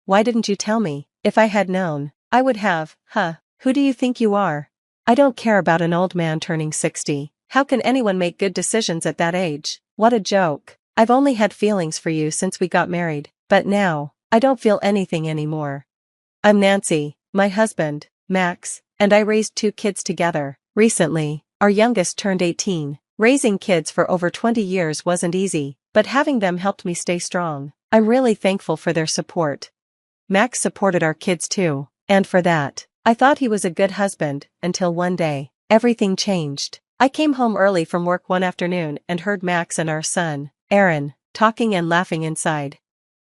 Why didn't you tell me? If I had known, I would have. Who do you think you are? I don't care about an old man turning 60. How can anyone make good decisions at that age? What a joke. I've only had feelings for you since we got married, but now, I don't feel anything anymore. I'm Nancy, my husband, Max, and I raised 2 kids together. Recently, our youngest turned 18. Raising kids for over 20 years wasn't easy, but having them helped me stay strong. I'm really thankful for their support. Max supported our kids too, and for that, I thought he was a good husband, until one day, everything changed. I came home early from work one afternoon and heard Max and our son, Aaron, talking and laughing inside.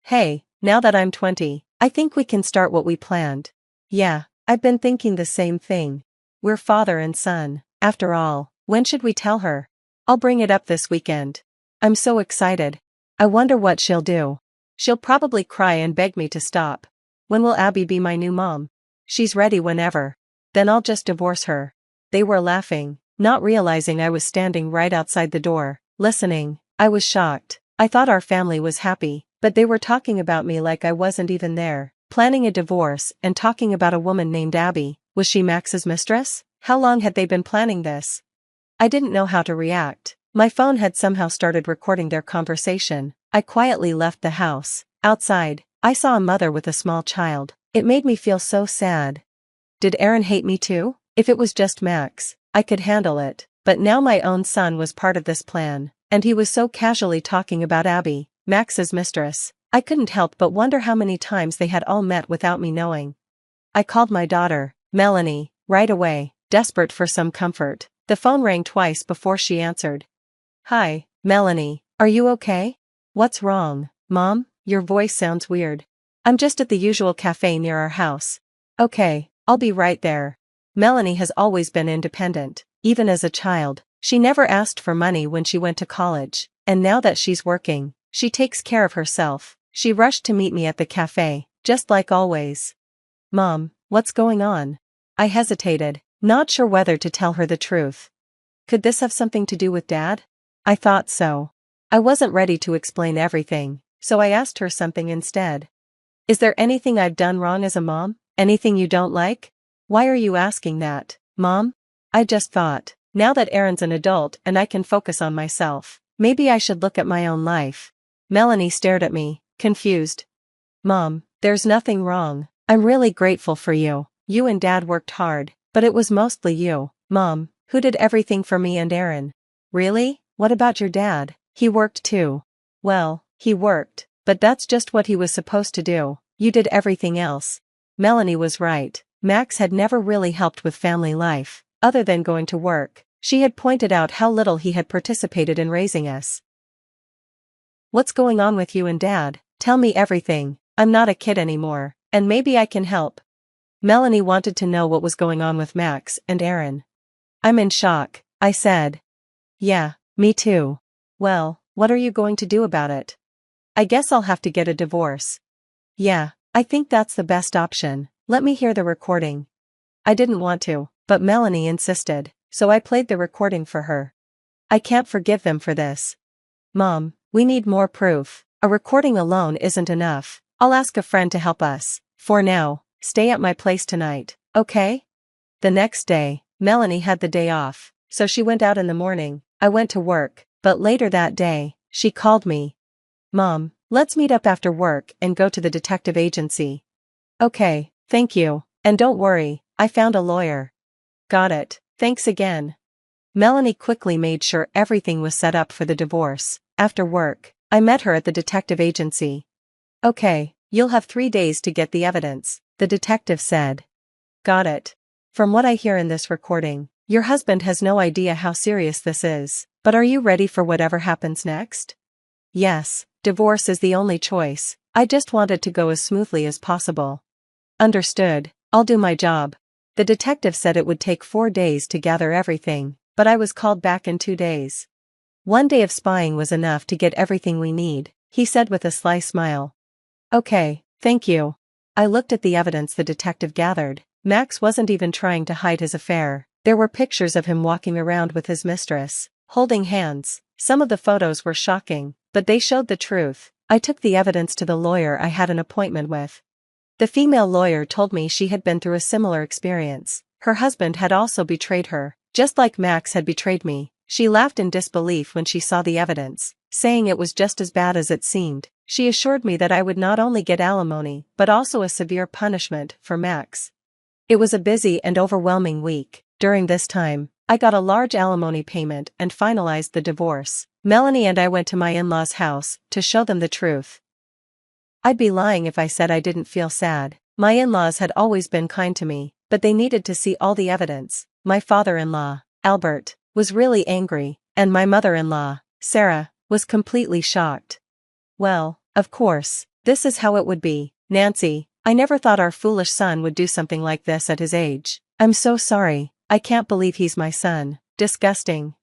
Hey, now that I'm 20, I think we can start what we planned. Yeah, I've been thinking the same thing. We're father and son, after all. When should we tell her? I'll bring it up this weekend. I'm so excited. I wonder what she'll do. She'll probably cry and beg me to stop. When will Abby be my new mom? She's ready whenever. Then I'll just divorce her. They were laughing, not realizing I was standing right outside the door, listening. I was shocked. I thought our family was happy, but they were talking about me like I wasn't even there, planning a divorce and talking about a woman named Abby. Was she Max's mistress? How long had they been planning this? I didn't know how to react. My phone had somehow started recording their conversation. I quietly left the house. Outside, I saw a mother with a small child. It made me feel so sad. Did Aaron hate me too? If it was just Max, I could handle it, but now my own son was part of this plan, and he was so casually talking about Abby, Max's mistress. I couldn't help but wonder how many times they had all met without me knowing. I called my daughter, Melanie, right away, desperate for some comfort. The phone rang twice before she answered. Hi, Melanie, are you okay? What's wrong, Mom? Your voice sounds weird. I'm just at the usual cafe near our house. Okay, I'll be right there. Melanie has always been independent, even as a child. She never asked for money when she went to college, and now that she's working, she takes care of herself. She rushed to meet me at the cafe, just like always. Mom, what's going on? I hesitated, not sure whether to tell her the truth. Could this have something to do with Dad? I thought so. I wasn't ready to explain everything, so I asked her something instead. Is there anything I've done wrong as a mom? Anything you don't like? Why are you asking that, Mom? I just thought, now that Aaron's an adult and I can focus on myself, maybe I should look at my own life. Melanie stared at me, confused. Mom, there's nothing wrong. I'm really grateful for you. You and Dad worked hard, but it was mostly you, Mom, who did everything for me and Aaron. Really? What about your dad? He worked too. Well, he worked, but that's just what he was supposed to do. You did everything else. Melanie was right. Max had never really helped with family life, other than going to work. She had pointed out how little he had participated in raising us. What's going on with you and Dad? Tell me everything. I'm not a kid anymore, and maybe I can help. Melanie wanted to know what was going on with Max and Aaron. I'm in shock, I said. Yeah, me too. Well, what are you going to do about it? I guess I'll have to get a divorce. Yeah, I think that's the best option. Let me hear the recording. I didn't want to, but Melanie insisted, so I played the recording for her. I can't forgive them for this. Mom, we need more proof. A recording alone isn't enough. I'll ask a friend to help us. For now, stay at my place tonight, okay? The next day, Melanie had the day off, so she went out in the morning. I went to work, but later that day, she called me. Mom, let's meet up after work and go to the detective agency. Okay, thank you, and don't worry, I found a lawyer. Got it, thanks again. Melanie quickly made sure everything was set up for the divorce. After work, I met her at the detective agency. Okay, you'll have 3 days to get the evidence, the detective said. Got it. From what I hear in this recording, your husband has no idea how serious this is, but are you ready for whatever happens next? Yes, divorce is the only choice. I just want it to go as smoothly as possible. Understood, I'll do my job. The detective said it would take 4 days to gather everything, but I was called back in 2 days. 1 day of spying was enough to get everything we need, he said with a sly smile. Okay, thank you. I looked at the evidence the detective gathered. Max wasn't even trying to hide his affair. There were pictures of him walking around with his mistress, holding hands. Some of the photos were shocking, but they showed the truth. I took the evidence to the lawyer I had an appointment with. The female lawyer told me she had been through a similar experience. Her husband had also betrayed her, just like Max had betrayed me. She laughed in disbelief when she saw the evidence, saying it was just as bad as it seemed. She assured me that I would not only get alimony but also a severe punishment for Max. It was a busy and overwhelming week. During this time, I got a large alimony payment and finalized the divorce. Melanie and I went to my in-laws' house to show them the truth. I'd be lying if I said I didn't feel sad. My in-laws had always been kind to me, but they needed to see all the evidence. My father-in-law, Albert, was really angry, and my mother-in-law, Sarah, was completely shocked. Well, of course, this is how it would be. Nancy, I never thought our foolish son would do something like this at his age. I'm so sorry, I can't believe he's my son. Disgusting.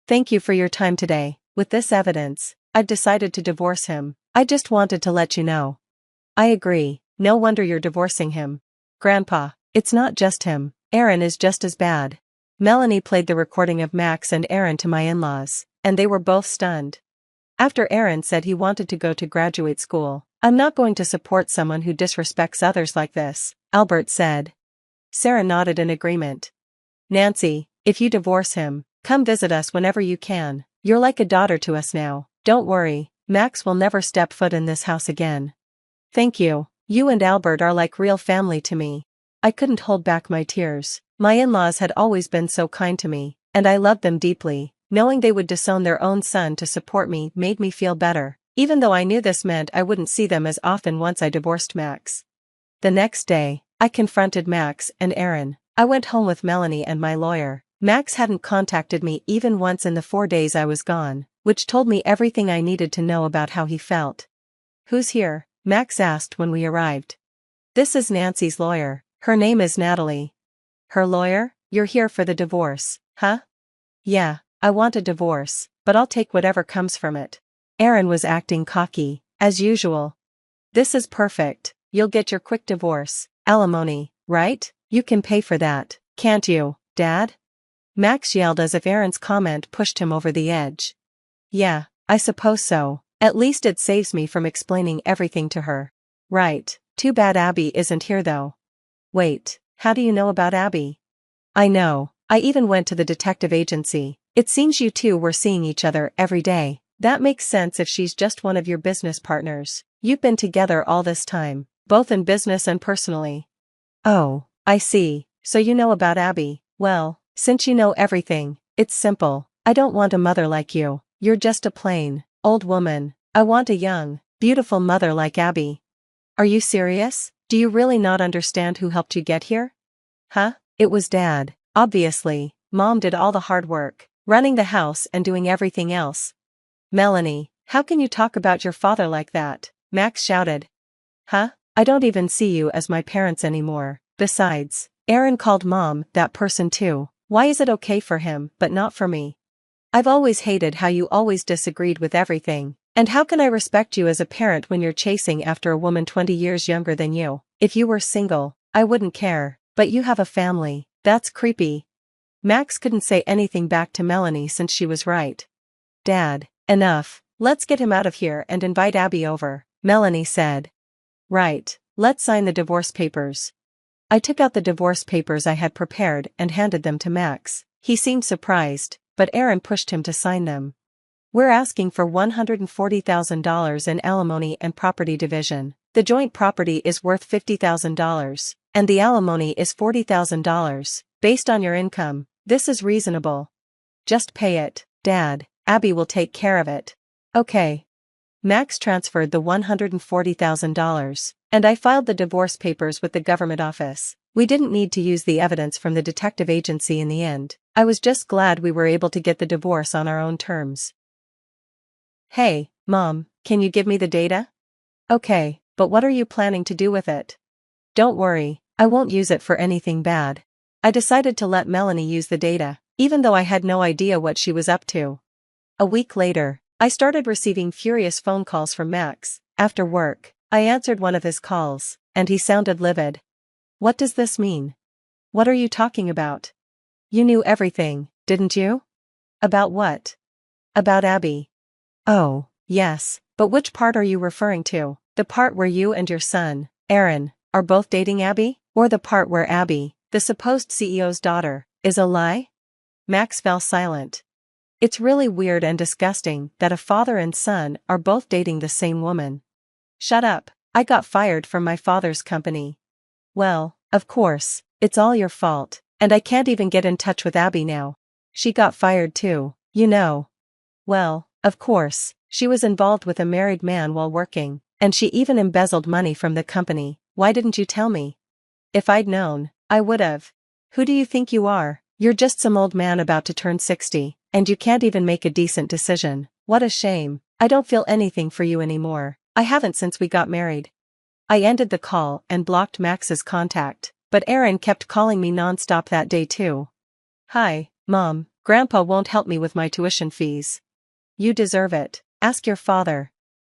Thank you for your time today. With this evidence, I've decided to divorce him. I just wanted to let you know. I agree, no wonder you're divorcing him. Grandpa, it's not just him, Aaron is just as bad. Melanie played the recording of Max and Aaron to my in-laws, and they were both stunned. After Aaron said he wanted to go to graduate school, I'm not going to support someone who disrespects others like this, Albert said. Sarah nodded in agreement. Nancy, if you divorce him, come visit us whenever you can. You're like a daughter to us now. Don't worry, Max will never step foot in this house again. Thank you. You and Albert are like real family to me. I couldn't hold back my tears. My in-laws had always been so kind to me, and I loved them deeply. Knowing they would disown their own son to support me made me feel better, even though I knew this meant I wouldn't see them as often once I divorced Max. The next day, I confronted Max and Aaron. I went home with Melanie and my lawyer. Max hadn't contacted me even once in the 4 days I was gone, which told me everything I needed to know about how he felt. Who's here? Max asked when we arrived. This is Nancy's lawyer. Her name is Natalie. Her lawyer? You're here for the divorce, huh? Yeah, I want a divorce, but I'll take whatever comes from it. Aaron was acting cocky, as usual. This is perfect, you'll get your quick divorce. Alimony, right? You can pay for that, can't you, Dad? Max yelled as if Aaron's comment pushed him over the edge. Yeah, I suppose so. At least it saves me from explaining everything to her. Right, too bad Abby isn't here though. Wait, how do you know about Abby? I know, I even went to the detective agency. It seems you two were seeing each other every day. That makes sense if she's just one of your business partners. You've been together all this time, both in business and personally. Oh, I see, so you know about Abby. Well, since you know everything, it's simple. I don't want a mother like you. You're just a plain, old woman. I want a young, beautiful mother like Abby. Are you serious? Do you really not understand who helped you get here? Huh? It was Dad, obviously. Mom did all the hard work, running the house and doing everything else. Melanie, how can you talk about your father like that? Max shouted. Huh? I don't even see you as my parents anymore. Besides, Aaron called Mom that person too. Why is it okay for him but not for me? I've always hated how you always disagreed with everything. And how can I respect you as a parent when you're chasing after a woman 20 years younger than you? If you were single, I wouldn't care, but you have a family. That's creepy. Max couldn't say anything back to Melanie since she was right. Dad, enough. Let's get him out of here and invite Abby over, Melanie said. Right, let's sign the divorce papers. I took out the divorce papers I had prepared and handed them to Max. He seemed surprised, but Aaron pushed him to sign them. We're asking for $140,000 in alimony and property division. The joint property is worth $50,000, and the alimony is $40,000. Based on your income, this is reasonable. Just pay it, Dad. Abby will take care of it. Okay. Max transferred the $140,000, and I filed the divorce papers with the government office. We didn't need to use the evidence from the detective agency in the end. I was just glad we were able to get the divorce on our own terms. Hey, Mom, can you give me the data? Okay, but what are you planning to do with it? Don't worry, I won't use it for anything bad. I decided to let Melanie use the data, even though I had no idea what she was up to. A week later, I started receiving furious phone calls from Max. After work, I answered one of his calls, and he sounded livid. What does this mean? What are you talking about? You knew everything, didn't you? About what? About Abby. Oh, yes, but which part are you referring to? The part where you and your son, Aaron, are both dating Abby? Or the part where Abby, the supposed CEO's daughter, is a lie? Max fell silent. It's really weird and disgusting that a father and son are both dating the same woman. Shut up, I got fired from my father's company. Well, of course, it's all your fault, and I can't even get in touch with Abby now. She got fired too, you know. Well, of course, she was involved with a married man while working, and she even embezzled money from the company. Why didn't you tell me? If I'd known, I would've. Who do you think you are? You're just some old man about to turn 60, and you can't even make a decent decision. What a shame. I don't feel anything for you anymore. I haven't since we got married. I ended the call and blocked Max's contact, but Aaron kept calling me nonstop that day too. Hi, Mom, Grandpa won't help me with my tuition fees. You deserve it. Ask your father.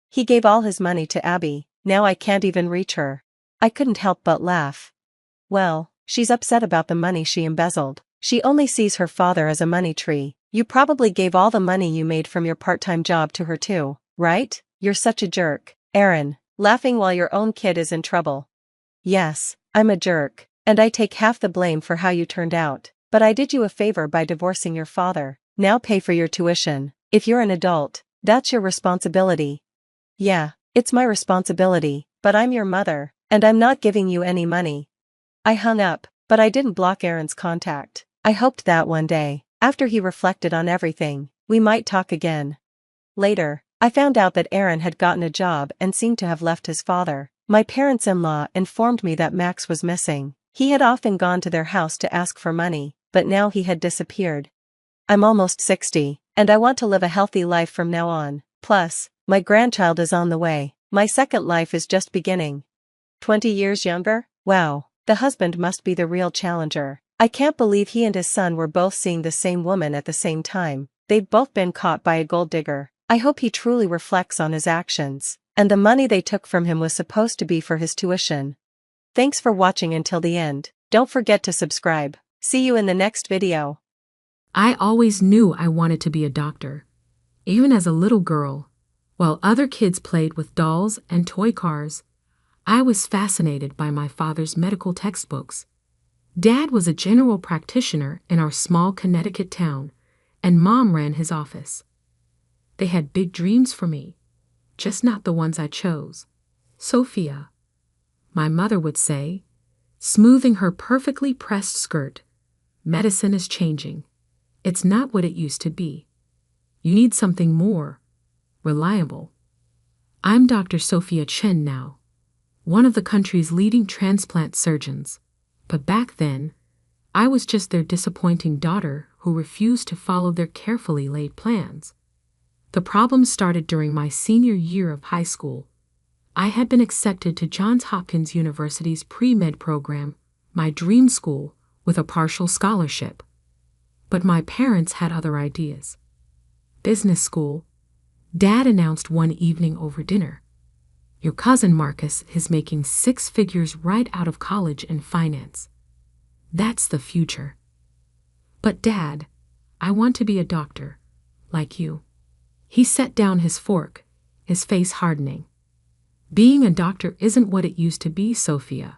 He gave all his money to Abby, now I can't even reach her. I couldn't help but laugh. Well, she's upset about the money she embezzled. She only sees her father as a money tree. You probably gave all the money you made from your part-time job to her too, right? You're such a jerk, Aaron, laughing while your own kid is in trouble. Yes, I'm a jerk, and I take half the blame for how you turned out, but I did you a favor by divorcing your father. Now pay for your tuition. If you're an adult, that's your responsibility. Yeah, it's my responsibility, but I'm your mother, and I'm not giving you any money. I hung up, but I didn't block Aaron's contact. I hoped that one day, after he reflected on everything, we might talk again. Later, I found out that Aaron had gotten a job and seemed to have left his father. My parents-in-law informed me that Max was missing. He had often gone to their house to ask for money, but now he had disappeared. I'm almost 60, and I want to live a healthy life from now on. Plus, my grandchild is on the way. My second life is just beginning. 20 years younger? Wow, the husband must be the real challenger. I can't believe he and his son were both seeing the same woman at the same time. They've both been caught by a gold digger. I hope he truly reflects on his actions, and the money they took from him was supposed to be for his tuition. Thanks for watching until the end. Don't forget to subscribe. See you in the next video. I always knew I wanted to be a doctor. Even as a little girl, while other kids played with dolls and toy cars, I was fascinated by my father's medical textbooks. Dad was a general practitioner in our small Connecticut town, and Mom ran his office. They had big dreams for me, just not the ones I chose. Sophia, my mother would say, smoothing her perfectly pressed skirt, medicine is changing. It's not what it used to be. You need something more reliable. I'm Dr. Sophia Chen now, one of the country's leading transplant surgeons. But back then, I was just their disappointing daughter who refused to follow their carefully laid plans. The problem started during my senior year of high school. I had been accepted to Johns Hopkins University's pre-med program, my dream school, with a partial scholarship. But my parents had other ideas. Business school, Dad announced one evening over dinner. Your cousin Marcus is making 6 figures right out of college in finance. That's the future. But Dad, I want to be a doctor, like you. He set down his fork, his face hardening. Being a doctor isn't what it used to be, Sophia.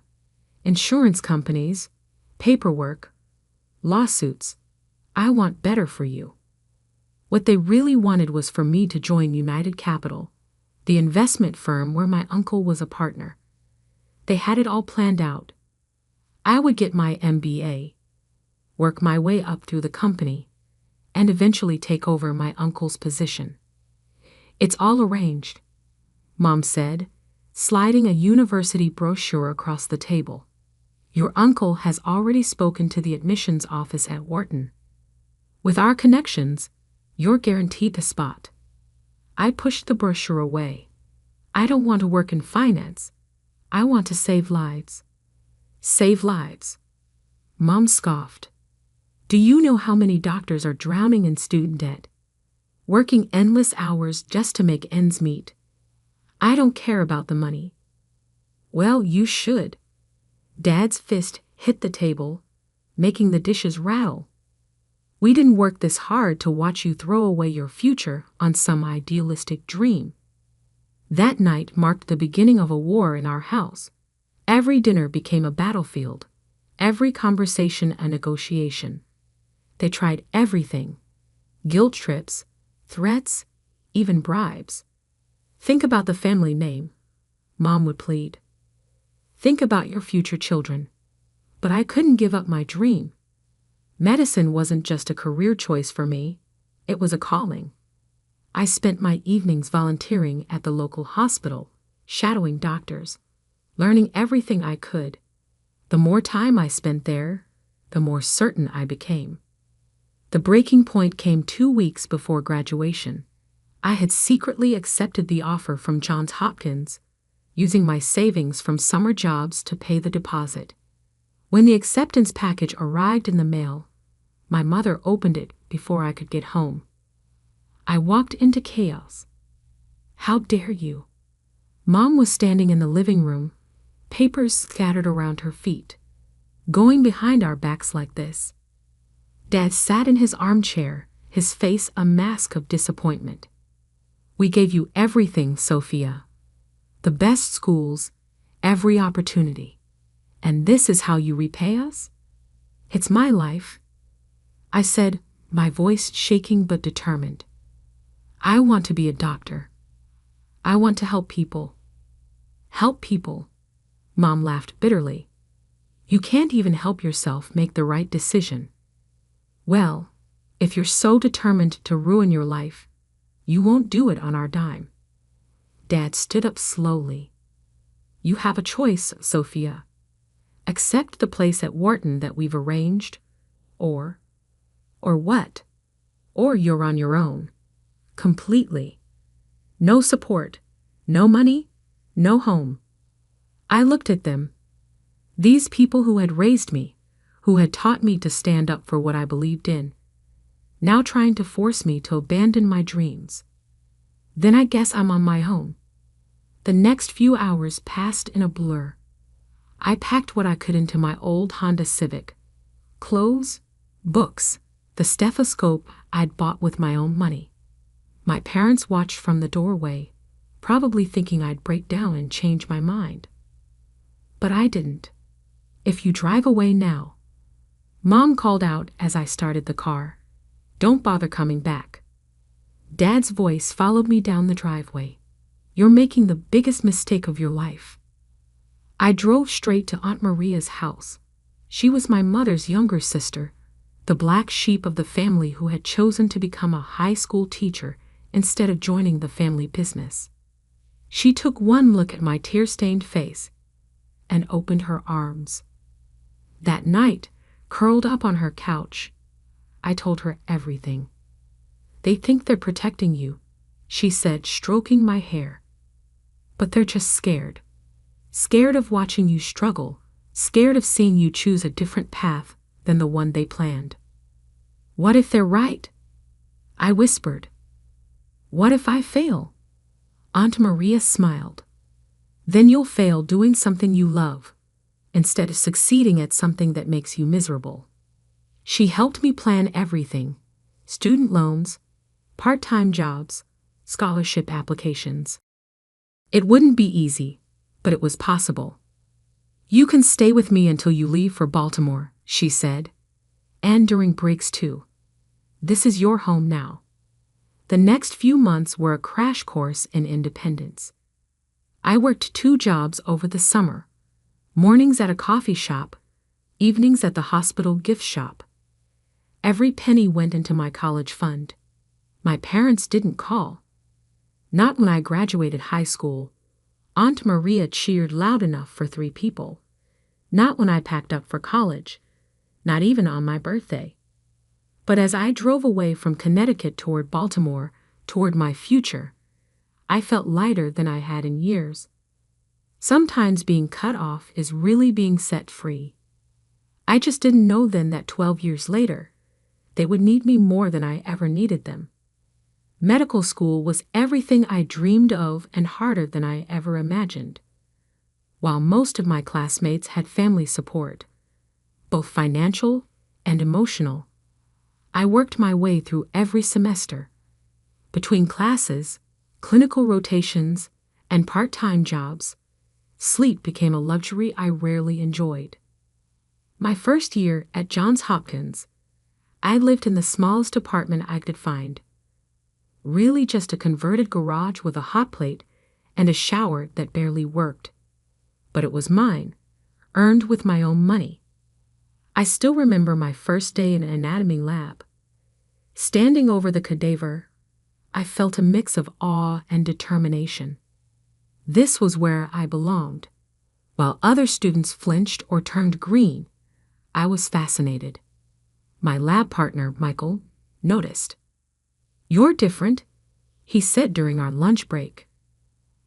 Insurance companies, paperwork, lawsuits. I want better for you. What they really wanted was for me to join United Capital, the investment firm where my uncle was a partner. They had it all planned out. I would get my MBA, work my way up through the company, and eventually take over my uncle's position. It's all arranged, Mom said, sliding a university brochure across the table. Your uncle has already spoken to the admissions office at Wharton. With our connections, you're guaranteed a spot. I pushed the brochure away. I don't want to work in finance. I want to save lives. Save lives. Mom scoffed. Do you know how many doctors are drowning in student debt? Working endless hours just to make ends meet. I don't care about the money. Well, you should. Dad's fist hit the table, making the dishes rattle. We didn't work this hard to watch you throw away your future on some idealistic dream. That night marked the beginning of a war in our house. Every dinner became a battlefield, every conversation a negotiation. They tried everything: guilt trips, threats, even bribes. "Think about the family name," Mom would plead. "Think about your future children." But I couldn't give up my dream. Medicine wasn't just a career choice for me, it was a calling. I spent my evenings volunteering at the local hospital, shadowing doctors, learning everything I could. The more time I spent there, the more certain I became. The breaking point came 2 weeks before graduation. I had secretly accepted the offer from Johns Hopkins, using my savings from summer jobs to pay the deposit. When the acceptance package arrived in the mail, my mother opened it before I could get home. I walked into chaos. "How dare you?" Mom was standing in the living room, papers scattered around her feet. "Going behind our backs like this?" Dad sat in his armchair, his face a mask of disappointment. "We gave you everything, Sophia. The best schools, every opportunity. And this is how you repay us?" "It's my life," I said, my voice shaking but determined. "I want to be a doctor. I want to help people." "Help people?" Mom laughed bitterly. "You can't even help yourself make the right decision." "Well, if you're so determined to ruin your life, you won't do it on our dime." Dad stood up slowly. "You have a choice, Sophia. Accept the place at Wharton that we've arranged, or what? Or you're on your own. Completely. No support, no money, no home." I looked at them. These people who had raised me, who had taught me to stand up for what I believed in, now trying to force me to abandon my dreams. Then I guess I'm on my own. The next few hours passed in a blur. I packed what I could into my old Honda Civic. Clothes, books, the stethoscope I'd bought with my own money. My parents watched from the doorway, probably thinking I'd break down and change my mind. But I didn't. "If you drive away now," Mom called out as I started the car, "don't bother coming back." Dad's voice followed me down the driveway. "You're making the biggest mistake of your life." I drove straight to Aunt Maria's house. She was my mother's younger sister, the black sheep of the family who had chosen to become a high school teacher instead of joining the family business. She took one look at my tear-stained face and opened her arms. That night, curled up on her couch, I told her everything. "They think they're protecting you," she said, stroking my hair. "But they're just scared. Scared of watching you struggle, scared of seeing you choose a different path than the one they planned." "What if they're right?" I whispered. "What if I fail?" Aunt Maria smiled. "Then you'll fail doing something you love, instead of succeeding at something that makes you miserable." She helped me plan everything: student loans, part-time jobs, scholarship applications. It wouldn't be easy, but it was possible. "You can stay with me until you leave for Baltimore," she said. "And during breaks too. This is your home now." The next few months were a crash course in independence. I worked 2 jobs over the summer: mornings at a coffee shop, evenings at the hospital gift shop. Every penny went into my college fund. My parents didn't call. Not when I graduated high school. Aunt Maria cheered loud enough for 3 people. Not when I packed up for college. Not even on my birthday. But as I drove away from Connecticut toward Baltimore, toward my future, I felt lighter than I had in years. Sometimes being cut off is really being set free. I just didn't know then that 12 years later, they would need me more than I ever needed them. Medical school was everything I dreamed of and harder than I ever imagined. While most of my classmates had family support, both financial and emotional, I worked my way through every semester. Between classes, clinical rotations, and part-time jobs, sleep became a luxury I rarely enjoyed. My first year at Johns Hopkins, I lived in the smallest apartment I could find. Really just a converted garage with a hot plate and a shower that barely worked. But it was mine, earned with my own money. I still remember my first day in an anatomy lab. Standing over the cadaver, I felt a mix of awe and determination. This was where I belonged. While other students flinched or turned green, I was fascinated. My lab partner, Michael, noticed. "You're different," he said during our lunch break.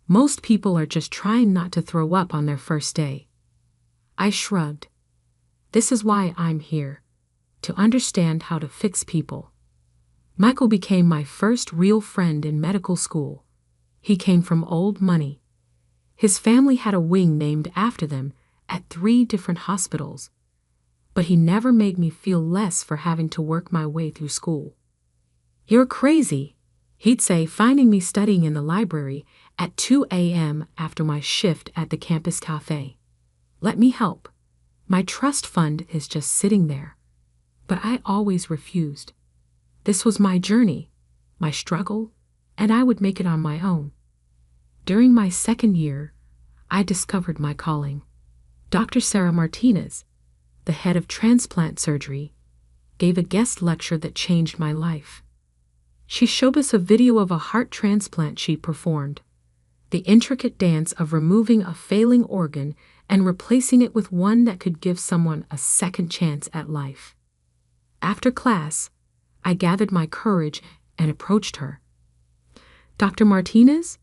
"Most people are just trying not to throw up on their first day." I shrugged. This is why I'm here, to understand how to fix people. Michael became my first real friend in medical school. He came from old money. His family had a wing named after them at 3 different hospitals. But he never made me feel less for having to work my way through school. "You're crazy," he'd say, finding me studying in the library at 2 a.m. after my shift at the campus cafe. "Let me help. My trust fund is just sitting there." But I always refused. This was my journey, my struggle, and I would make it on my own. During my second year, I discovered my calling. Dr. Sarah Martinez, the head of transplant surgery, gave a guest lecture that changed my life. She showed us a video of a heart transplant she performed, the intricate dance of removing a failing organ and replacing it with one that could give someone a second chance at life. After class, I gathered my courage and approached her. "Dr. Martinez,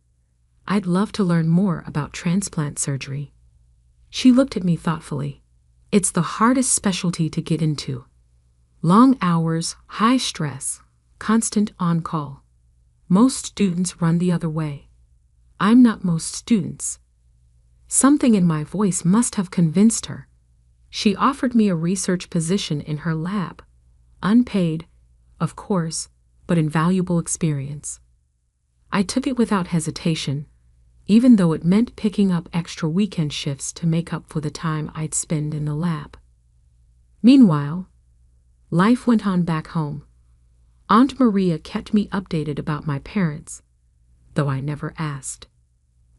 I'd love to learn more about transplant surgery." She looked at me thoughtfully. "It's the hardest specialty to get into. Long hours, high stress, constant on-call. Most students run the other way. I'm not most students." Something in my voice must have convinced her. She offered me a research position in her lab. Unpaid, of course, but invaluable experience. I took it without hesitation, even though it meant picking up extra weekend shifts to make up for the time I'd spend in the lab. Meanwhile, life went on back home. Aunt Maria kept me updated about my parents, though I never asked.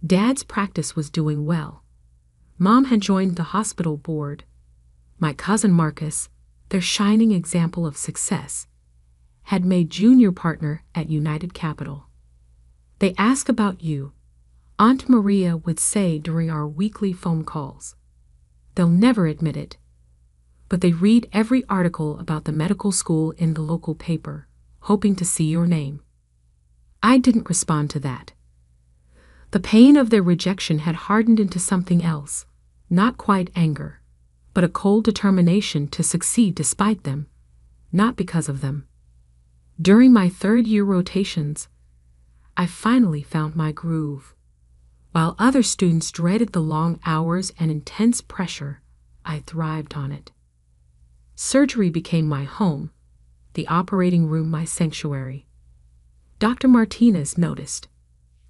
Dad's practice was doing well. Mom had joined the hospital board. My cousin Marcus, their shining example of success, had made junior partner at United Capital. "They ask about you," Aunt Maria would say during our weekly phone calls. "They'll never admit it, but they read every article about the medical school in the local paper, hoping to see your name." I didn't respond to that. The pain of their rejection had hardened into something else, not quite anger, but a cold determination to succeed despite them, not because of them. During my third-year rotations, I finally found my groove. While other students dreaded the long hours and intense pressure, I thrived on it. Surgery became my home, the operating room my sanctuary. Dr. Martinez noticed.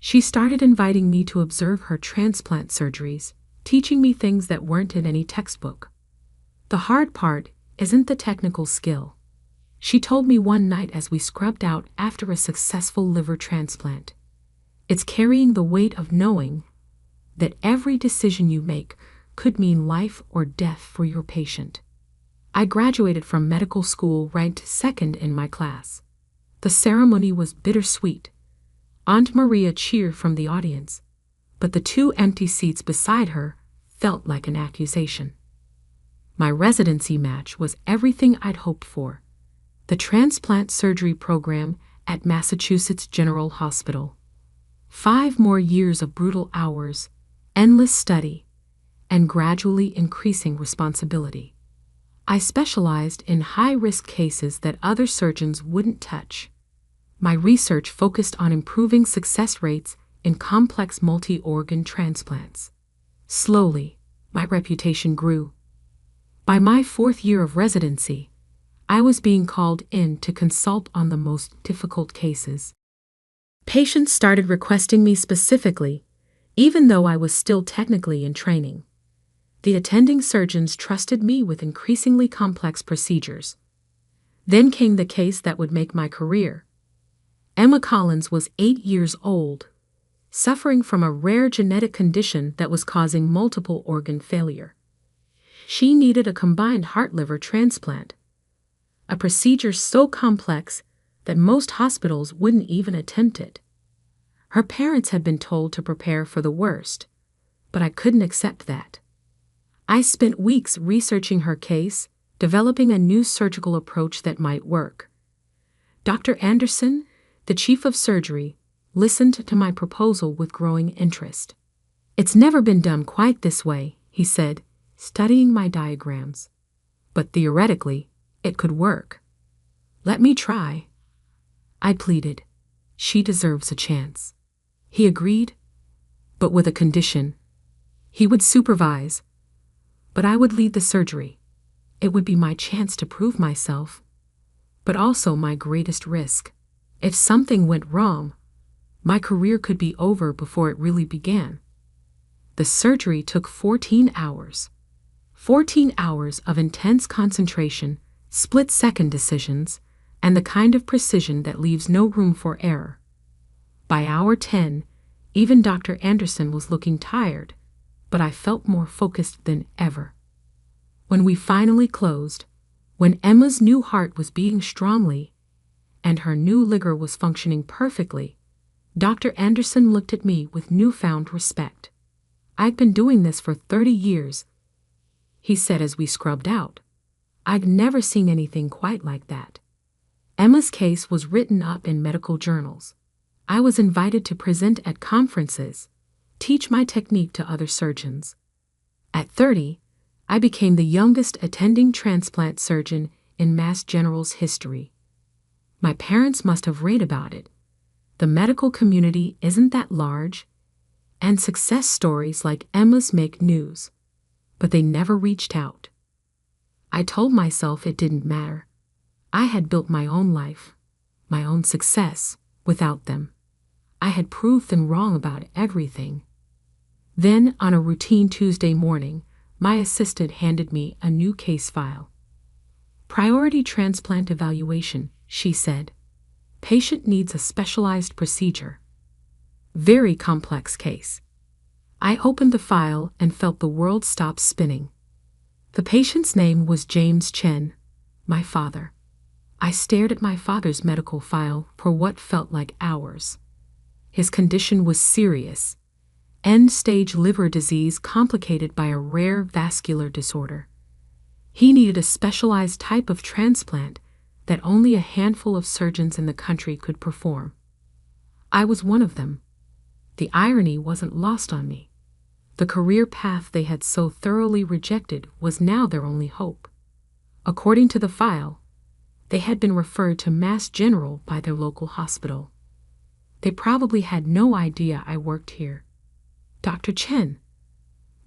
She started inviting me to observe her transplant surgeries, teaching me things that weren't in any textbook. "The hard part isn't the technical skill," she told me one night as we scrubbed out after a successful liver transplant. "It's carrying the weight of knowing that every decision you make could mean life or death for your patient." I graduated from medical school ranked second in my class. The ceremony was bittersweet. Aunt Maria cheered from the audience, but the 2 empty seats beside her felt like an accusation. My residency match was everything I'd hoped for. The transplant surgery program at Massachusetts General Hospital. 5 more years of brutal hours, endless study, and gradually increasing responsibility. I specialized in high-risk cases that other surgeons wouldn't touch. My research focused on improving success rates in complex multi-organ transplants. Slowly, my reputation grew. By my 4th year of residency, I was being called in to consult on the most difficult cases. Patients started requesting me specifically, Even though I was still technically in training, the attending surgeons trusted me with increasingly complex procedures. Then came the case that would make my career. Emma Collins was 8 years old, suffering from a rare genetic condition that was causing multiple organ failure. She needed a combined heart-liver transplant, a procedure so complex that most hospitals wouldn't even attempt it. Her parents had been told to prepare for the worst, but I couldn't accept that. I spent weeks researching her case, developing a new surgical approach that might work. Dr. Anderson, the chief of surgery, listened to my proposal with growing interest. "It's never been done quite this way," he said, studying my diagrams. "But theoretically, it could work. Let me try." I pleaded. "She deserves a chance." He agreed, but with a condition. He would supervise, but I would lead the surgery. It would be my chance to prove myself, but also my greatest risk. If something went wrong, my career could be over before it really began. The surgery took 14 hours. 14 hours of intense concentration, split-second decisions, and the kind of precision that leaves no room for error. By hour 10, even Dr. Anderson was looking tired, but I felt more focused than ever. When we finally closed, when Emma's new heart was beating strongly, and her new liver was functioning perfectly, Dr. Anderson looked at me with newfound respect. "I've been doing this for 30 years, he said as we scrubbed out. "I'd never seen anything quite like that." Emma's case was written up in medical journals. I was invited to present at conferences, teach my technique to other surgeons. At 30, I became the youngest attending transplant surgeon in Mass General's history. My parents must have read about it. The medical community isn't that large, and success stories like Emma's make news, but they never reached out. I told myself it didn't matter. I had built my own life, my own success, without them. I had proved them wrong about everything. Then, on a routine Tuesday morning, my assistant handed me a new case file. "Priority transplant evaluation," she said. "Patient needs a specialized procedure." Very complex case. I opened the file and felt the world stop spinning. The patient's name was James Chen, my father. I stared at my father's medical file for what felt like hours. His condition was serious. End-stage liver disease complicated by a rare vascular disorder. He needed a specialized type of transplant that only a handful of surgeons in the country could perform. I was one of them. The irony wasn't lost on me. The career path they had so thoroughly rejected was now their only hope. According to the file, they had been referred to Mass General by their local hospital. They probably had no idea I worked here. "Dr. Chen."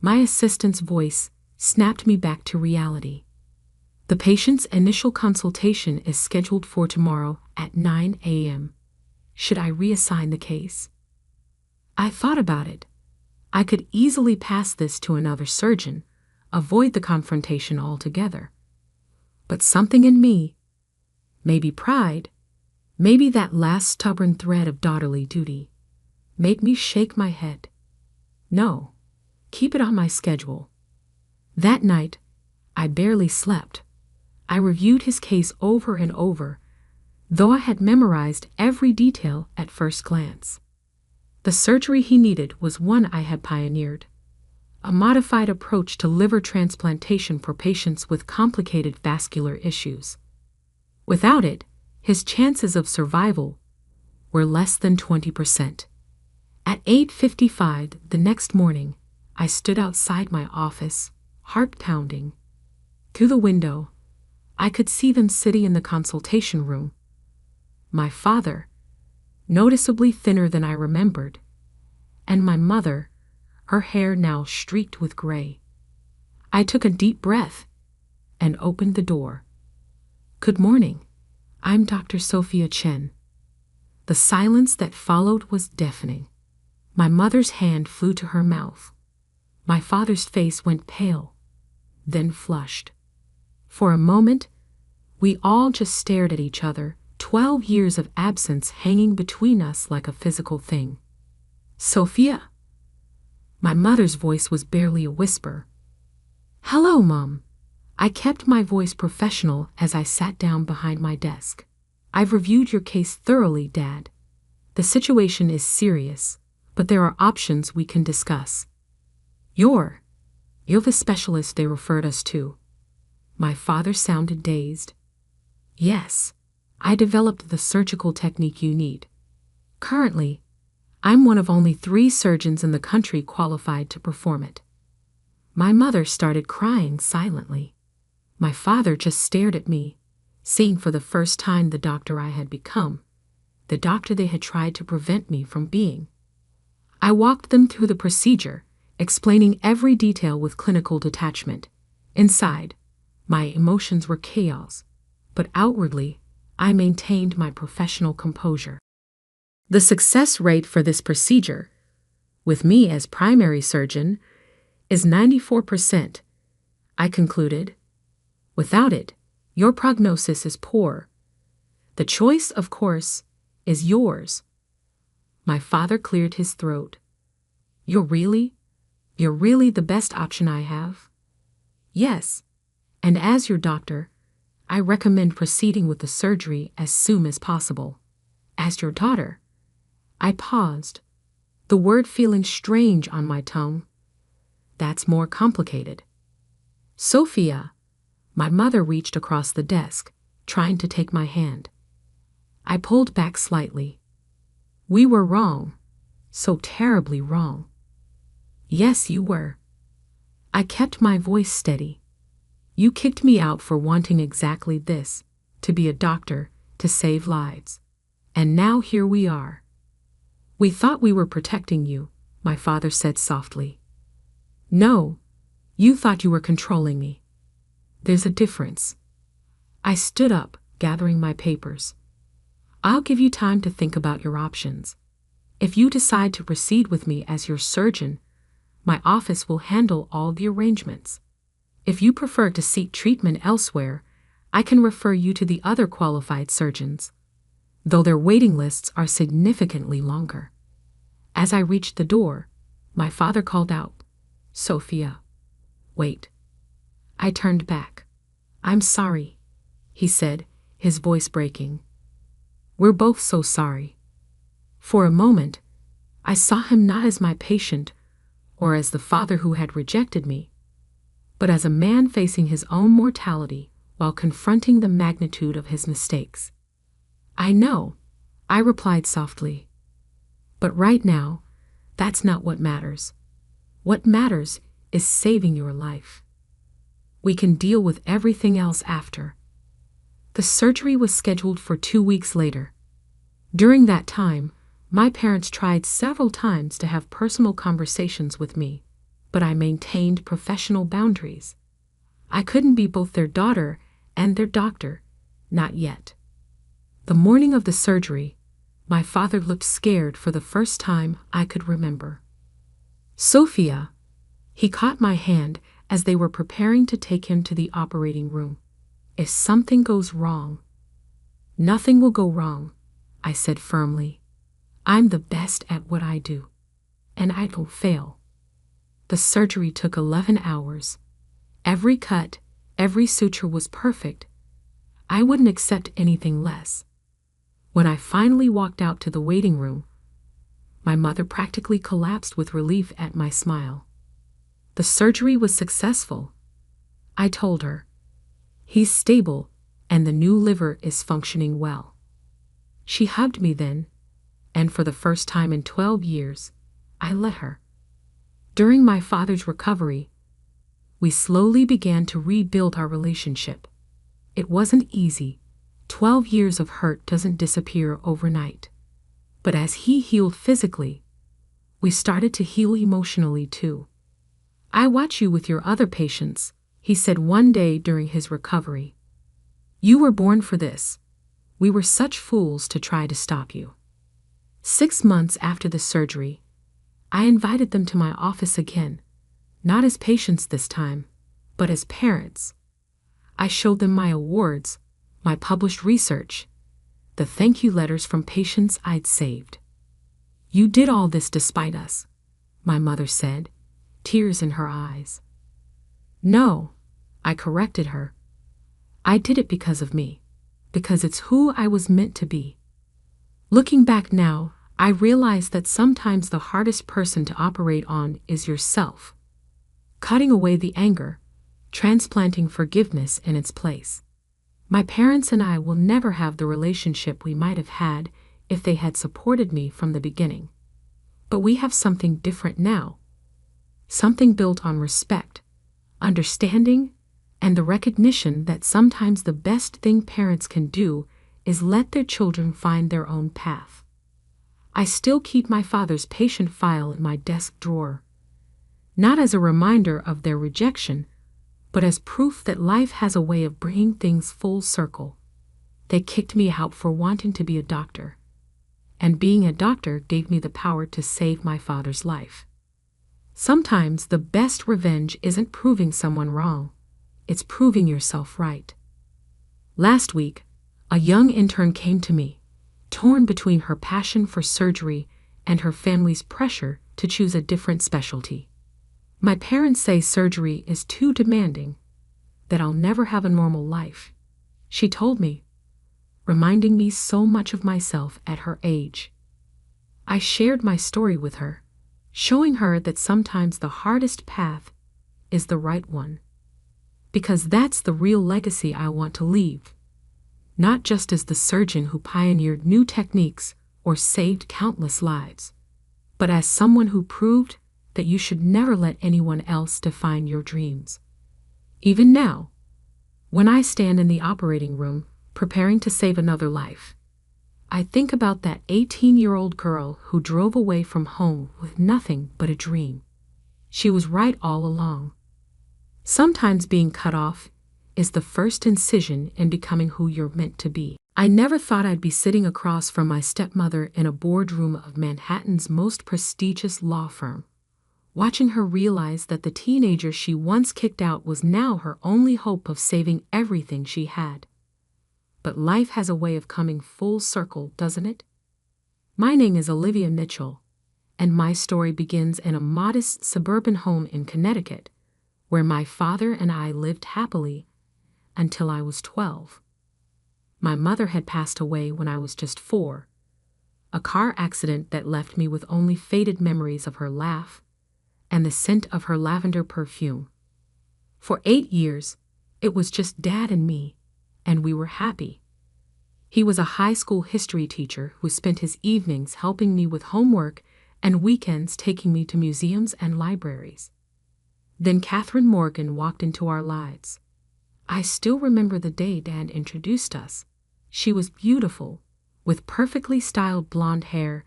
My assistant's voice snapped me back to reality. "The patient's initial consultation is scheduled for tomorrow at 9 a.m. Should I reassign the case?" I thought about it. I could easily pass this to another surgeon, avoid the confrontation altogether. But something in me, maybe pride, maybe that last stubborn thread of daughterly duty, made me shake my head. No, keep it on my schedule. That night, I barely slept. I reviewed his case over and over, though I had memorized every detail at first glance. The surgery he needed was one I had pioneered, a modified approach to liver transplantation for patients with complicated vascular issues. Without it, his chances of survival were less than 20%. At 8:55 the next morning, I stood outside my office, heart pounding. Through the window, I could see them sitting in the consultation room. My father, noticeably thinner than I remembered, and my mother, her hair now streaked with gray. I took a deep breath and opened the door. "Good morning. I'm Dr. Sophia Chen." The silence that followed was deafening. My mother's hand flew to her mouth. My father's face went pale, then flushed. For a moment, we all just stared at each other, 12 years of absence hanging between us like a physical thing. Sophia? My mother's voice was barely a whisper. Hello, Mom. I kept my voice professional as I sat down behind my desk. I've reviewed your case thoroughly, Dad. The situation is serious, but there are options we can discuss. You're the specialist they referred us to. My father sounded dazed. Yes, I developed the surgical technique you need. Currently, I'm one of only 3 surgeons in the country qualified to perform it. My mother started crying silently. My father just stared at me, seeing for the first time the doctor I had become, the doctor they had tried to prevent me from being. I walked them through the procedure, explaining every detail with clinical detachment. Inside, my emotions were chaos, but outwardly, I maintained my professional composure. The success rate for this procedure, with me as primary surgeon, is 94%. I concluded. Without it, your prognosis is poor. The choice, of course, is yours. My father cleared his throat. You're really the best option I have? Yes, and as your doctor, I recommend proceeding with the surgery as soon as possible. As your daughter, I paused, the word feeling strange on my tongue. That's more complicated. Sophia, my mother reached across the desk, trying to take my hand. I pulled back slightly. We were wrong, so terribly wrong. Yes, you were. I kept my voice steady. You kicked me out for wanting exactly this, to be a doctor, to save lives. And now here we are. We thought we were protecting you, my father said softly. No, you thought you were controlling me. There's a difference. I stood up, gathering my papers. I'll give you time to think about your options. If you decide to proceed with me as your surgeon, my office will handle all the arrangements. If you prefer to seek treatment elsewhere, I can refer you to the other qualified surgeons, though their waiting lists are significantly longer. As I reached the door, my father called out, Sophia, wait. I turned back. I'm sorry, he said, his voice breaking. We're both so sorry. For a moment, I saw him not as my patient or as the father who had rejected me, but as a man facing his own mortality while confronting the magnitude of his mistakes. I know, I replied softly. But right now, that's not what matters. What matters is saving your life. We can deal with everything else after. The surgery was scheduled for 2 weeks later. During that time, my parents tried several times to have personal conversations with me, but I maintained professional boundaries. I couldn't be both their daughter and their doctor, not yet. The morning of the surgery, my father looked scared for the first time I could remember. Sophia, he caught my hand as they were preparing to take him to the operating room. If something goes wrong, nothing will go wrong, I said firmly. I'm the best at what I do, and I don't fail. The surgery took 11 hours. Every cut, every suture was perfect. I wouldn't accept anything less. When I finally walked out to the waiting room, my mother practically collapsed with relief at my smile. The surgery was successful. I told her, he's stable and the new liver is functioning well. She hugged me then, and for the first time in 12 years, I let her. During my father's recovery, we slowly began to rebuild our relationship. It wasn't easy. 12 years of hurt doesn't disappear overnight. But as he healed physically, we started to heal emotionally too. I watch you with your other patients, he said one day during his recovery. You were born for this. We were such fools to try to stop you. 6 months after the surgery, I invited them to my office again, not as patients this time, but as parents. I showed them my awards, my published research, the thank you letters from patients I'd saved. "You did all this despite us," my mother said, tears in her eyes. "No," I corrected her. "I did it because of me, because it's who I was meant to be." Looking back now, I realize that sometimes the hardest person to operate on is yourself. Cutting away the anger, transplanting forgiveness in its place. My parents and I will never have the relationship we might have had if they had supported me from the beginning. But we have something different now. Something built on respect, understanding, and the recognition that sometimes the best thing parents can do is let their children find their own path. I still keep my father's patient file in my desk drawer, not as a reminder of their rejection, but as proof that life has a way of bringing things full circle. They kicked me out for wanting to be a doctor, and being a doctor gave me the power to save my father's life. Sometimes the best revenge isn't proving someone wrong, it's proving yourself right. Last week, a young intern came to me, torn between her passion for surgery and her family's pressure to choose a different specialty. "My parents say surgery is too demanding, that I'll never have a normal life," she told me, reminding me so much of myself at her age. I shared my story with her, showing her that sometimes the hardest path is the right one, because that's the real legacy I want to leave. Not just as the surgeon who pioneered new techniques or saved countless lives, but as someone who proved that you should never let anyone else define your dreams. Even now, when I stand in the operating room preparing to save another life, I think about that 18-year-old girl who drove away from home with nothing but a dream. She was right all along. Sometimes being cut off is the first incision in becoming who you're meant to be. I never thought I'd be sitting across from my stepmother in a boardroom of Manhattan's most prestigious law firm, watching her realize that the teenager she once kicked out was now her only hope of saving everything she had. But life has a way of coming full circle, doesn't it? My name is Olivia Mitchell, and my story begins in a modest suburban home in Connecticut, where my father and I lived happily until I was 12. My mother had passed away when I was just 4, a car accident that left me with only faded memories of her laugh and the scent of her lavender perfume. For 8 years, it was just Dad and me, and we were happy. He was a high school history teacher who spent his evenings helping me with homework and weekends taking me to museums and libraries. Then Catherine Morgan walked into our lives. I still remember the day Dad introduced us. She was beautiful, with perfectly styled blonde hair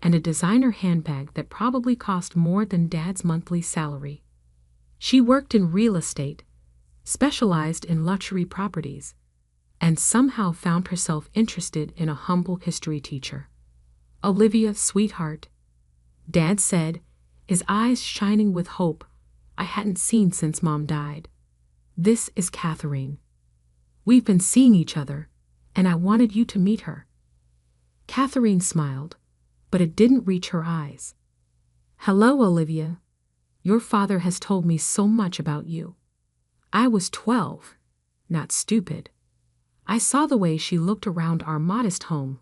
and a designer handbag that probably cost more than Dad's monthly salary. She worked in real estate, specialized in luxury properties, and somehow found herself interested in a humble history teacher. "Olivia, sweetheart," Dad said, his eyes shining with hope I hadn't seen since Mom died. "This is Catherine. We've been seeing each other, and I wanted you to meet her." Catherine smiled, but it didn't reach her eyes. "Hello, Olivia. Your father has told me so much about you." I was 12, not stupid. I saw the way she looked around our modest home,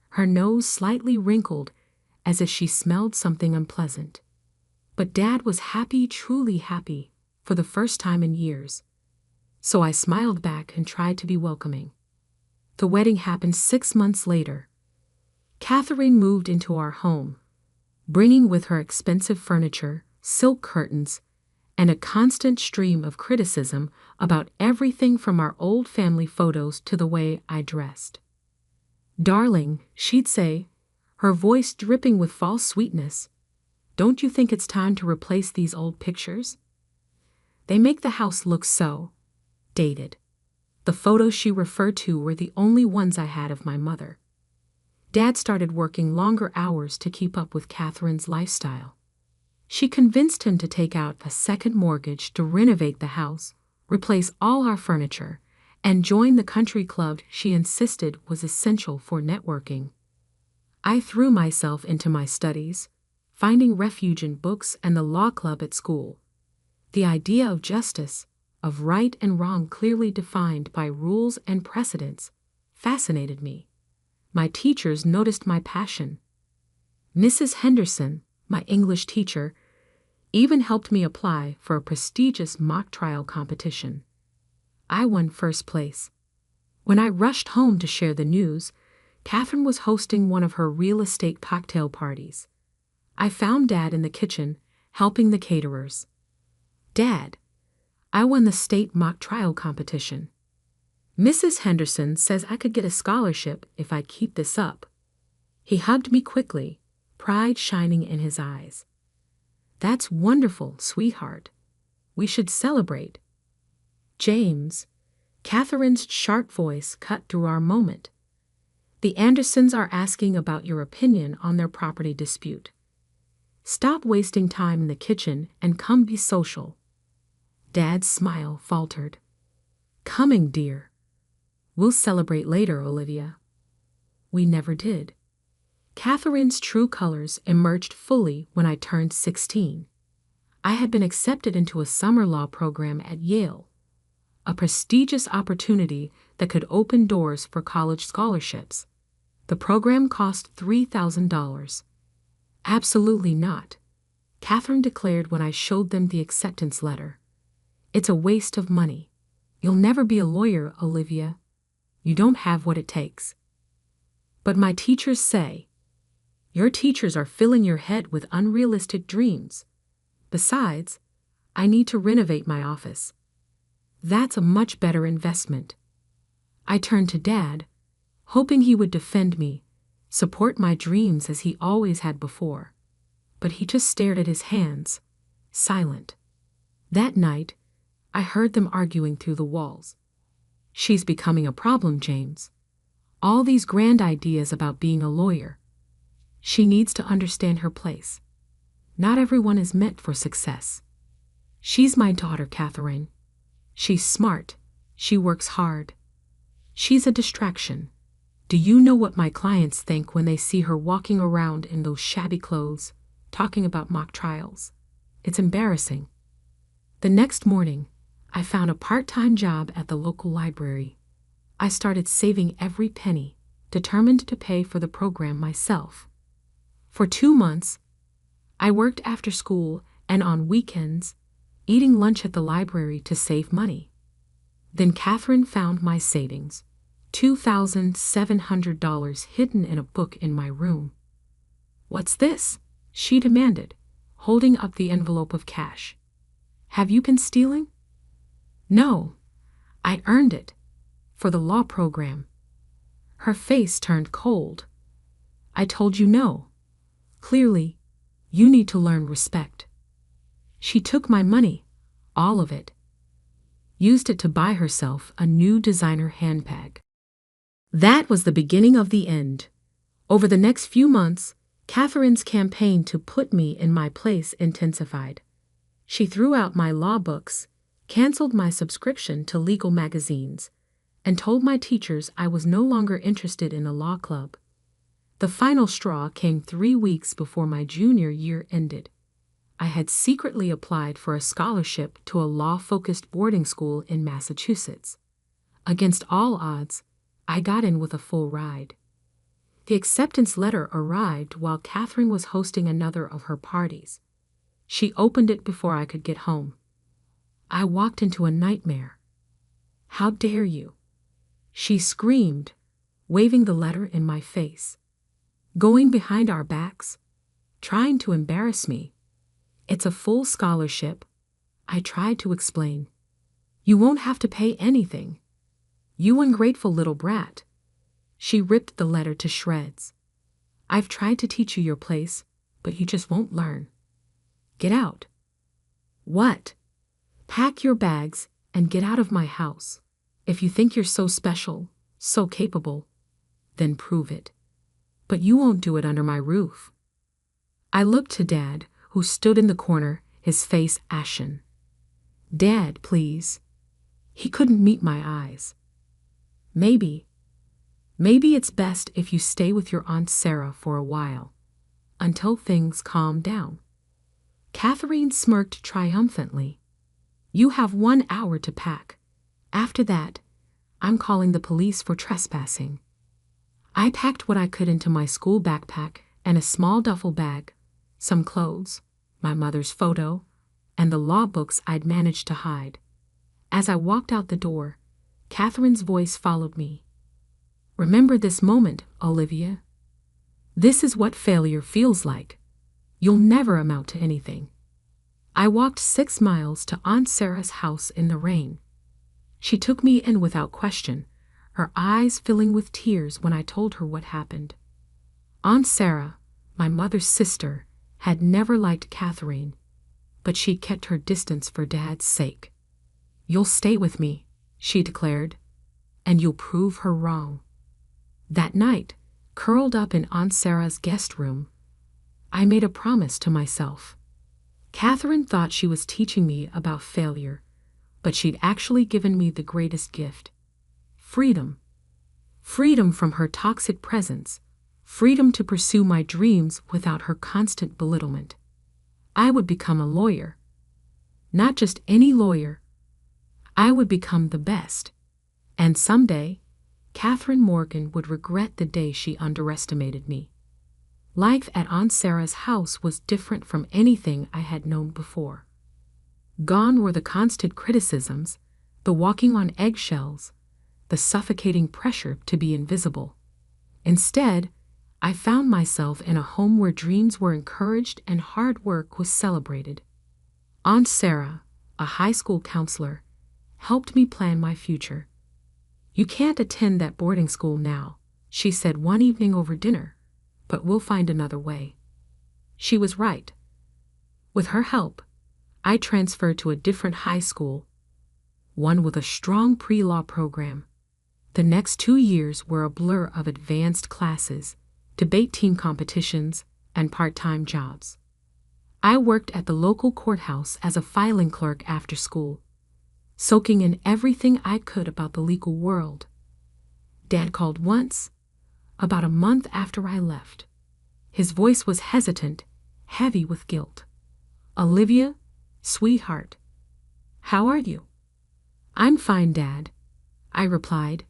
her nose slightly wrinkled as if she smelled something unpleasant. But Dad was happy, truly happy, for the first time in years. So I smiled back and tried to be welcoming. The wedding happened 6 months later. Catherine moved into our home, bringing with her expensive furniture, silk curtains, and a constant stream of criticism about everything from our old family photos to the way I dressed. "Darling," she'd say, her voice dripping with false sweetness, "don't you think it's time to replace these old pictures? They make the house look so dated." The photos she referred to were the only ones I had of my mother. Dad started working longer hours to keep up with Catherine's lifestyle. She convinced him to take out a second mortgage to renovate the house, replace all our furniture, and join the country club she insisted was essential for networking. I threw myself into my studies, finding refuge in books and the law club at school. The idea of justice, of right and wrong clearly defined by rules and precedents, fascinated me. My teachers noticed my passion. Mrs. Henderson, my English teacher, even helped me apply for a prestigious mock trial competition. I won first place. When I rushed home to share the news, Catherine was hosting one of her real estate cocktail parties. I found Dad in the kitchen, helping the caterers. "Dad, I won the state mock trial competition. Mrs. Henderson says I could get a scholarship if I keep this up." He hugged me quickly, pride shining in his eyes. "That's wonderful, sweetheart. We should celebrate." "James," Catherine's sharp voice cut through our moment. "The Andersons are asking about your opinion on their property dispute. Stop wasting time in the kitchen and come be social." Dad's smile faltered. "Coming, dear. We'll celebrate later, Olivia." We never did. Catherine's true colors emerged fully when I turned 16. I had been accepted into a summer law program at Yale, a prestigious opportunity that could open doors for college scholarships. The program cost $3,000. "Absolutely not," Catherine declared when I showed them the acceptance letter. "It's a waste of money. You'll never be a lawyer, Olivia. You don't have what it takes." "But my teachers say." "Your teachers are filling your head with unrealistic dreams. Besides, I need to renovate my office. That's a much better investment." I turned to Dad, hoping he would defend me, support my dreams as he always had before. But he just stared at his hands, silent. That night, I heard them arguing through the walls. "She's becoming a problem, James. All these grand ideas about being a lawyer. She needs to understand her place. Not everyone is meant for success. She's my daughter, Catherine. She's smart. She works hard. She's a distraction. Do you know what my clients think when they see her walking around in those shabby clothes, talking about mock trials? It's embarrassing." The next morning, I found a part-time job at the local library. I started saving every penny, determined to pay for the program myself. For 2 months, I worked after school and on weekends, eating lunch at the library to save money. Then Catherine found my savings, $2,700 hidden in a book in my room. "What's this?" she demanded, holding up the envelope of cash. "Have you been stealing?" "No, I earned it, for the law program." Her face turned cold. "I told you no. Clearly, you need to learn respect." She took my money, all of it, used it to buy herself a new designer handbag. That was the beginning of the end. Over the next few months, Catherine's campaign to put me in my place intensified. She threw out my law books, canceled my subscription to legal magazines, and told my teachers I was no longer interested in a law club. The final straw came 3 weeks before my junior year ended. I had secretly applied for a scholarship to a law-focused boarding school in Massachusetts. Against all odds, I got in with a full ride. The acceptance letter arrived while Catherine was hosting another of her parties. She opened it before I could get home. I walked into a nightmare. "How dare you?" she screamed, waving the letter in my face. Going behind our backs, trying to embarrass me. "It's a full scholarship," I tried to explain. "You won't have to pay anything. You ungrateful little brat." She ripped the letter to shreds. "I've tried to teach you your place, but you just won't learn. Get out." "What?" "Pack your bags and get out of my house. If you think you're so special, so capable, then prove it." But you won't do it under my roof. I looked to Dad, who stood in the corner, his face ashen. Dad, please. He couldn't meet my eyes. Maybe it's best if you stay with your Aunt Sarah for a while, until things calm down. Catherine smirked triumphantly. You have 1 hour to pack. After that, I'm calling the police for trespassing. I packed what I could into my school backpack and a small duffel bag, some clothes, my mother's photo, and the law books I'd managed to hide. As I walked out the door, Catherine's voice followed me. Remember this moment, Olivia. This is what failure feels like. You'll never amount to anything. I walked 6 miles to Aunt Sarah's house in the rain. She took me in without question, her eyes filling with tears when I told her what happened. Aunt Sarah, my mother's sister, had never liked Catherine, but she kept her distance for Dad's sake. You'll stay with me, she declared, and you'll prove her wrong. That night, curled up in Aunt Sarah's guest room, I made a promise to myself. Catherine thought she was teaching me about failure, but she'd actually given me the greatest gift. Freedom. Freedom from her toxic presence. Freedom to pursue my dreams without her constant belittlement. I would become a lawyer. Not just any lawyer. I would become the best. And someday, Catherine Morgan would regret the day she underestimated me. Life at Aunt Sarah's house was different from anything I had known before. Gone were the constant criticisms, the walking on eggshells, the suffocating pressure to be invisible. Instead, I found myself in a home where dreams were encouraged and hard work was celebrated. Aunt Sarah, a high school counselor, helped me plan my future. You can't attend that boarding school now, she said one evening over dinner, but we'll find another way. She was right. With her help, I transferred to a different high school, one with a strong pre-law program. The next 2 years were a blur of advanced classes, debate team competitions, and part-time jobs. I worked at the local courthouse as a filing clerk after school, soaking in everything I could about the legal world. Dad called once, about a month after I left. His voice was hesitant, heavy with guilt. Olivia, sweetheart, how are you? I'm fine, Dad, I replied,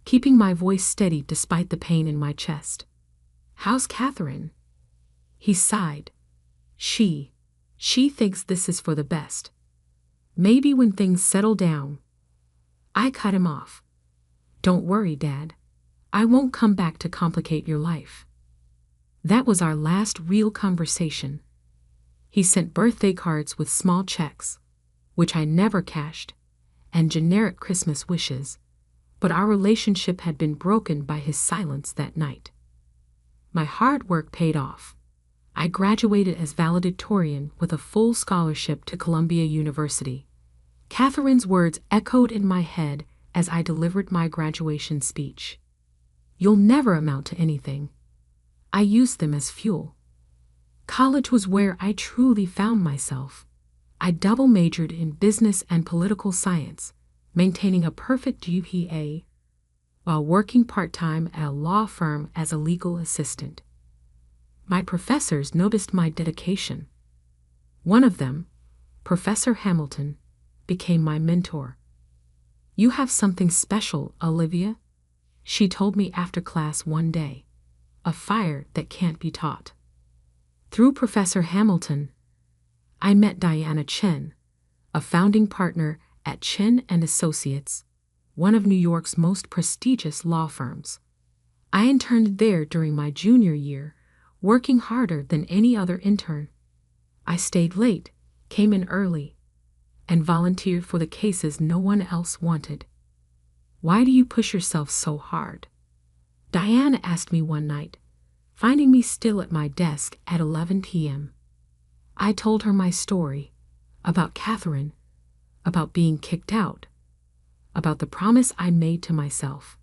keeping my voice steady despite the pain in my chest. How's Catherine? He sighed. She thinks this is for the best. Maybe when things settle down. I cut him off. Don't worry, Dad. I won't come back to complicate your life. That was our last real conversation. He sent birthday cards with small checks, which I never cashed, and generic Christmas wishes, but our relationship had been broken by his silence that night. My hard work paid off. I graduated as valedictorian with a full scholarship to Columbia University. Catherine's words echoed in my head as I delivered my graduation speech. You'll never amount to anything. I used them as fuel. College was where I truly found myself. I double majored in business and political science, maintaining a perfect GPA, while working part-time at a law firm as a legal assistant. My professors noticed my dedication. One of them, Professor Hamilton, became my mentor. You have something special, Olivia, she told me after class one day, a fire that can't be taught. Through Professor Hamilton, I met Diana Chen, a founding partner at Chen and Associates, one of New York's most prestigious law firms. I interned there during my junior year, working harder than any other intern. I stayed late, came in early, and volunteered for the cases no one else wanted. Why do you push yourself so hard? Diana asked me one night, finding me still at my desk at 11 p.m. I told her my story, about Catherine, about being kicked out, about the promise I made to myself.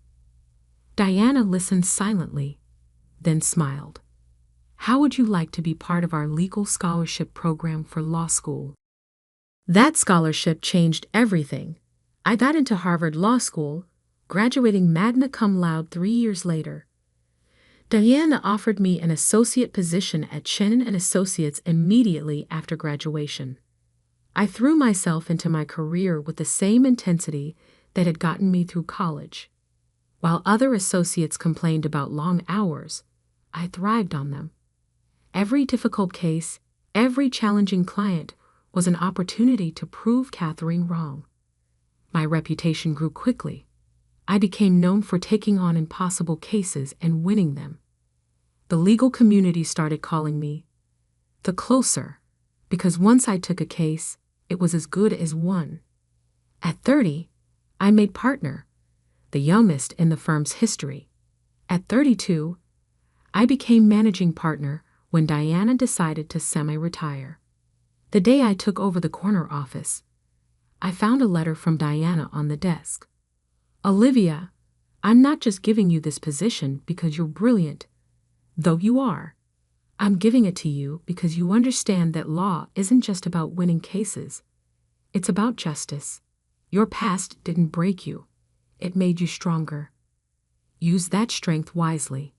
Diana listened silently, then smiled. How would you like to be part of our legal scholarship program for law school? That scholarship changed everything. I got into Harvard Law School, graduating magna cum laude 3 years later. Diana offered me an associate position at Chen and Associates immediately after graduation. I threw myself into my career with the same intensity that had gotten me through college. While other associates complained about long hours, I thrived on them. Every difficult case, every challenging client was an opportunity to prove Catherine wrong. My reputation grew quickly. I became known for taking on impossible cases and winning them. The legal community started calling me the closer, because once I took a case, it was as good as won. At 30, I made partner, the youngest in the firm's history. At 32, I became managing partner when Diana decided to semi-retire. The day I took over the corner office, I found a letter from Diana on the desk. Olivia, I'm not just giving you this position because you're brilliant, though you are. I'm giving it to you because you understand that law isn't just about winning cases. It's about justice. Your past didn't break you. It made you stronger. Use that strength wisely.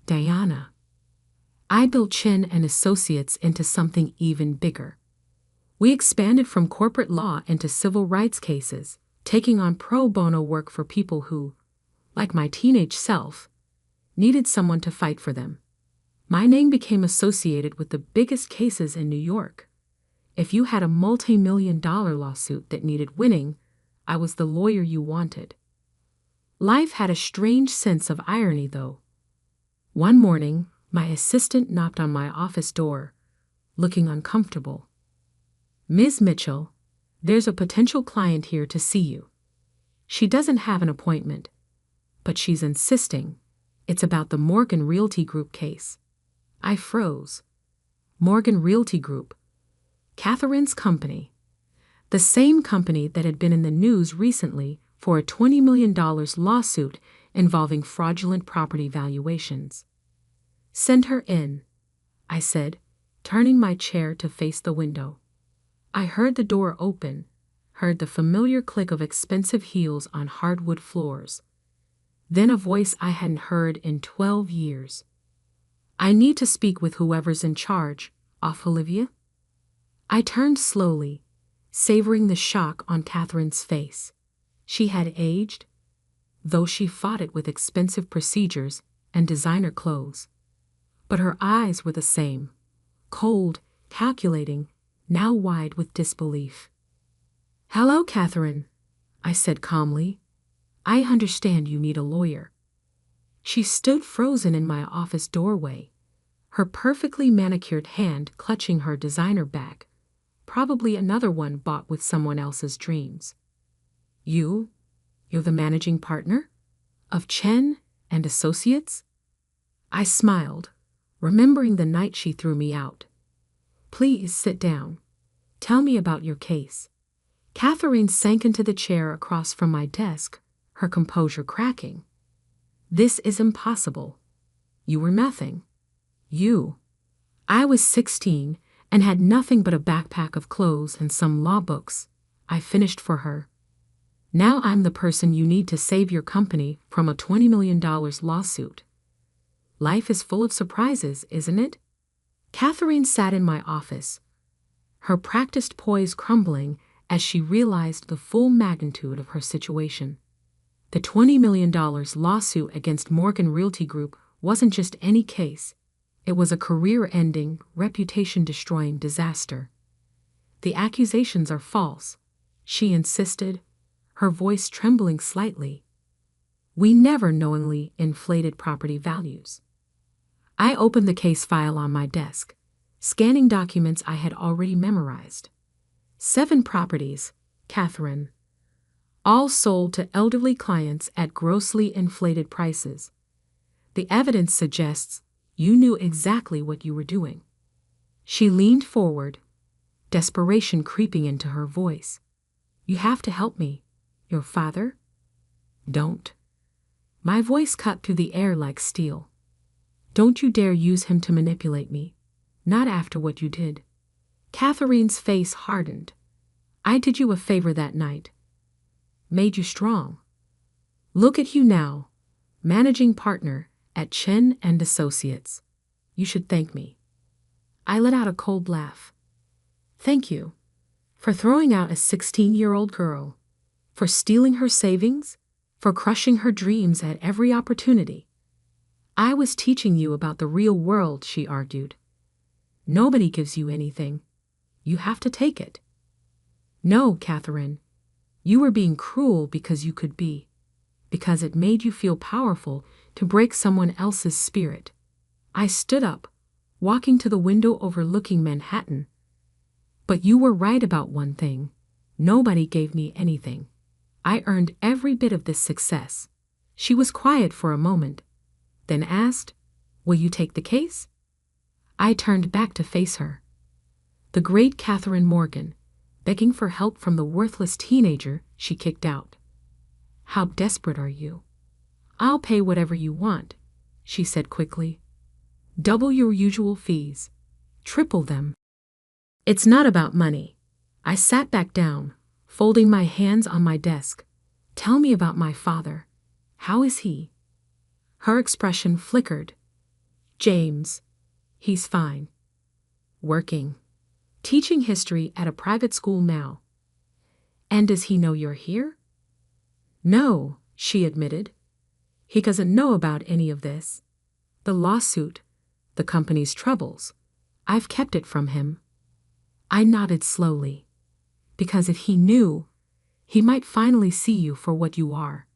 Diana. I built Chen and Associates into something even bigger. We expanded from corporate law into civil rights cases, taking on pro bono work for people who, like my teenage self, needed someone to fight for them. My name became associated with the biggest cases in New York. If you had a multi-million-dollar lawsuit that needed winning, I was the lawyer you wanted. Life had a strange sense of irony, though. One morning, my assistant knocked on my office door, looking uncomfortable. Ms. Mitchell, there's a potential client here to see you. She doesn't have an appointment, but she's insisting. It's about the Morgan Realty Group case. I froze. Morgan Realty Group. Catherine's company. The same company that had been in the news recently for a $20 million lawsuit involving fraudulent property valuations. Send her in, I said, turning my chair to face the window. I heard the door open, heard the familiar click of expensive heels on hardwood floors. Then a voice I hadn't heard in 12 years. I need to speak with whoever's in charge, Olivia. I turned slowly, savoring the shock on Catherine's face. She had aged, though she fought it with expensive procedures and designer clothes. But her eyes were the same, cold, calculating, now wide with disbelief. Hello, Catherine, I said calmly. I understand you need a lawyer. She stood frozen in my office doorway, her perfectly manicured hand clutching her designer bag, probably another one bought with someone else's dreams. You're the managing partner? Of Chen and Associates? I smiled, remembering the night she threw me out. Please sit down. Tell me about your case. Catherine sank into the chair across from my desk, her composure cracking. This is impossible. You were nothing. I was 16 and had nothing but a backpack of clothes and some law books. I finished for her. Now I'm the person you need to save your company from a $20 million lawsuit. Life is full of surprises, isn't it? Catherine sat in my office, her practiced poise crumbling as she realized the full magnitude of her situation. The $20 million lawsuit against Morgan Realty Group wasn't just any case. It was a career-ending, reputation-destroying disaster. The accusations are false, she insisted, her voice trembling slightly. We never knowingly inflated property values. I opened the case file on my desk, scanning documents I had already memorized. 7 properties, Catherine. All sold to elderly clients at grossly inflated prices. The evidence suggests you knew exactly what you were doing. She leaned forward, desperation creeping into her voice. You have to help me. Your father? Don't. My voice cut through the air like steel. Don't you dare use him to manipulate me. Not after what you did. Catherine's face hardened. I did you a favor that night. Made you strong. Look at you now, managing partner at Chen and Associates. You should thank me. I let out a cold laugh. Thank you. For throwing out a 16-year-old girl. For stealing her savings. For crushing her dreams at every opportunity. I was teaching you about the real world, she argued. Nobody gives you anything. You have to take it. No, Catherine. You were being cruel because you could be. Because it made you feel powerful to break someone else's spirit. I stood up, walking to the window overlooking Manhattan. But you were right about one thing. Nobody gave me anything. I earned every bit of this success. She was quiet for a moment, then asked, Will you take the case? I turned back to face her. The great Catherine Morgan, begging for help from the worthless teenager she kicked out. How desperate are you? I'll pay whatever you want, she said quickly. Double your usual fees. Triple them. It's not about money. I sat back down, folding my hands on my desk. Tell me about my father. How is he? Her expression flickered. James. He's fine. Working. Teaching history at a private school now. And does he know you're here? No, she admitted. He doesn't know about any of this. The lawsuit, the company's troubles. I've kept it from him. I nodded slowly. Because if he knew, he might finally see you for what you are.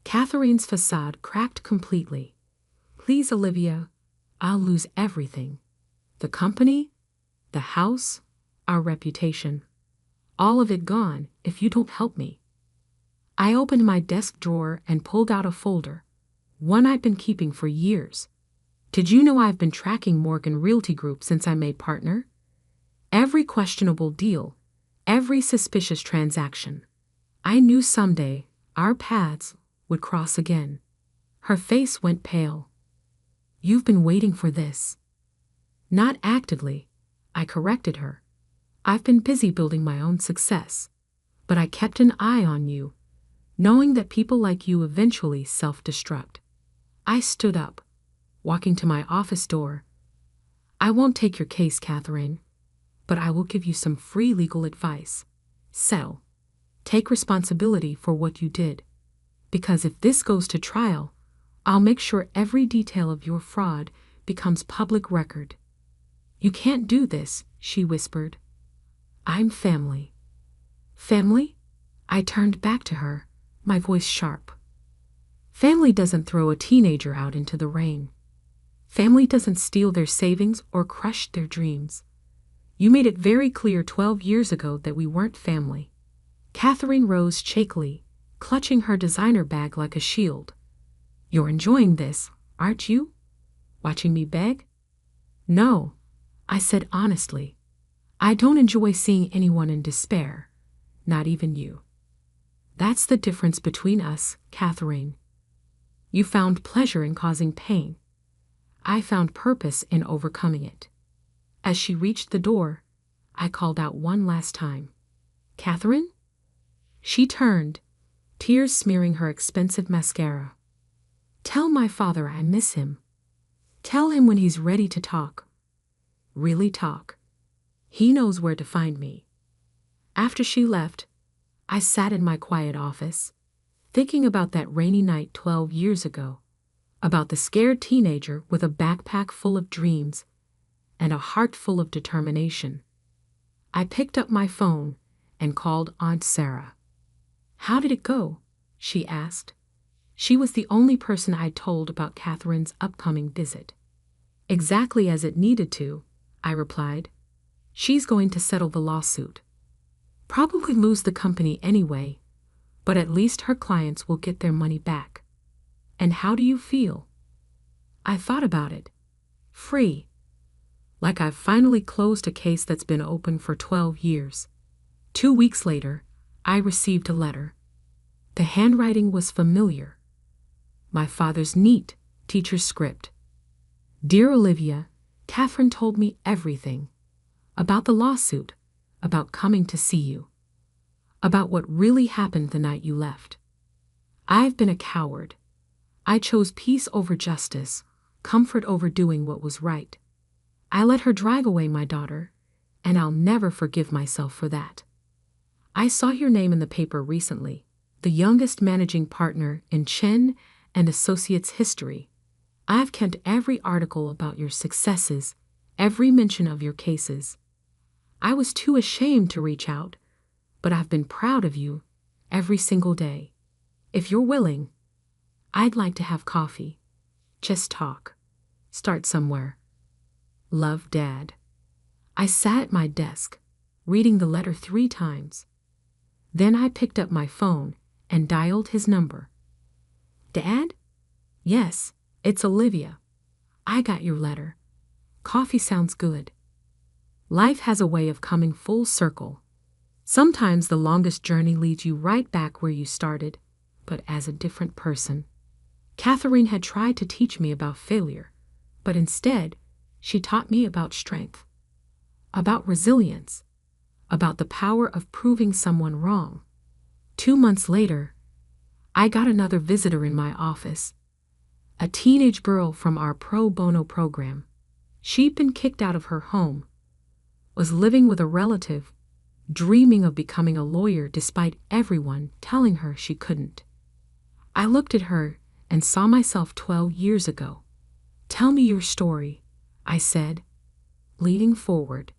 Catherine's facade cracked completely. Please, Olivia, I'll lose everything. The company, the house, our reputation. All of it gone if you don't help me. I opened my desk drawer and pulled out a folder, one I've been keeping for years. Did you know I've been tracking Morgan Realty Group since I made partner? Every questionable deal, every suspicious transaction. I knew someday our paths would cross again. Her face went pale. You've been waiting for this. Not actively, I corrected her. I've been busy building my own success, but I kept an eye on you, knowing that people like you eventually self-destruct. I stood up, walking to my office door. I won't take your case, Catherine, but I will give you some free legal advice. Settle. Take responsibility for what you did. Because if this goes to trial, I'll make sure every detail of your fraud becomes public record. You can't do this, she whispered. I'm family. Family? I turned back to her, my voice sharp. Family doesn't throw a teenager out into the rain. Family doesn't steal their savings or crush their dreams. You made it very clear 12 years ago that we weren't family. Catherine rose shakily, clutching her designer bag like a shield. You're enjoying this, aren't you? Watching me beg? No, I said honestly. I don't enjoy seeing anyone in despair, not even you. That's the difference between us, Catherine. You found pleasure in causing pain. I found purpose in overcoming it. As she reached the door, I called out one last time. Catherine? She turned, tears smearing her expensive mascara. Tell my father I miss him. Tell him when he's ready to talk. Really talk. He knows where to find me. After she left, I sat in my quiet office, thinking about that rainy night 12 years ago, about the scared teenager with a backpack full of dreams and a heart full of determination. I picked up my phone and called Aunt Sarah. How did it go? She asked. She was the only person I'd told about Catherine's upcoming visit. Exactly as it needed to, I replied. She's going to settle the lawsuit. Probably lose the company anyway, but at least her clients will get their money back. And how do you feel? I thought about it. Free. Like I've finally closed a case that's been open for 12 years. 2 weeks later, I received a letter. The handwriting was familiar. My father's neat teacher's script. Dear Olivia, Catherine told me everything. About the lawsuit, about coming to see you, about what really happened the night you left. I've been a coward. I chose peace over justice, comfort over doing what was right. I let her drag away my daughter, and I'll never forgive myself for that. I saw your name in the paper recently, the youngest managing partner in Chen and Associates history. I've kept every article about your successes, every mention of your cases. I was too ashamed to reach out, but I've been proud of you every single day. If you're willing, I'd like to have coffee. Just talk. Start somewhere. Love, Dad. I sat at my desk, reading the letter 3 times. Then I picked up my phone and dialed his number. Dad? Yes, it's Olivia. I got your letter. Coffee sounds good. Life has a way of coming full circle. Sometimes the longest journey leads you right back where you started, but as a different person. Catherine had tried to teach me about failure, but instead, she taught me about strength, about resilience, about the power of proving someone wrong. 2 months later, I got another visitor in my office, a teenage girl from our pro bono program. She'd been kicked out of her home, was living with a relative, dreaming of becoming a lawyer despite everyone telling her she couldn't. I looked at her and saw myself 12 years ago. Tell me your story, I said, leaning forward.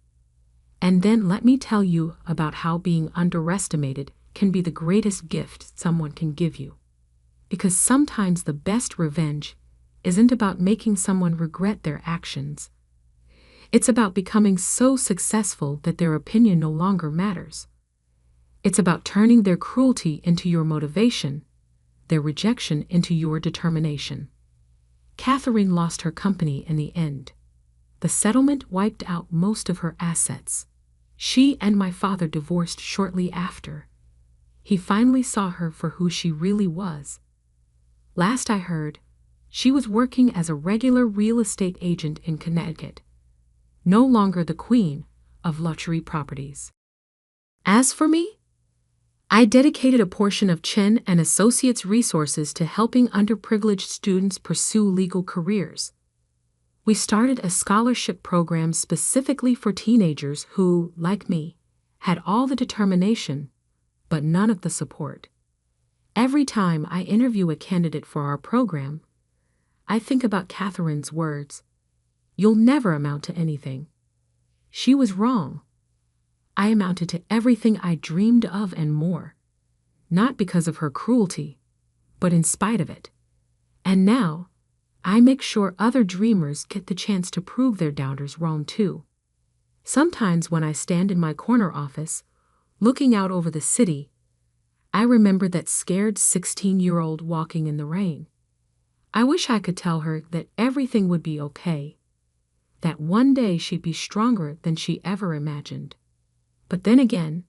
And then let me tell you about how being underestimated can be the greatest gift someone can give you. Because sometimes the best revenge isn't about making someone regret their actions. It's about becoming so successful that their opinion no longer matters. It's about turning their cruelty into your motivation, their rejection into your determination. Catherine lost her company in the end. The settlement wiped out most of her assets. She and my father divorced shortly after. He finally saw her for who she really was. Last I heard, she was working as a regular real estate agent in Connecticut, no longer the queen of luxury properties. As for me, I dedicated a portion of Chen and Associates resources to helping underprivileged students pursue legal careers. We started a scholarship program specifically for teenagers who, like me, had all the determination, but none of the support. Every time I interview a candidate for our program, I think about Catherine's words, "You'll never amount to anything." She was wrong. I amounted to everything I dreamed of and more, not because of her cruelty, but in spite of it. And now, I make sure other dreamers get the chance to prove their doubters wrong too. Sometimes when I stand in my corner office, looking out over the city, I remember that scared 16-year-old walking in the rain. I wish I could tell her that everything would be okay, that one day she'd be stronger than she ever imagined. But then again,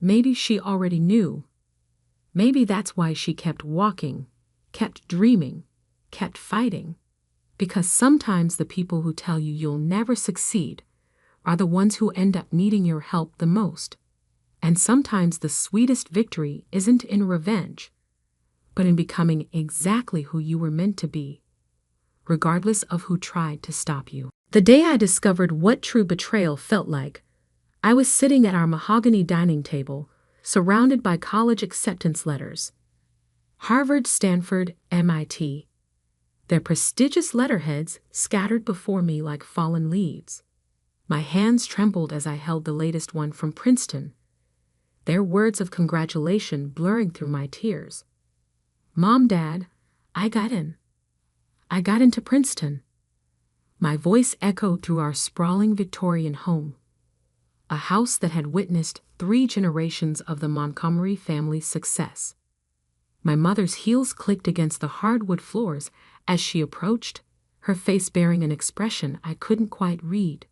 maybe she already knew. Maybe that's why she kept walking, kept dreaming, kept fighting. Because sometimes the people who tell you you'll never succeed are the ones who end up needing your help the most. And sometimes the sweetest victory isn't in revenge, but in becoming exactly who you were meant to be, regardless of who tried to stop you. The day I discovered what true betrayal felt like, I was sitting at our mahogany dining table, surrounded by college acceptance letters. Harvard, Stanford, MIT. Their prestigious letterheads scattered before me like fallen leaves. My hands trembled as I held the latest one from Princeton, their words of congratulation blurring through my tears. Mom, Dad, I got in. I got into Princeton. My voice echoed through our sprawling Victorian home, a house that had witnessed 3 generations of the Montgomery family's success. My mother's heels clicked against the hardwood floors as she approached, her face bearing an expression I couldn't quite read.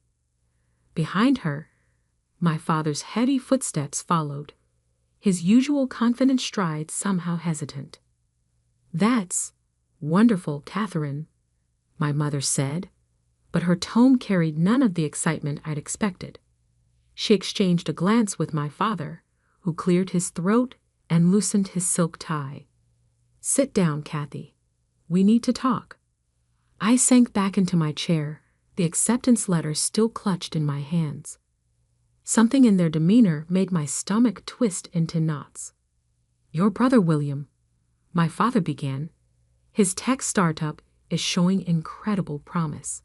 Behind her, my father's heavy footsteps followed, his usual confident stride somehow hesitant. "That's wonderful, Catherine," my mother said, but her tone carried none of the excitement I'd expected. She exchanged a glance with my father, who cleared his throat and loosened his silk tie. "Sit down, Kathy. We need to talk." I sank back into my chair, the acceptance letter still clutched in my hands. Something in their demeanor made my stomach twist into knots. "Your brother William," my father began, "his tech startup is showing incredible promise.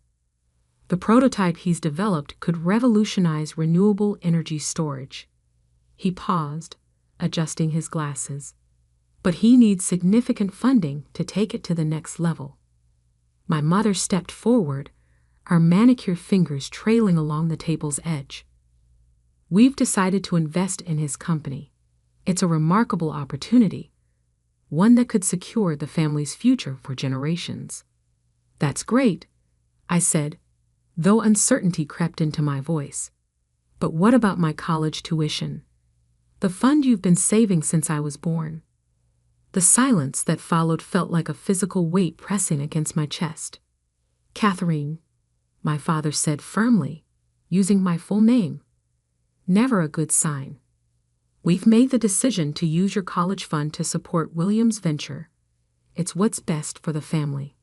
The prototype he's developed could revolutionize renewable energy storage." He paused, adjusting his glasses. "But he needs significant funding to take it to the next level." My mother stepped forward, our manicured fingers trailing along the table's edge. "We've decided to invest in his company. It's a remarkable opportunity, one that could secure the family's future for generations." "That's great," I said, though uncertainty crept into my voice. "But what about my college tuition? The fund you've been saving since I was born?" The silence that followed felt like a physical weight pressing against my chest. "Catherine," my father said firmly, using my full name. "Never a good sign. We've made the decision to use your college fund to support William's venture. It's what's best for the family."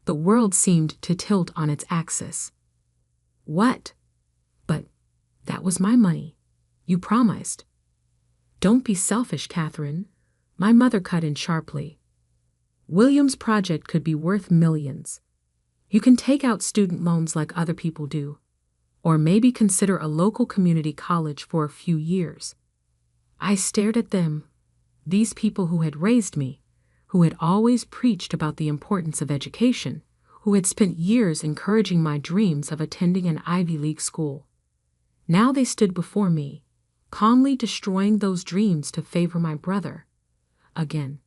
The world seemed to tilt on its axis. "What?" "But that was my money. You promised." "Don't be selfish, Catherine," my mother cut in sharply. "William's project could be worth millions. You can take out student loans like other people do, or maybe consider a local community college for a few years." I stared at them, these people who had raised me, who had always preached about the importance of education, who had spent years encouraging my dreams of attending an Ivy League school. Now they stood before me, calmly destroying those dreams to favor my brother. Again.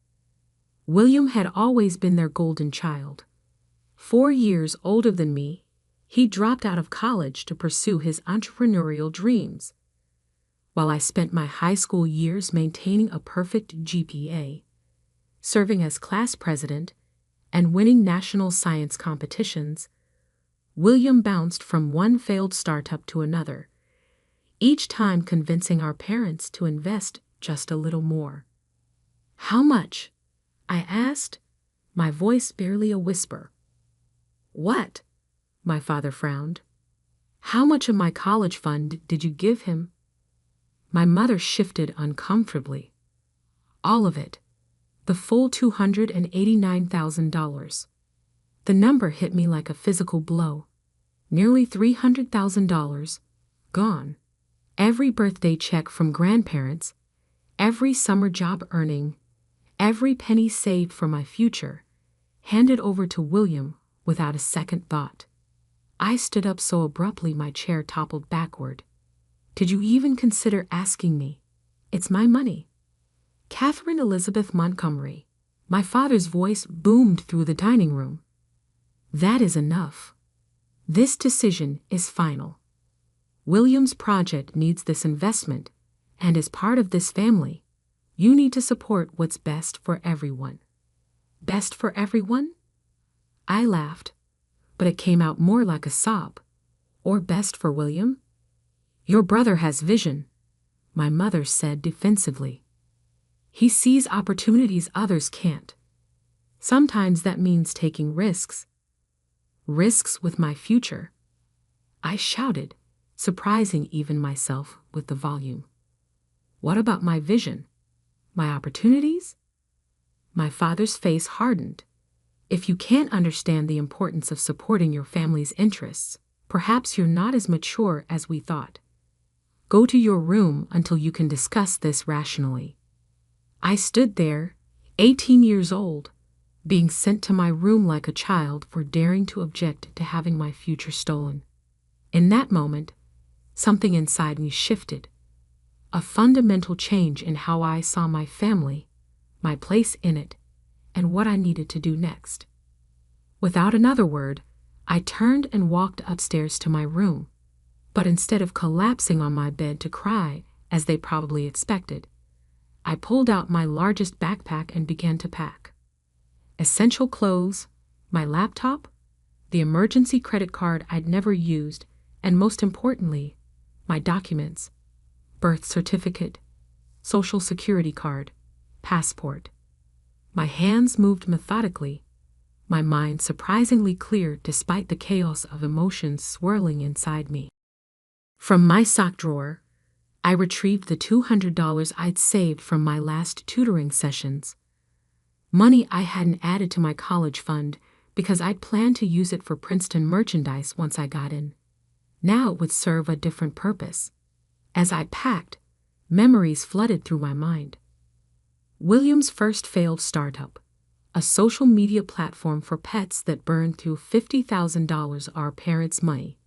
William had always been their golden child. 4 years older than me, he dropped out of college to pursue his entrepreneurial dreams, while I spent my high school years maintaining a perfect GPA, serving as class president, and winning national science competitions. William bounced from one failed startup to another, each time convincing our parents to invest just a little more. "How much?" I asked, my voice barely a whisper. "What?" my father frowned. "How much of my college fund did you give him?" My mother shifted uncomfortably. "All of it. The full $289,000. The number hit me like a physical blow. Nearly $300,000 gone. Every birthday check from grandparents, every summer job earning, every penny saved for my future, handed over to William without a second thought." I stood up so abruptly my chair toppled backward. "Did you even consider asking me? It's my money." "Catherine Elizabeth Montgomery," my father's voice boomed through the dining room. "That is enough. This decision is final. William's project needs this investment, and as part of this family, you need to support what's best for everyone." "Best for everyone?" I laughed, but it came out more like a sob. "Or best for William?" "Your brother has vision," my mother said defensively. "He sees opportunities others can't. Sometimes that means taking risks. Risks with my future." I shouted, surprising even myself with the volume. "What about my vision? My opportunities?" My father's face hardened. "If you can't understand the importance of supporting your family's interests, perhaps you're not as mature as we thought. Go to your room until you can discuss this rationally." I stood there, 18 years old, being sent to my room like a child for daring to object to having my future stolen. In that moment, something inside me shifted. A fundamental change in how I saw my family, my place in it, and what I needed to do next. Without another word, I turned and walked upstairs to my room, but instead of collapsing on my bed to cry, as they probably expected, I pulled out my largest backpack and began to pack. Essential clothes, my laptop, the emergency credit card I'd never used, and most importantly, my documents: birth certificate, social security card, passport. My hands moved methodically, my mind surprisingly clear despite the chaos of emotions swirling inside me. From my sock drawer, I retrieved the $200 I'd saved from my last tutoring sessions. Money I hadn't added to my college fund because I'd planned to use it for Princeton merchandise once I got in. Now it would serve a different purpose. As I packed, memories flooded through my mind. William's first failed startup, a social media platform for pets that burned through $50,000 our parents' money.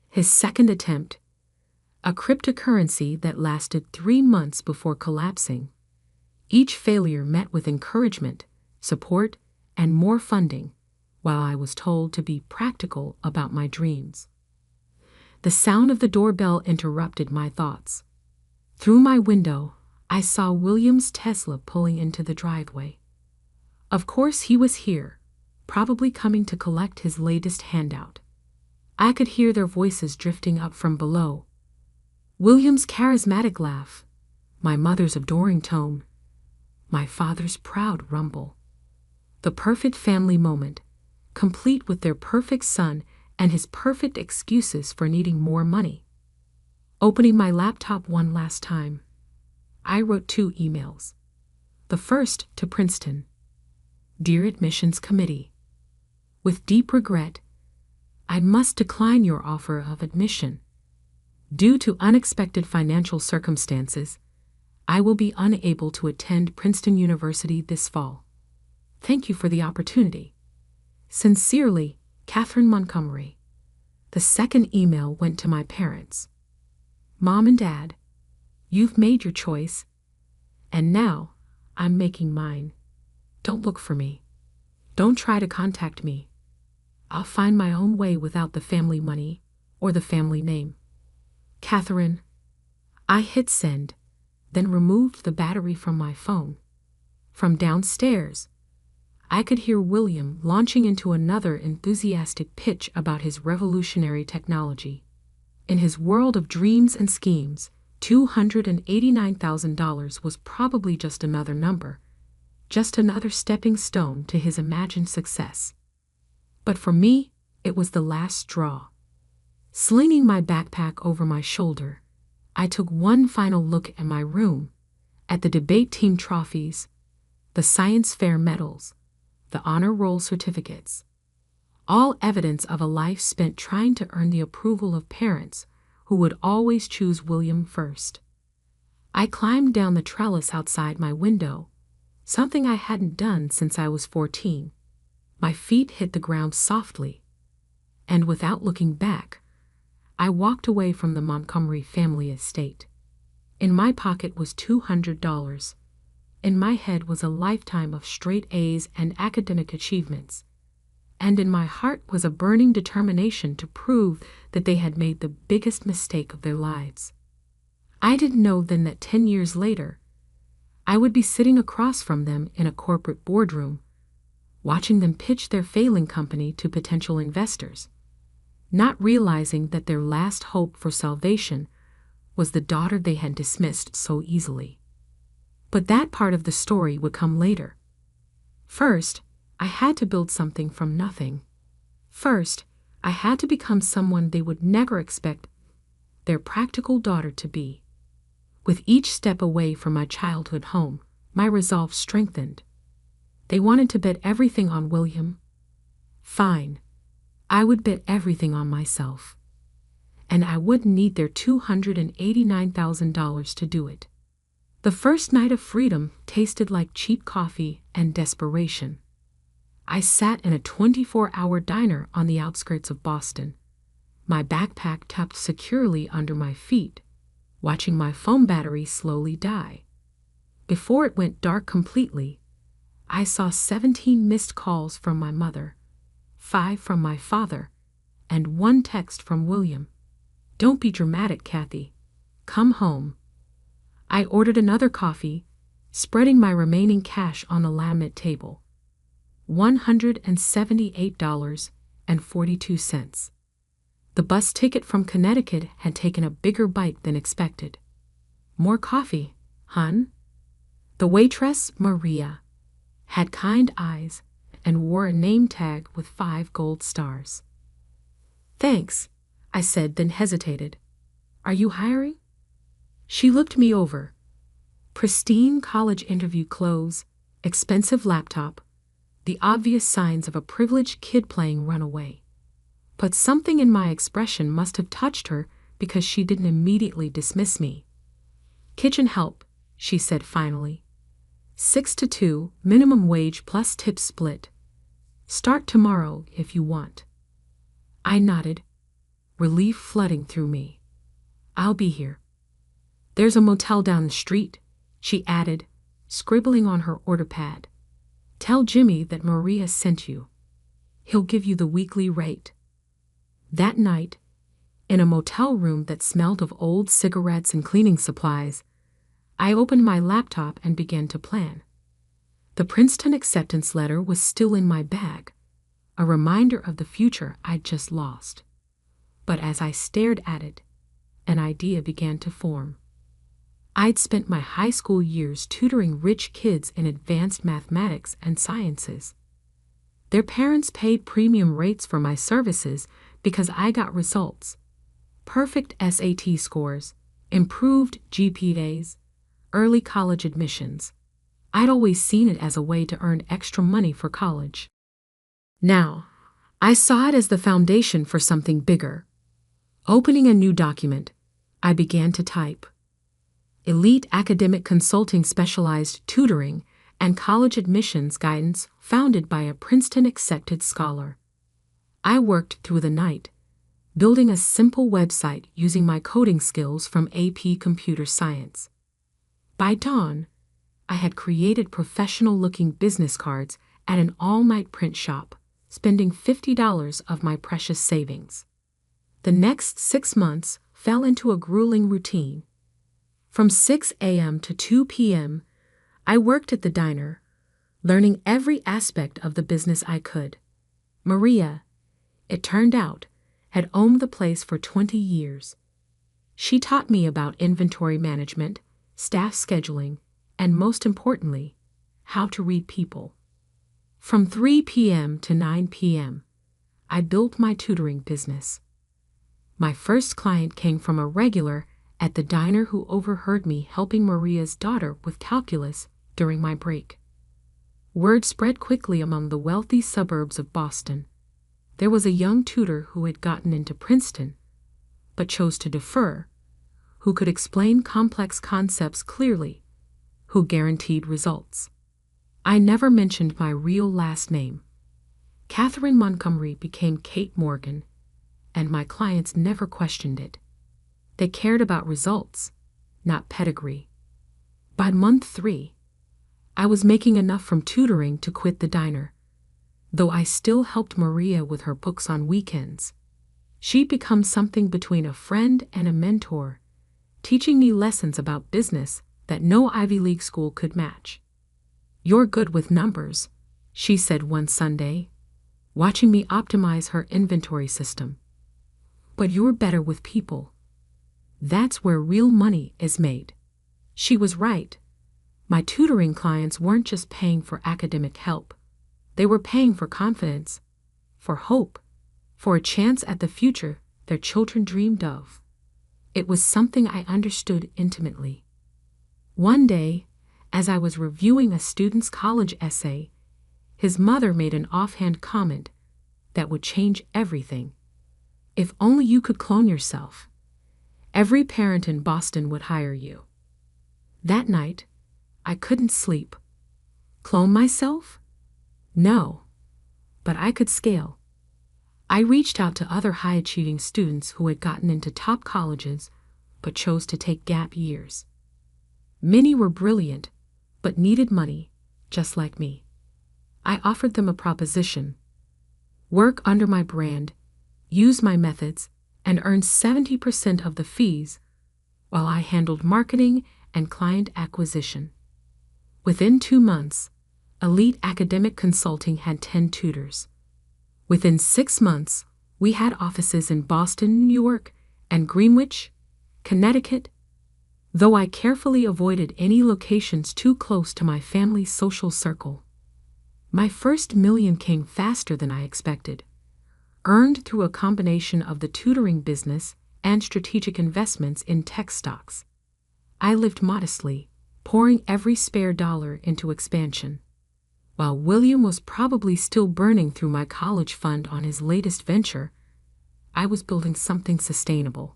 His second attempt, a cryptocurrency that lasted 3 months before collapsing. Each failure met with encouragement, support, and more funding, while I was told to be practical about my dreams. The sound of the doorbell interrupted my thoughts. Through my window, I saw William's Tesla pulling into the driveway. Of course he was here, probably coming to collect his latest handout. I could hear their voices drifting up from below. William's charismatic laugh, my mother's adoring tone, my father's proud rumble. The perfect family moment, complete with their perfect son and his perfect excuses for needing more money. Opening my laptop one last time, I wrote 2 emails. The first to Princeton. Dear Admissions Committee, with deep regret, I must decline your offer of admission. Due to unexpected financial circumstances, I will be unable to attend Princeton University this fall. Thank you for the opportunity. Sincerely, Catherine Montgomery. The second email went to my parents. Mom and Dad, you've made your choice, and now I'm making mine. Don't look for me. Don't try to contact me. I'll find my own way without the family money or the family name. Catherine. I hit send, then removed the battery from my phone. From downstairs, I could hear William launching into another enthusiastic pitch about his revolutionary technology. In his world of dreams and schemes, $289,000 was probably just another number, just another stepping stone to his imagined success. But for me, it was the last straw. Slinging my backpack over my shoulder, I took one final look at my room, at the debate team trophies, the science fair medals, the honor roll certificates, all evidence of a life spent trying to earn the approval of parents who would always choose William first. I climbed down the trellis outside my window, something I hadn't done since I was 14. My feet hit the ground softly, and without looking back, I walked away from the Montgomery family estate. In my pocket was $200. In my head was a lifetime of straight A's and academic achievements. And in my heart was a burning determination to prove that they had made the biggest mistake of their lives. I didn't know then that 10 years later, I would be sitting across from them in a corporate boardroom, watching them pitch their failing company to potential investors, not realizing that their last hope for salvation was the daughter they had dismissed so easily. But that part of the story would come later. First, I had to build something from nothing. First, I had to become someone they would never expect their practical daughter to be. With each step away from my childhood home, my resolve strengthened. They wanted to bet everything on William. Fine. I would bet everything on myself. And I wouldn't need their $289,000 to do it. The first night of freedom tasted like cheap coffee and desperation. I sat in a 24-hour diner on the outskirts of Boston, my backpack tucked securely under my feet, watching my phone battery slowly die. Before it went dark completely, I saw 17 missed calls from my mother, 5 from my father, and 1 text from William. Don't be dramatic, Kathy. Come home. I ordered another coffee, spreading my remaining cash on the laminate table. $178 $2.42. The bus ticket from Connecticut had taken a bigger bite than expected. "More coffee, hun?" The waitress, Maria, had kind eyes and wore a name tag with 5 gold stars. "Thanks," I said, then hesitated. "Are you hiring?" She looked me over. Pristine college interview clothes, expensive laptop, the obvious signs of a privileged kid playing runaway. But something in my expression must have touched her because she didn't immediately dismiss me. "Kitchen help," she said finally. 6 to 2, minimum wage plus tip split. "Start tomorrow if you want." I nodded, relief flooding through me. "I'll be here." "There's a motel down the street," she added, scribbling on her order pad. "Tell Jimmy that Maria sent you. He'll give you the weekly rate." That night, in a motel room that smelled of old cigarettes and cleaning supplies, I opened my laptop and began to plan. The Princeton acceptance letter was still in my bag, a reminder of the future I'd just lost. But as I stared at it, an idea began to form. I'd spent my high school years tutoring rich kids in advanced mathematics and sciences. Their parents paid premium rates for my services because I got results: perfect SAT scores, improved GPAs, early college admissions. I'd always seen it as a way to earn extra money for college. Now, I saw it as the foundation for something bigger. Opening a new document, I began to type: Elite Academic Consulting Specialized Tutoring and College Admissions Guidance founded by a Princeton-accepted scholar. I worked through the night, building a simple website using my coding skills from AP Computer Science. By dawn, I had created professional-looking business cards at an all-night print shop, spending $50 of my precious savings. The next 6 months fell into a grueling routine. From 6 a.m. to 2 p.m., I worked at the diner, learning every aspect of the business I could. Maria, it turned out, had owned the place for 20 years. She taught me about inventory management, staff scheduling, and most importantly, how to read people. From 3 p.m. to 9 p.m., I built my tutoring business. My first client came from a regular at the diner who overheard me helping Maria's daughter with calculus during my break. Word spread quickly among the wealthy suburbs of Boston. There was a young tutor who had gotten into Princeton, but chose to defer, who could explain complex concepts clearly, who guaranteed results. I never mentioned my real last name. Catherine Montgomery became Kate Morgan, and my clients never questioned it. They cared about results, not pedigree. By month 3, I was making enough from tutoring to quit the diner, though I still helped Maria with her books on weekends. She'd become something between a friend and a mentor, teaching me lessons about business that no Ivy League school could match. "You're good with numbers," she said one Sunday, watching me optimize her inventory system. "But you're better with people. That's where real money is made." She was right. My tutoring clients weren't just paying for academic help. They were paying for confidence, for hope, for a chance at the future their children dreamed of. It was something I understood intimately. One day, as I was reviewing a student's college essay, his mother made an offhand comment that would change everything. "If only you could clone yourself. Every parent in Boston would hire you." That night, I couldn't sleep. Clone myself? No, but I could scale. I reached out to other high-achieving students who had gotten into top colleges but chose to take gap years. Many were brilliant, but needed money, just like me. I offered them a proposition: work under my brand, use my methods, and earn 70% of the fees while I handled marketing and client acquisition. Within 2 months, Elite Academic Consulting had 10 tutors. Within 6 months, we had offices in Boston, New York, and Greenwich, Connecticut, though I carefully avoided any locations too close to my family's social circle. My first million came faster than I expected, earned through a combination of the tutoring business and strategic investments in tech stocks. I lived modestly, pouring every spare dollar into expansion. While William was probably still burning through my college fund on his latest venture, I was building something sustainable.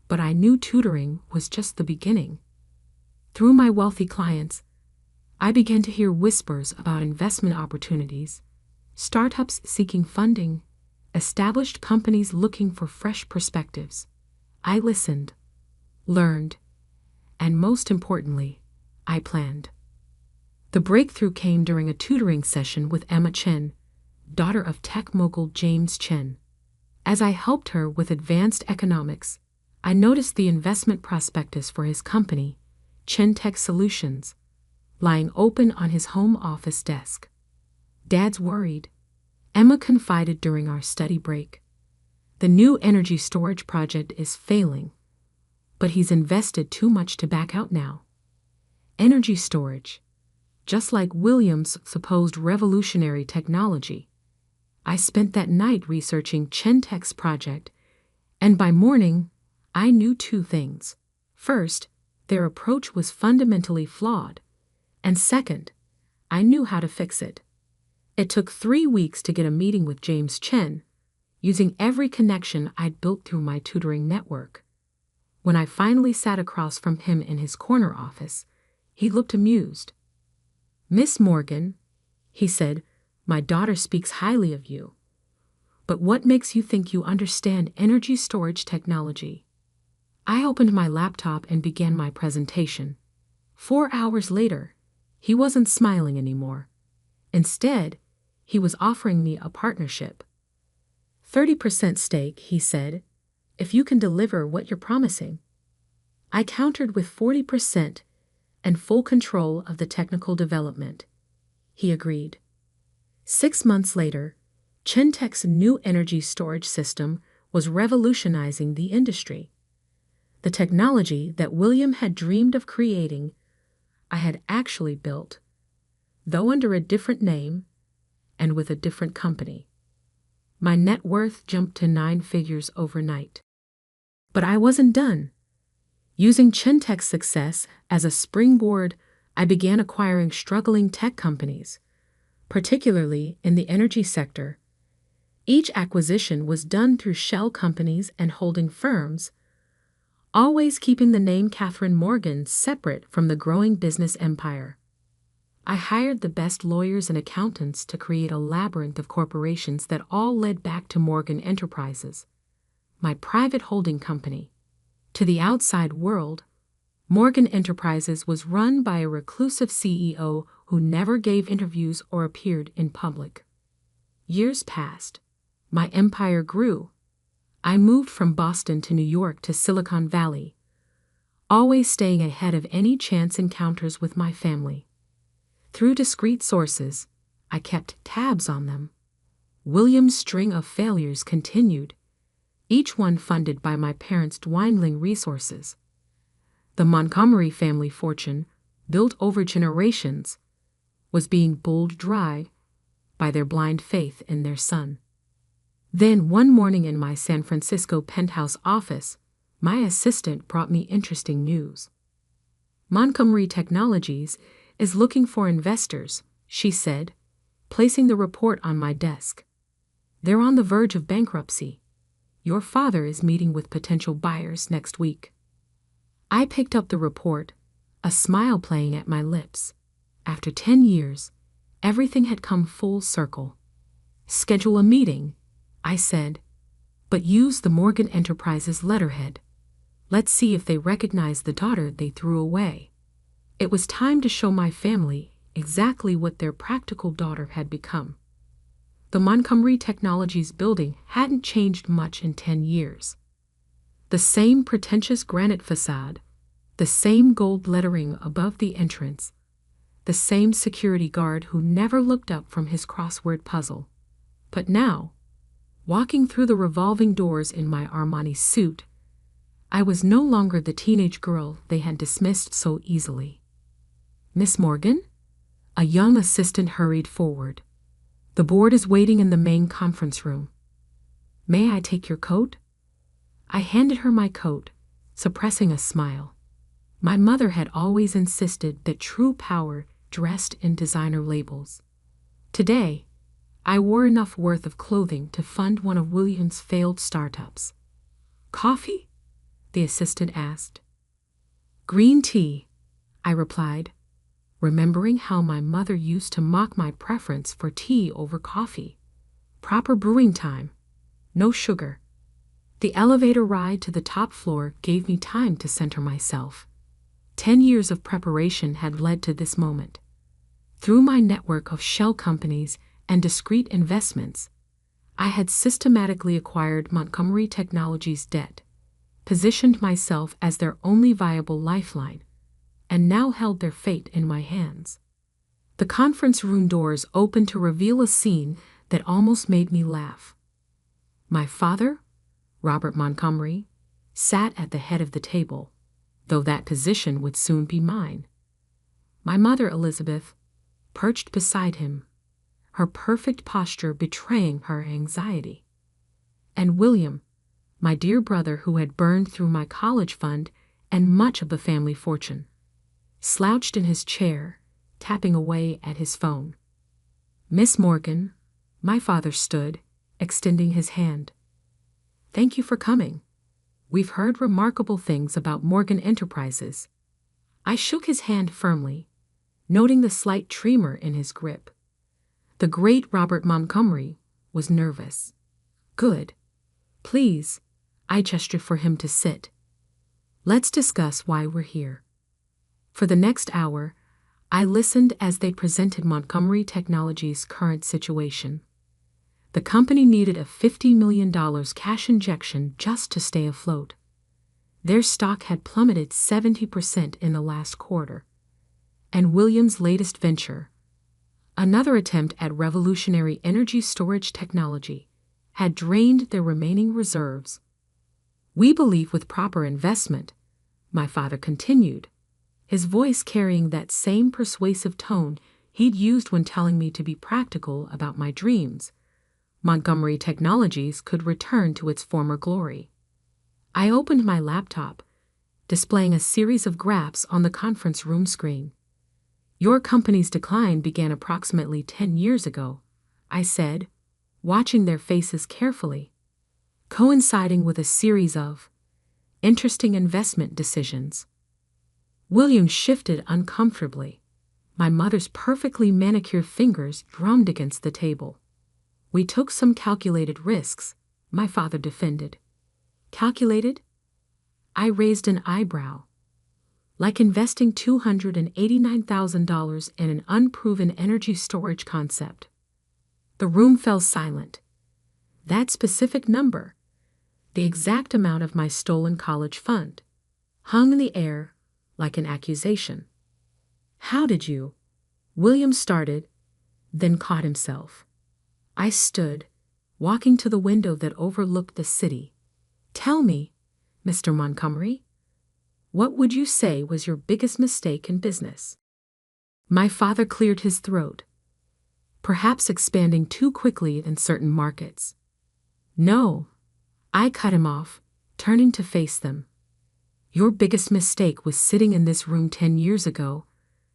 But I knew tutoring was just the beginning. Through my wealthy clients, I began to hear whispers about investment opportunities, startups seeking funding, established companies looking for fresh perspectives. I listened, learned, and most importantly, I planned. The breakthrough came during a tutoring session with Emma Chen, daughter of tech mogul James Chen. As I helped her with advanced economics, I noticed the investment prospectus for his company, Chen Tech Solutions, lying open on his home office desk. "Dad's worried," Emma confided during our study break. "The new energy storage project is failing, but he's invested too much to back out now." Energy storage, just like William's supposed revolutionary technology. I spent that night researching Chen Tech's project, and by morning, I knew 2 things. First, their approach was fundamentally flawed, and second, I knew how to fix it. It took 3 weeks to get a meeting with James Chen, using every connection I'd built through my tutoring network. When I finally sat across from him in his corner office, he looked amused. "Miss Morgan," he said, "my daughter speaks highly of you. But what makes you think you understand energy storage technology?" I opened my laptop and began my presentation. 4 hours later, he wasn't smiling anymore. Instead, he was offering me a partnership. 30% stake, he said, if you can deliver what you're promising. I countered with 40% and full control of the technical development. He agreed. 6 months later, Chen Tech's new energy storage system was revolutionizing the industry. The technology that William had dreamed of creating, I had actually built, though under a different name and with a different company. My net worth jumped to 9 figures overnight. But I wasn't done. Using Chen Tech's success as a springboard, I began acquiring struggling tech companies, particularly in the energy sector. Each acquisition was done through shell companies and holding firms, always keeping the name Catherine Morgan separate from the growing business empire. I hired the best lawyers and accountants to create a labyrinth of corporations that all led back to Morgan Enterprises, my private holding company. To the outside world, Morgan Enterprises was run by a reclusive CEO who never gave interviews or appeared in public. Years passed. My empire grew. I moved from Boston to New York to Silicon Valley, always staying ahead of any chance encounters with my family. Through discreet sources, I kept tabs on them. William's string of failures continued, each one funded by my parents' dwindling resources. The Montgomery family fortune, built over generations, was being bowled dry by their blind faith in their son. Then one morning in my San Francisco penthouse office, my assistant brought me interesting news. "Montgomery Technologies is looking for investors," she said, placing the report on my desk. "They're on the verge of bankruptcy. Your father is meeting with potential buyers next week." I picked up the report, a smile playing at my lips. After 10 years, everything had come full circle. "Schedule a meeting," I said, "but use the Morgan Enterprises letterhead. Let's see if they recognize the daughter they threw away." It was time to show my family exactly what their practical daughter had become. The Montgomery Technologies building hadn't changed much in 10 years. The same pretentious granite facade, the same gold lettering above the entrance, the same security guard who never looked up from his crossword puzzle. But now, walking through the revolving doors in my Armani suit, I was no longer the teenage girl they had dismissed so easily. "Miss Morgan?" A young assistant hurried forward. "The board is waiting in the main conference room. May I take your coat?" I handed her my coat, suppressing a smile. My mother had always insisted that true power dressed in designer labels. Today, I wore enough worth of clothing to fund one of William's failed startups. "Coffee?" the assistant asked. "Green tea," I replied, remembering how my mother used to mock my preference for tea over coffee. "Proper brewing time. No sugar." The elevator ride to the top floor gave me time to center myself. 10 years of preparation had led to this moment. Through my network of shell companies and discrete investments, I had systematically acquired Montgomery Technologies' debt, positioned myself as their only viable lifeline, and now held their fate in my hands. The conference room doors opened to reveal a scene that almost made me laugh. My father, Robert Montgomery, sat at the head of the table, though that position would soon be mine. My mother, Elizabeth, perched beside him, her perfect posture betraying her anxiety. And William, my dear brother who had burned through my college fund and much of the family fortune, slouched in his chair, tapping away at his phone. "Miss Morgan," my father stood, extending his hand. "Thank you for coming. We've heard remarkable things about Morgan Enterprises." I shook his hand firmly, noting the slight tremor in his grip. The great Robert Montgomery was nervous. "Good. Please," I gestured for him to sit. "Let's discuss why we're here." For the next hour, I listened as they presented Montgomery Technologies' current situation. The company needed a $50 million cash injection just to stay afloat. Their stock had plummeted 70% in the last quarter. And William's latest venture, another attempt at revolutionary energy storage technology, had drained their remaining reserves. "We believe with proper investment," my father continued, his voice carrying that same persuasive tone he'd used when telling me to be practical about my dreams, Montgomery Technologies could return to its former glory. I opened my laptop, displaying a series of graphs on the conference room screen. "Your company's decline began approximately 10 years ago," I said, watching their faces carefully, coinciding with a series of interesting investment decisions. William shifted uncomfortably. My mother's perfectly manicured fingers drummed against the table. "We took some calculated risks," my father defended. "Calculated?" I raised an eyebrow. "Like investing $289,000 in an unproven energy storage concept." The room fell silent. That specific number, the exact amount of my stolen college fund, hung in the air like an accusation. "How did you?" William started, then caught himself. I stood, walking to the window that overlooked the city. "Tell me, Mr. Montgomery, what would you say was your biggest mistake in business?" My father cleared his throat. "Perhaps expanding too quickly in certain markets." "No," I cut him off, turning to face them. "Your biggest mistake was sitting in this room 10 years ago,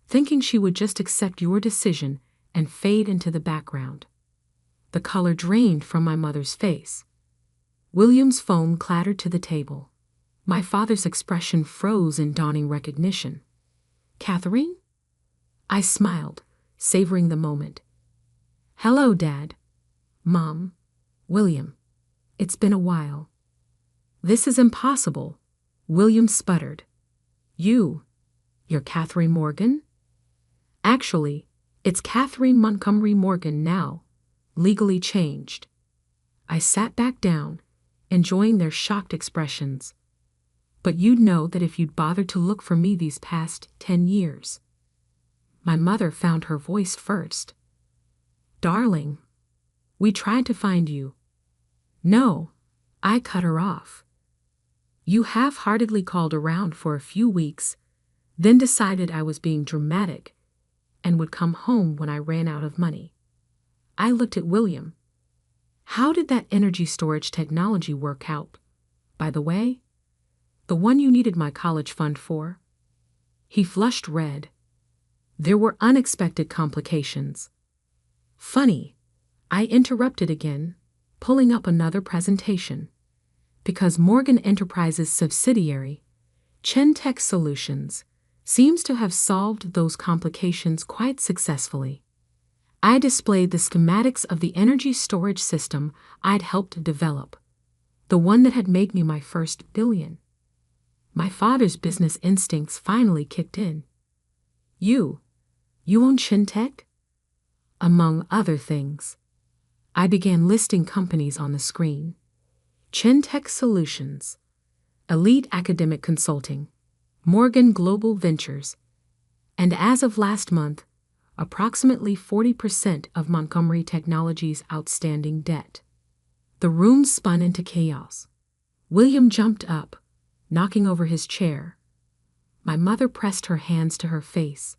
thinking she would just accept your decision and fade into the background." The color drained from my mother's face. William's phone clattered to the table. My father's expression froze in dawning recognition. "Catherine?" I smiled, savoring the moment. "Hello, Dad. Mom. William. It's been a while." "This is impossible," William sputtered. You're Catherine Morgan?" "Actually, it's Catherine Montgomery Morgan now, legally changed." I sat back down, enjoying their shocked expressions. "But you'd know that if you'd bothered to look for me these past 10 years. My mother found her voice first. "Darling, We tried to find you. No, I cut her off. You half-heartedly called around for a few weeks, then decided I was being dramatic and would come home when I ran out of money. I looked at William. How did that energy storage technology work out, by the way? The one you needed my college fund for? He flushed red. There were unexpected complications. Funny, I interrupted again, pulling up another presentation. Because Morgan Enterprises' subsidiary, Chentech Solutions, seems to have solved those complications quite successfully. I displayed the schematics of the energy storage system I'd helped develop, the one that had made me my first billion. My father's business instincts finally kicked in. You own Chentech? Among other things. I began listing companies on the screen. Chentech Solutions, Elite Academic Consulting, Morgan Global Ventures, and as of last month, approximately 40% of Montgomery Technology's outstanding debt. The room spun into chaos. William jumped up, knocking over his chair. My mother pressed her hands to her face.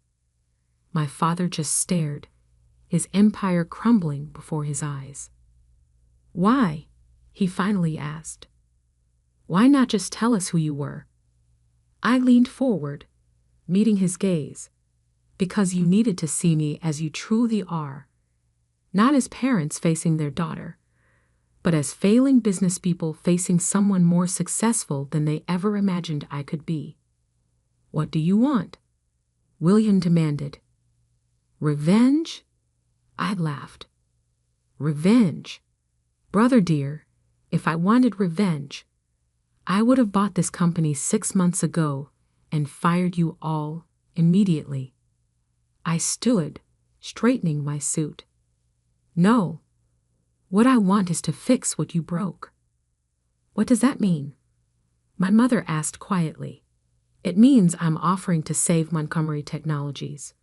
My father just stared, his empire crumbling before his eyes. Why? He finally asked. Why not just tell us who you were? I leaned forward, meeting his gaze. Because you needed to see me as you truly are. Not as parents facing their daughter, but as failing business people facing someone more successful than they ever imagined I could be. What do you want? William demanded. Revenge? I laughed. Revenge? Brother dear, if I wanted revenge, I would have bought this company 6 months ago and fired you all immediately. I stood, straightening my suit. No. What I want is to fix what you broke. What does that mean? My mother asked quietly. It means I'm offering to save Montgomery Technologies.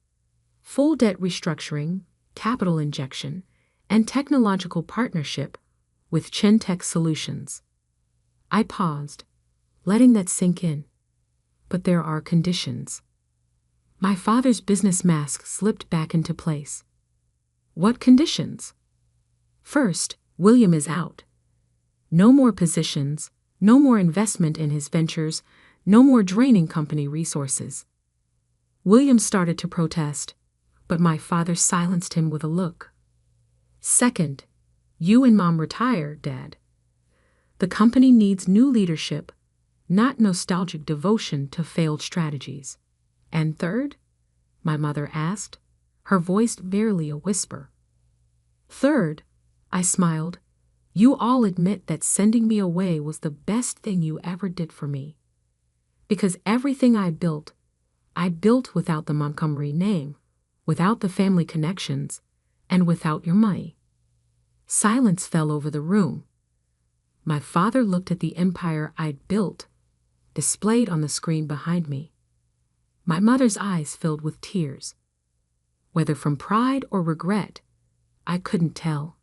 Full debt restructuring, capital injection, and technological partnership with Chentech Solutions. I paused, letting that sink in. But there are conditions. My father's business mask slipped back into place. What conditions? First, William is out. No more positions, no more investment in his ventures, no more draining company resources. William started to protest, but my father silenced him with a look. Second, you and Mom retire, Dad. The company needs new leadership, not nostalgic devotion to failed strategies. And third? My mother asked, her voice barely a whisper. Third, I smiled, you all admit that sending me away was the best thing you ever did for me. Because everything I built without the Montgomery name, without the family connections, and without your money. Silence fell over the room. My father looked at the empire I'd built, displayed on the screen behind me. My mother's eyes filled with tears. Whether from pride or regret, I couldn't tell.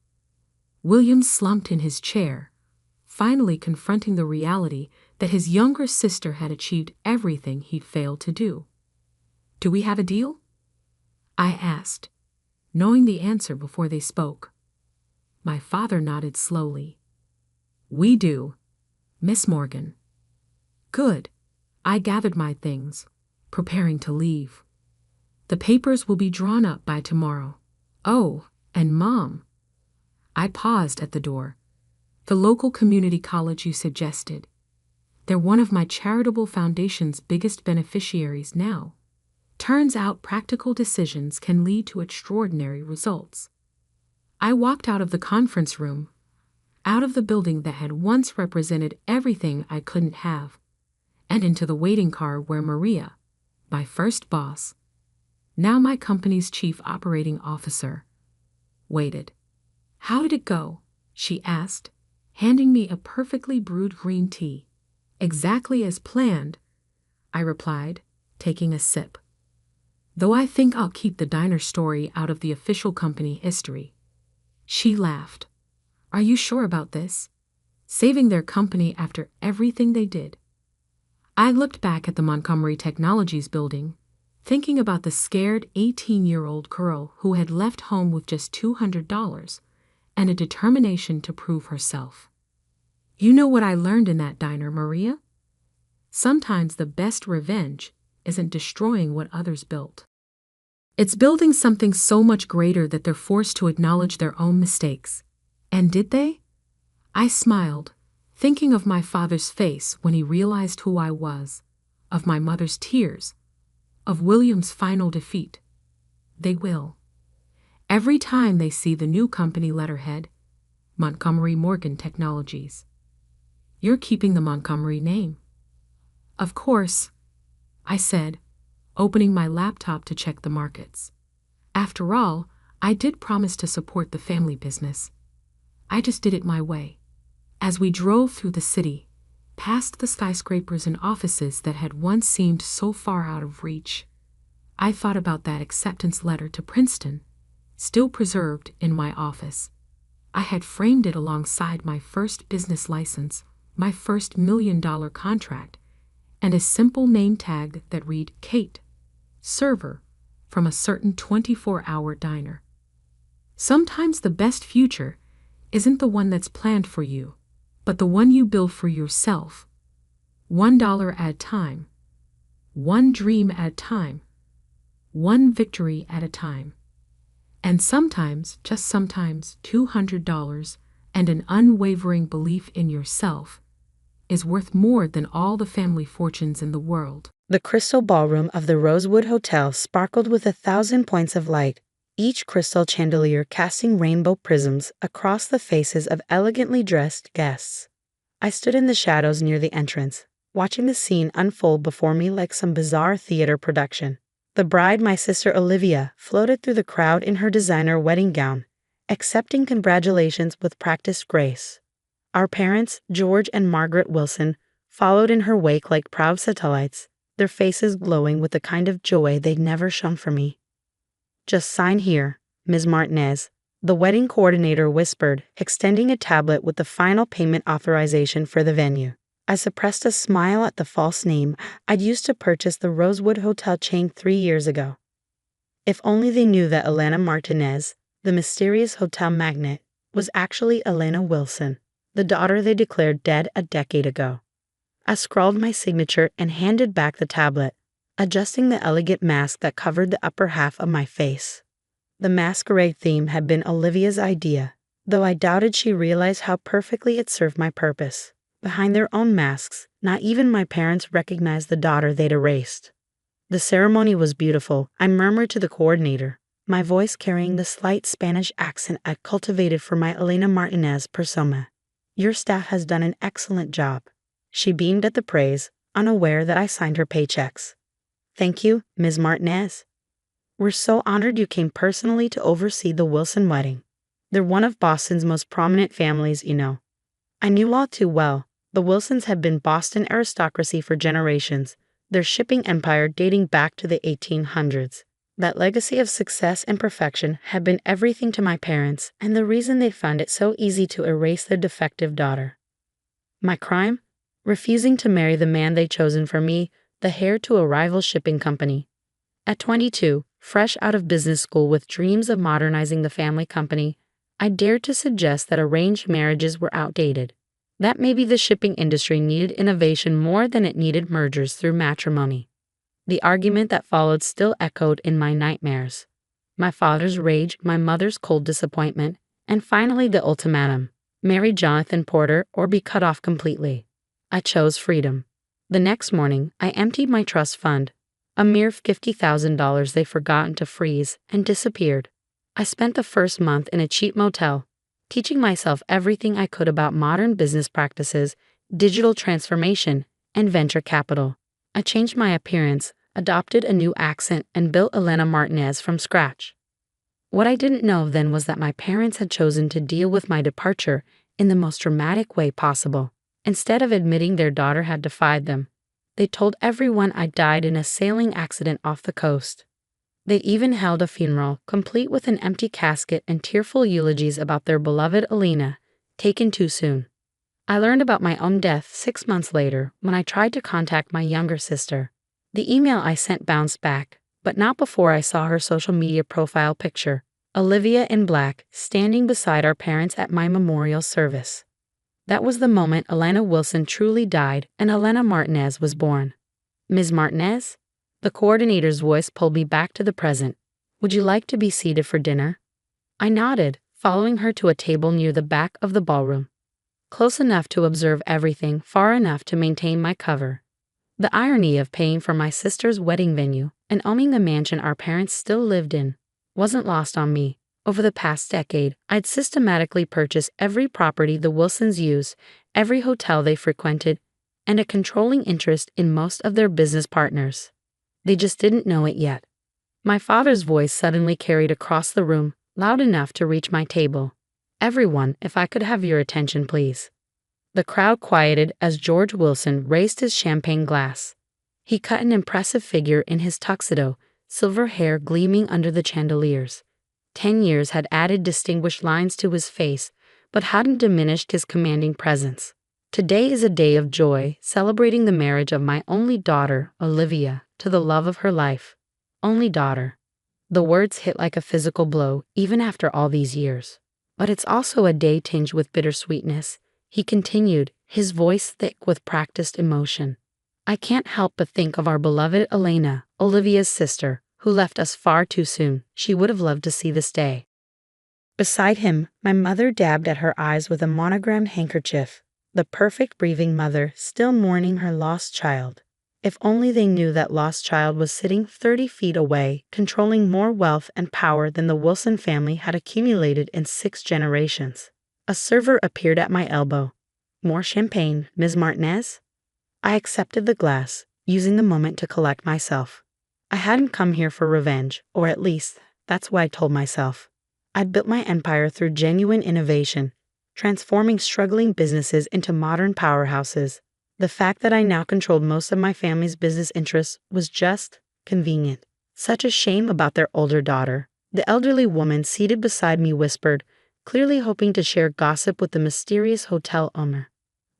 William slumped in his chair, finally confronting the reality that his younger sister had achieved everything he'd failed to do. Do we have a deal? I asked, knowing the answer before they spoke. My father nodded slowly. We do, Miss Morgan. Good. I gathered my things, preparing to leave. The papers will be drawn up by tomorrow. Oh, and Mom. I paused at the door. The local community college you suggested. They're one of my charitable foundation's biggest beneficiaries now. Turns out practical decisions can lead to extraordinary results. I walked out of the conference room, out of the building that had once represented everything I couldn't have, and into the waiting car where Maria, my first boss, now my company's chief operating officer, waited. How did it go? She asked, handing me a perfectly brewed green tea. Exactly as planned, I replied, taking a sip. Though I think I'll keep the diner story out of the official company history. She laughed. Are you sure about this? Saving their company after everything they did. I looked back at the Montgomery Technologies building, thinking about the scared 18-year-old girl who had left home with just $200 and a determination to prove herself. You know what I learned in that diner, Maria? Sometimes the best revenge isn't destroying what others built. It's building something so much greater that they're forced to acknowledge their own mistakes. And did they? I smiled, thinking of my father's face when he realized who I was, of my mother's tears, of William's final defeat. They will. Every time they see the new company letterhead, Montgomery Morgan Technologies. You're keeping the Montgomery name. Of course, I said, opening my laptop to check the markets. After all, I did promise to support the family business. I just did it my way. As we drove through the city, past the skyscrapers and offices that had once seemed so far out of reach, I thought about that acceptance letter to Princeton, still preserved in my office. I had framed it alongside my first business license, my first $1 million contract, and a simple name tag that read Kate, server, from a certain 24-hour diner. Sometimes the best future isn't the one that's planned for you, but the one you build for yourself. $1 at a time. One dream at a time. One victory at a time. And sometimes, just sometimes, $200 and an unwavering belief in yourself is worth more than all the family fortunes in the world. The crystal ballroom of the Rosewood Hotel sparkled with 1,000 points of light, each crystal chandelier casting rainbow prisms across the faces of elegantly dressed guests. I stood in the shadows near the entrance, watching the scene unfold before me like some bizarre theater production. The bride, my sister Olivia, floated through the crowd in her designer wedding gown, accepting congratulations with practiced grace. Our parents, George and Margaret Wilson, followed in her wake like proud satellites, their faces glowing with the kind of joy they'd never shown for me. Just sign here, Ms. Martinez, the wedding coordinator whispered, extending a tablet with the final payment authorization for the venue. I suppressed a smile at the false name I'd used to purchase the Rosewood Hotel chain 3 years ago. If only they knew that Elena Martinez, the mysterious hotel magnate, was actually Elena Wilson, the daughter they declared dead a decade ago. I scrawled my signature and handed back the tablet, adjusting the elegant mask that covered the upper half of my face. The masquerade theme had been Olivia's idea, though I doubted she realized how perfectly it served my purpose. Behind their own masks, not even my parents recognized the daughter they'd erased. The ceremony was beautiful, I murmured to the coordinator, my voice carrying the slight Spanish accent I cultivated for my Elena Martinez persona. Your staff has done an excellent job. She beamed at the praise, unaware that I signed her paychecks. Thank you, Ms. Martinez. We're so honored you came personally to oversee the Wilson wedding. They're one of Boston's most prominent families, you know. I knew all too well. The Wilsons had been Boston aristocracy for generations, their shipping empire dating back to the 1800s. That legacy of success and perfection had been everything to my parents, and the reason they found it so easy to erase their defective daughter. My crime? Refusing to marry the man they'd chosen for me, the heir to a rival shipping company. At 22, fresh out of business school with dreams of modernizing the family company, I dared to suggest that arranged marriages were outdated. That maybe the shipping industry needed innovation more than it needed mergers through matrimony. The argument that followed still echoed in my nightmares. My father's rage, my mother's cold disappointment, and finally the ultimatum: marry Jonathan Porter or be cut off completely. I chose freedom. The next morning, I emptied my trust fund, a mere $50,000 they'd forgotten to freeze, and disappeared. I spent the first month in a cheap motel, teaching myself everything I could about modern business practices, digital transformation, and venture capital. I changed my appearance, adopted a new accent, and built Elena Martinez from scratch. What I didn't know then was that my parents had chosen to deal with my departure in the most dramatic way possible. Instead of admitting their daughter had defied them, they told everyone I died in a sailing accident off the coast. They even held a funeral, complete with an empty casket and tearful eulogies about their beloved Alina, taken too soon. I learned about my own death 6 months later when I tried to contact my younger sister. The email I sent bounced back, but not before I saw her social media profile picture, Olivia in black, standing beside our parents at my memorial service. That was the moment Elena Wilson truly died and Elena Martinez was born. Ms. Martinez? The coordinator's voice pulled me back to the present. Would you like to be seated for dinner? I nodded, following her to a table near the back of the ballroom. Close enough to observe everything, far enough to maintain my cover. The irony of paying for my sister's wedding venue and owning the mansion our parents still lived in wasn't lost on me. Over the past decade, I'd systematically purchased every property the Wilsons used, every hotel they frequented, and a controlling interest in most of their business partners. They just didn't know it yet. My father's voice suddenly carried across the room, loud enough to reach my table. Everyone, if I could have your attention, please. The crowd quieted as George Wilson raised his champagne glass. He cut an impressive figure in his tuxedo, silver hair gleaming under the chandeliers. 10 years had added distinguished lines to his face, but hadn't diminished his commanding presence. Today is a day of joy, celebrating the marriage of my only daughter, Olivia, to the love of her life. Only daughter. The words hit like a physical blow, even after all these years. But it's also a day tinged with bittersweetness, he continued, his voice thick with practiced emotion. I can't help but think of our beloved Elena, Olivia's sister, who left us far too soon. She would have loved to see this day. Beside him, my mother dabbed at her eyes with a monogrammed handkerchief, the perfect breathing mother still mourning her lost child. If only they knew that lost child was sitting 30 feet away, controlling more wealth and power than the Wilson family had accumulated in 6 generations. A server appeared at my elbow. More champagne, Ms. Martinez? I accepted the glass, using the moment to collect myself. I hadn't come here for revenge, or at least, that's what I told myself. I'd built my empire through genuine innovation, transforming struggling businesses into modern powerhouses. The fact that I now controlled most of my family's business interests was just convenient. Such a shame about their older daughter. The elderly woman seated beside me whispered, clearly hoping to share gossip with the mysterious hotel owner.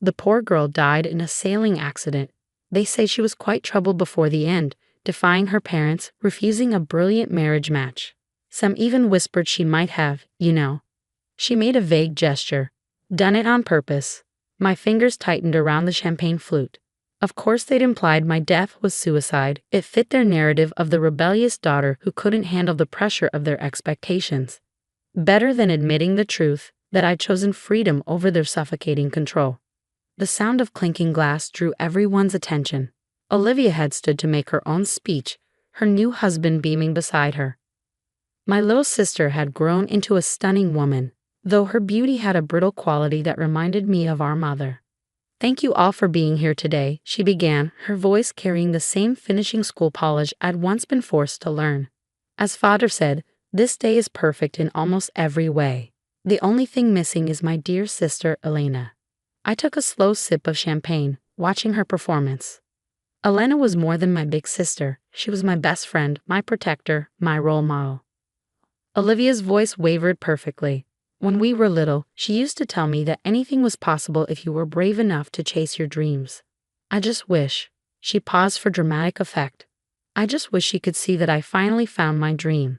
The poor girl died in a sailing accident. They say she was quite troubled before the end, defying her parents, refusing a brilliant marriage match. Some even whispered she might have, She made a vague gesture. Done it on purpose. My fingers tightened around the champagne flute. Of course they'd implied my death was suicide. It fit their narrative of the rebellious daughter who couldn't handle the pressure of their expectations. Better than admitting the truth, that I'd chosen freedom over their suffocating control. The sound of clinking glass drew everyone's attention. Olivia had stood to make her own speech, her new husband beaming beside her. My little sister had grown into a stunning woman, though her beauty had a brittle quality that reminded me of our mother. Thank you all for being here today, she began, her voice carrying the same finishing school polish I'd once been forced to learn. As Father said, this day is perfect in almost every way. The only thing missing is my dear sister, Elena. I took a slow sip of champagne, watching her performance. Elena was more than my big sister. She was my best friend, my protector, my role model. Olivia's voice wavered perfectly. When we were little, she used to tell me that anything was possible if you were brave enough to chase your dreams. I just wish. She paused for dramatic effect. I just wish she could see that I finally found my dream.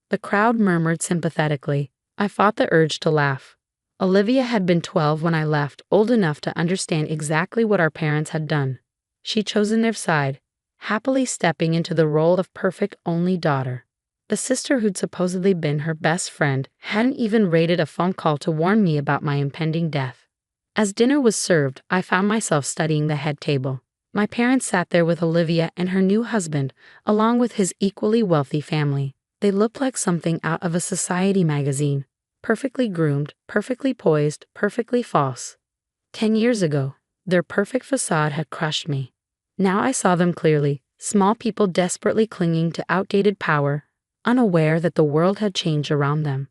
The crowd murmured sympathetically. I fought the urge to laugh. Olivia had been 12 when I left, old enough to understand exactly what our parents had done. She'd chosen their side, happily stepping into the role of perfect only daughter. The sister who'd supposedly been her best friend hadn't even raided a phone call to warn me about my impending death. As dinner was served, I found myself studying the head table. My parents sat there with Olivia and her new husband, along with his equally wealthy family. They looked like something out of a society magazine. Perfectly groomed, perfectly poised, perfectly false. 10 years ago, their perfect facade had crushed me. Now I saw them clearly, small people desperately clinging to outdated power, unaware that the world had changed around them.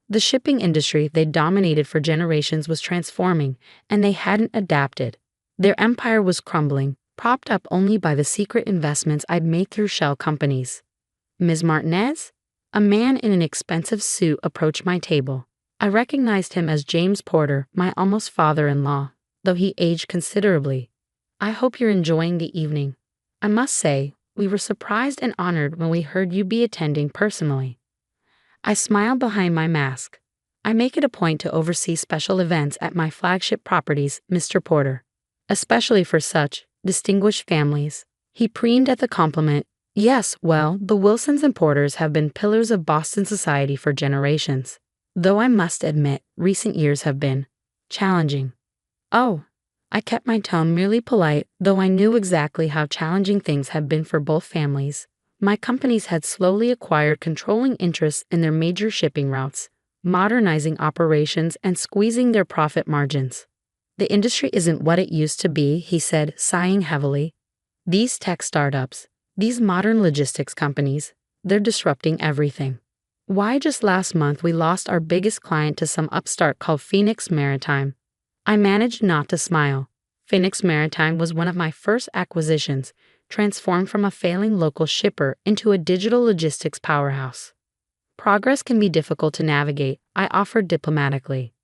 The shipping industry they'd dominated for generations was transforming, and they hadn't adapted. Their empire was crumbling, propped up only by the secret investments I'd made through shell companies. Ms. Martinez? A man in an expensive suit approached my table. I recognized him as James Porter, my almost father-in-law, though he aged considerably. I hope you're enjoying the evening. I must say, we were surprised and honored when we heard you be attending personally. I smiled behind my mask. I make it a point to oversee special events at my flagship properties, Mr. Porter, especially for such distinguished families. He preened at the compliment. Yes, well, the Wilsons and Porters have been pillars of Boston society for generations, though I must admit recent years have been challenging. Oh, I kept my tone merely polite, though I knew exactly how challenging things had been for both families. My companies had slowly acquired controlling interests in their major shipping routes, modernizing operations and squeezing their profit margins. The industry isn't what it used to be, he said, sighing heavily. These tech startups, these modern logistics companies, they're disrupting everything. Why, just last month we lost our biggest client to some upstart called Phoenix Maritime. I managed not to smile. Phoenix Maritime was one of my first acquisitions, transformed from a failing local shipper into a digital logistics powerhouse. Progress can be difficult to navigate, I offered diplomatically.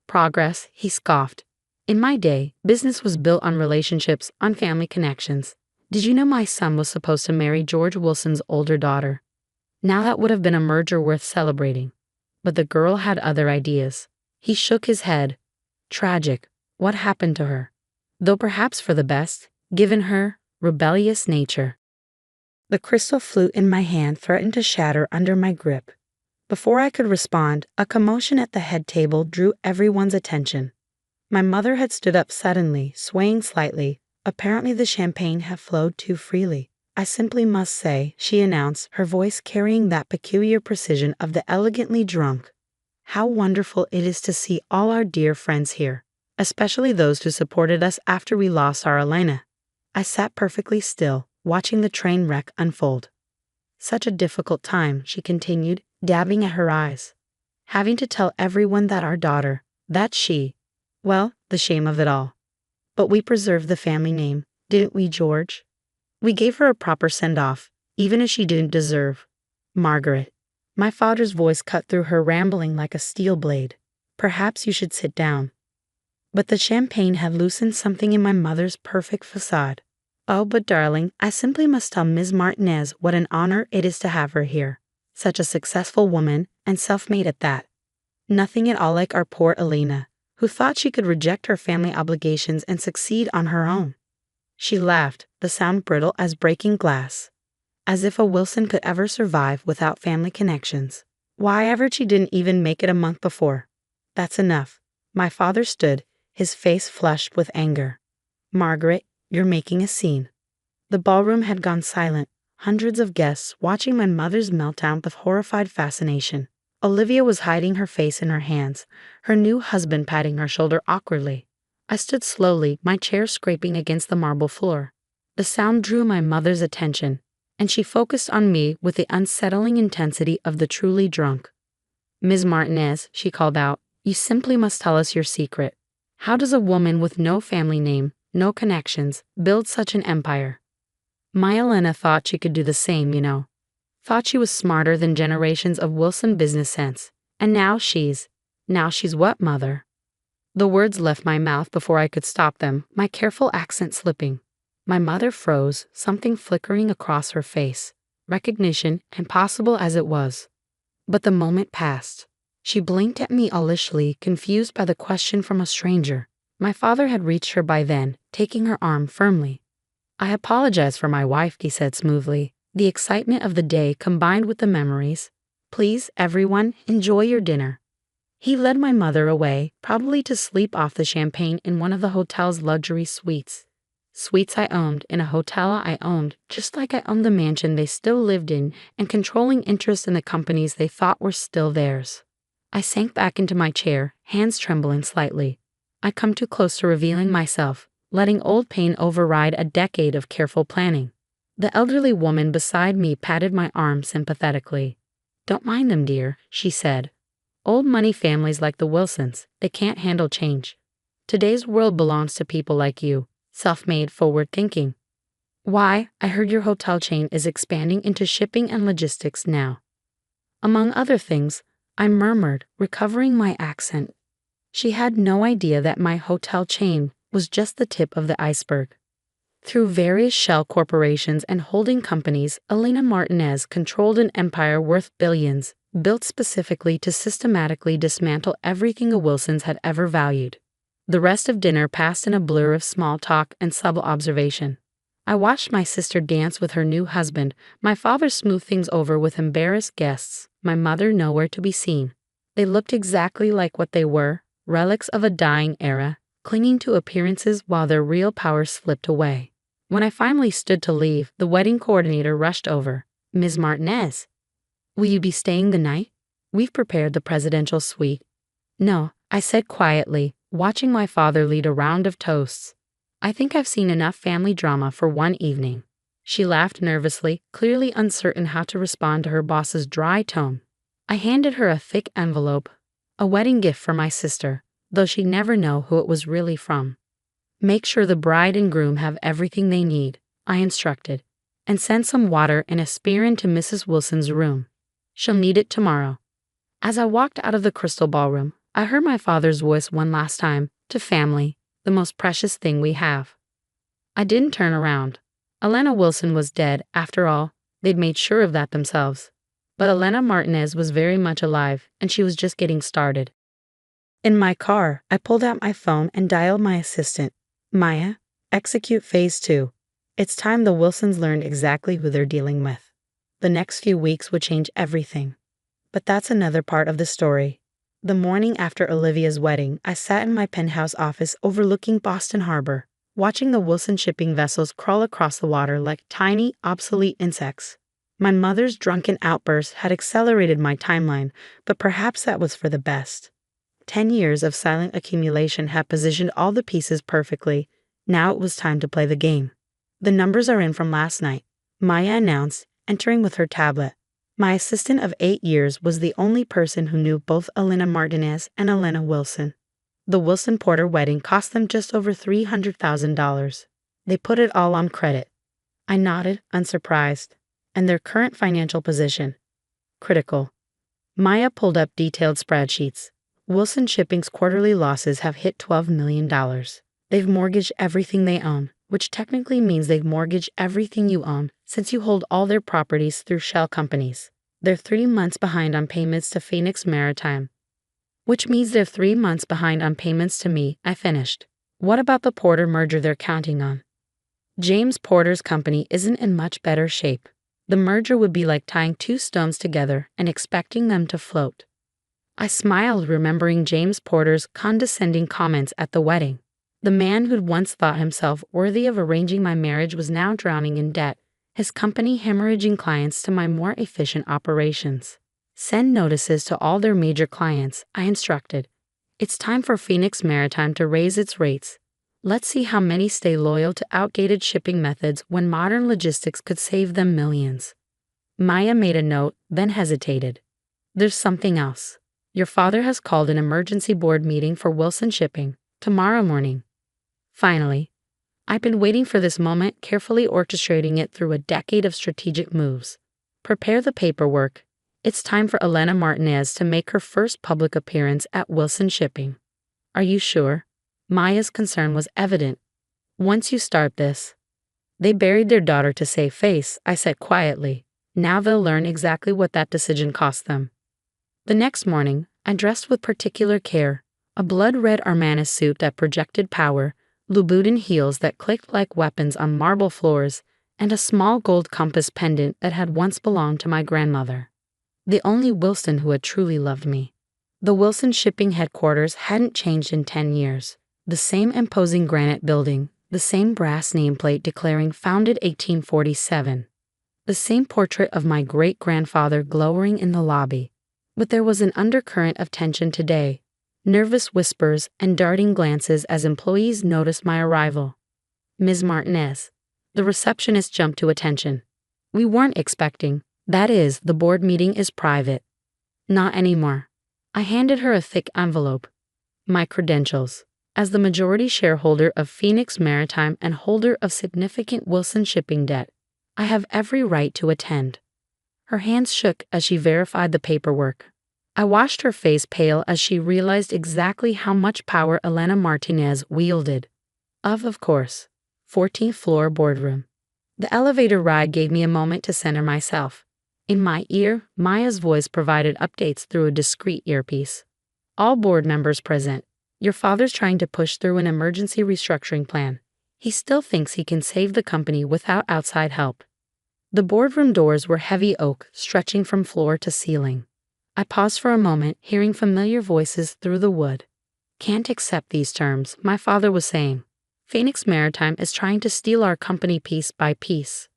Progress, he scoffed. In my day, business was built on relationships, on family connections. Did you know my son was supposed to marry George Wilson's older daughter? Now that would have been a merger worth celebrating. But the girl had other ideas. He shook his head. Tragic. What happened to her? Though perhaps for the best, given her rebellious nature. The crystal flute in my hand threatened to shatter under my grip. Before I could respond, a commotion at the head table drew everyone's attention. My mother had stood up suddenly, swaying slightly. Apparently the champagne had flowed too freely. I simply must say, she announced, her voice carrying that peculiar precision of the elegantly drunk. How wonderful it is to see all our dear friends here, especially those who supported us after we lost our Elena. I sat perfectly still, watching the train wreck unfold. Such a difficult time, she continued, dabbing at her eyes. Having to tell everyone that our daughter, that she, well, the shame of it all. But we preserved the family name, didn't we, George? We gave her a proper send-off, even if she didn't deserve. Margaret. My father's voice cut through her rambling like a steel blade. Perhaps you should sit down. But the champagne had loosened something in my mother's perfect facade. Oh, but darling, I simply must tell Ms. Martinez what an honor it is to have her here. Such a successful woman, and self-made at that. Nothing at all like our poor Elena, who thought she could reject her family obligations and succeed on her own. She laughed, the sound brittle as breaking glass. As if a Wilson could ever survive without family connections. Why ever she didn't even make it a month before. That's enough. My father stood, his face flushed with anger. Margaret, you're making a scene. The ballroom had gone silent, hundreds of guests watching my mother's meltdown with horrified fascination. Olivia was hiding her face in her hands, her new husband patting her shoulder awkwardly. I stood slowly, my chair scraping against the marble floor. The sound drew my mother's attention, and she focused on me with the unsettling intensity of the truly drunk. Ms. Martinez, she called out, you simply must tell us your secret. How does a woman with no family name, no connections, build such an empire? My Elena thought she could do the same, you know. Thought she was smarter than generations of Wilson business sense. And now she's what, mother? The words left my mouth before I could stop them, my careful accent slipping. My mother froze, something flickering across her face, recognition, impossible as it was. But the moment passed. She blinked at me owlishly, confused by the question from a stranger. My father had reached her by then, taking her arm firmly. I apologize for my wife, he said smoothly, the excitement of the day combined with the memories. Please, everyone, enjoy your dinner. He led my mother away, probably to sleep off the champagne in one of the hotel's luxury suites. Suites I owned, in a hotel I owned, just like I owned the mansion they still lived in and controlling interest in the companies they thought were still theirs. I sank back into my chair, hands trembling slightly. I come too close to revealing myself, letting old pain override a decade of careful planning. The elderly woman beside me patted my arm sympathetically. Don't mind them, dear, she said. Old money families like the Wilsons, they can't handle change. Today's world belongs to people like you, self-made, forward-thinking. Why, I heard your hotel chain is expanding into shipping and logistics now. Among other things, I murmured, recovering my accent. She had no idea that my hotel chain was just the tip of the iceberg. Through various shell corporations and holding companies, Elena Martinez controlled an empire worth billions, built specifically to systematically dismantle everything a Wilsons had ever valued. The rest of dinner passed in a blur of small talk and subtle observation. I watched my sister dance with her new husband, my father smooth things over with embarrassed guests, my mother nowhere to be seen. They looked exactly like what they were, relics of a dying era, clinging to appearances while their real power slipped away. When I finally stood to leave, the wedding coordinator rushed over. "Ms. Martinez, will you be staying the night? We've prepared the presidential suite." "No," I said quietly, watching my father lead a round of toasts. "I think I've seen enough family drama for one evening." She laughed nervously, clearly uncertain how to respond to her boss's dry tone. I handed her a thick envelope, a wedding gift for my sister, though she'd never know who it was really from. "Make sure the bride and groom have everything they need," I instructed, "and send some water and a spear into Mrs. Wilson's room. She'll need it tomorrow." As I walked out of the crystal ballroom, I heard my father's voice one last time, to family, the most precious thing we have. I didn't turn around. Elena Wilson was dead, after all. They'd made sure of that themselves. But Elena Martinez was very much alive, and she was just getting started. In my car, I pulled out my phone and dialed my assistant. "Maya, execute phase 2. It's time the Wilsons learned exactly who they're dealing with." The next few weeks would change everything. But that's another part of the story. The morning after Olivia's wedding, I sat in my penthouse office overlooking Boston Harbor, watching the Wilson shipping vessels crawl across the water like tiny, obsolete insects. My mother's drunken outburst had accelerated my timeline, but perhaps that was for the best. 10 years of silent accumulation had positioned all the pieces perfectly. Now it was time to play the game. "The numbers are in from last night," Maya announced, entering with her tablet. My assistant of 8 years was the only person who knew both Elena Martinez and Elena Wilson. The Wilson Porter wedding cost them just over $300,000. They put it all on credit. I nodded, unsurprised. And their current financial position? Critical. Maya pulled up detailed spreadsheets. Wilson Shipping's quarterly losses have hit $12 million. They've mortgaged everything they own, which technically means they've mortgaged everything you own, since you hold all their properties through shell companies. They're 3 months behind on payments to Phoenix Maritime, which means they're 3 months behind on payments to me. I finished. What about the Porter merger they're counting on? James Porter's company isn't in much better shape. The merger would be like tying 2 stones together and expecting them to float. I smiled, remembering James Porter's condescending comments at the wedding. The man who'd once thought himself worthy of arranging my marriage was now drowning in debt, his company hemorrhaging clients to my more efficient operations. "Send notices to all their major clients," I instructed. "It's time for Phoenix Maritime to raise its rates. Let's see how many stay loyal to outdated shipping methods when modern logistics could save them millions." Maya made a note, then hesitated. "There's something else. Your father has called an emergency board meeting for Wilson Shipping tomorrow morning." Finally, I've been waiting for this moment, carefully orchestrating it through a decade of strategic moves. Prepare the paperwork. It's time for Elena Martinez to make her first public appearance at Wilson Shipping. "Are you sure?" Maya's concern was evident. "Once you start this." "They buried their daughter to save face," I said quietly. "Now they'll learn exactly what that decision cost them." The next morning, I dressed with particular care, a blood-red Armani suit that projected power, Louboutin heels that clicked like weapons on marble floors, and a small gold compass pendant that had once belonged to my grandmother, the only Wilson who had truly loved me. The Wilson Shipping headquarters hadn't changed in 10 years. The same imposing granite building, the same brass nameplate declaring founded 1847, the same portrait of my great-grandfather glowering in the lobby. But there was an undercurrent of tension today, nervous whispers and darting glances as employees noticed my arrival. "Ms. Martinez." The receptionist jumped to attention. "We weren't expecting. That is, the board meeting is private." "Not anymore." I handed her a thick envelope. "My credentials." As the majority shareholder of Phoenix Maritime and holder of significant Wilson shipping debt, I have every right to attend. Her hands shook as she verified the paperwork. I watched her face pale as she realized exactly how much power Elena Martinez wielded. Of course. 14th floor boardroom. The elevator ride gave me a moment to center myself. In my ear, Maya's voice provided updates through a discreet earpiece. All board members present. Your father's trying to push through an emergency restructuring plan. He still thinks he can save the company without outside help. The boardroom doors were heavy oak, stretching from floor to ceiling. I paused for a moment, hearing familiar voices through the wood. Can't accept these terms, my father was saying. Phoenix Maritime is trying to steal our company piece by piece.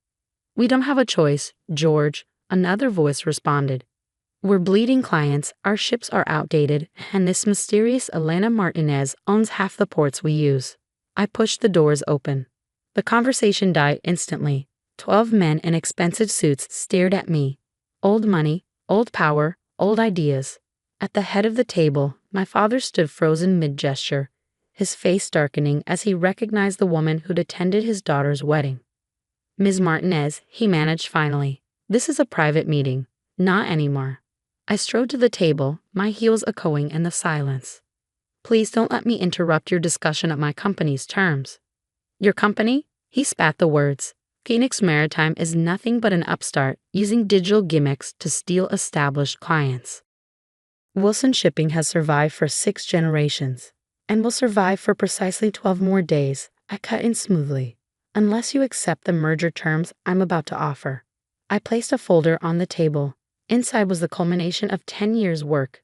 We don't have a choice, George, another voice responded. We're bleeding clients, our ships are outdated, and this mysterious Elena Martinez owns half the ports we use. I pushed the doors open. The conversation died instantly. 12 men in expensive suits stared at me. Old money, old power, old ideas. At the head of the table, my father stood frozen mid-gesture, his face darkening as he recognized the woman who'd attended his daughter's wedding. Ms. Martinez, he managed finally. This is a private meeting. Not anymore. I strode to the table, my heels echoing in the silence. Please don't let me interrupt your discussion of my company's terms. Your company? He spat the words. Phoenix Maritime is nothing but an upstart using digital gimmicks to steal established clients. Wilson Shipping has survived for 6 generations, and will survive for precisely 12 more days, I cut in smoothly, unless you accept the merger terms I'm about to offer. I placed a folder on the table. Inside was the culmination of 10 years' work,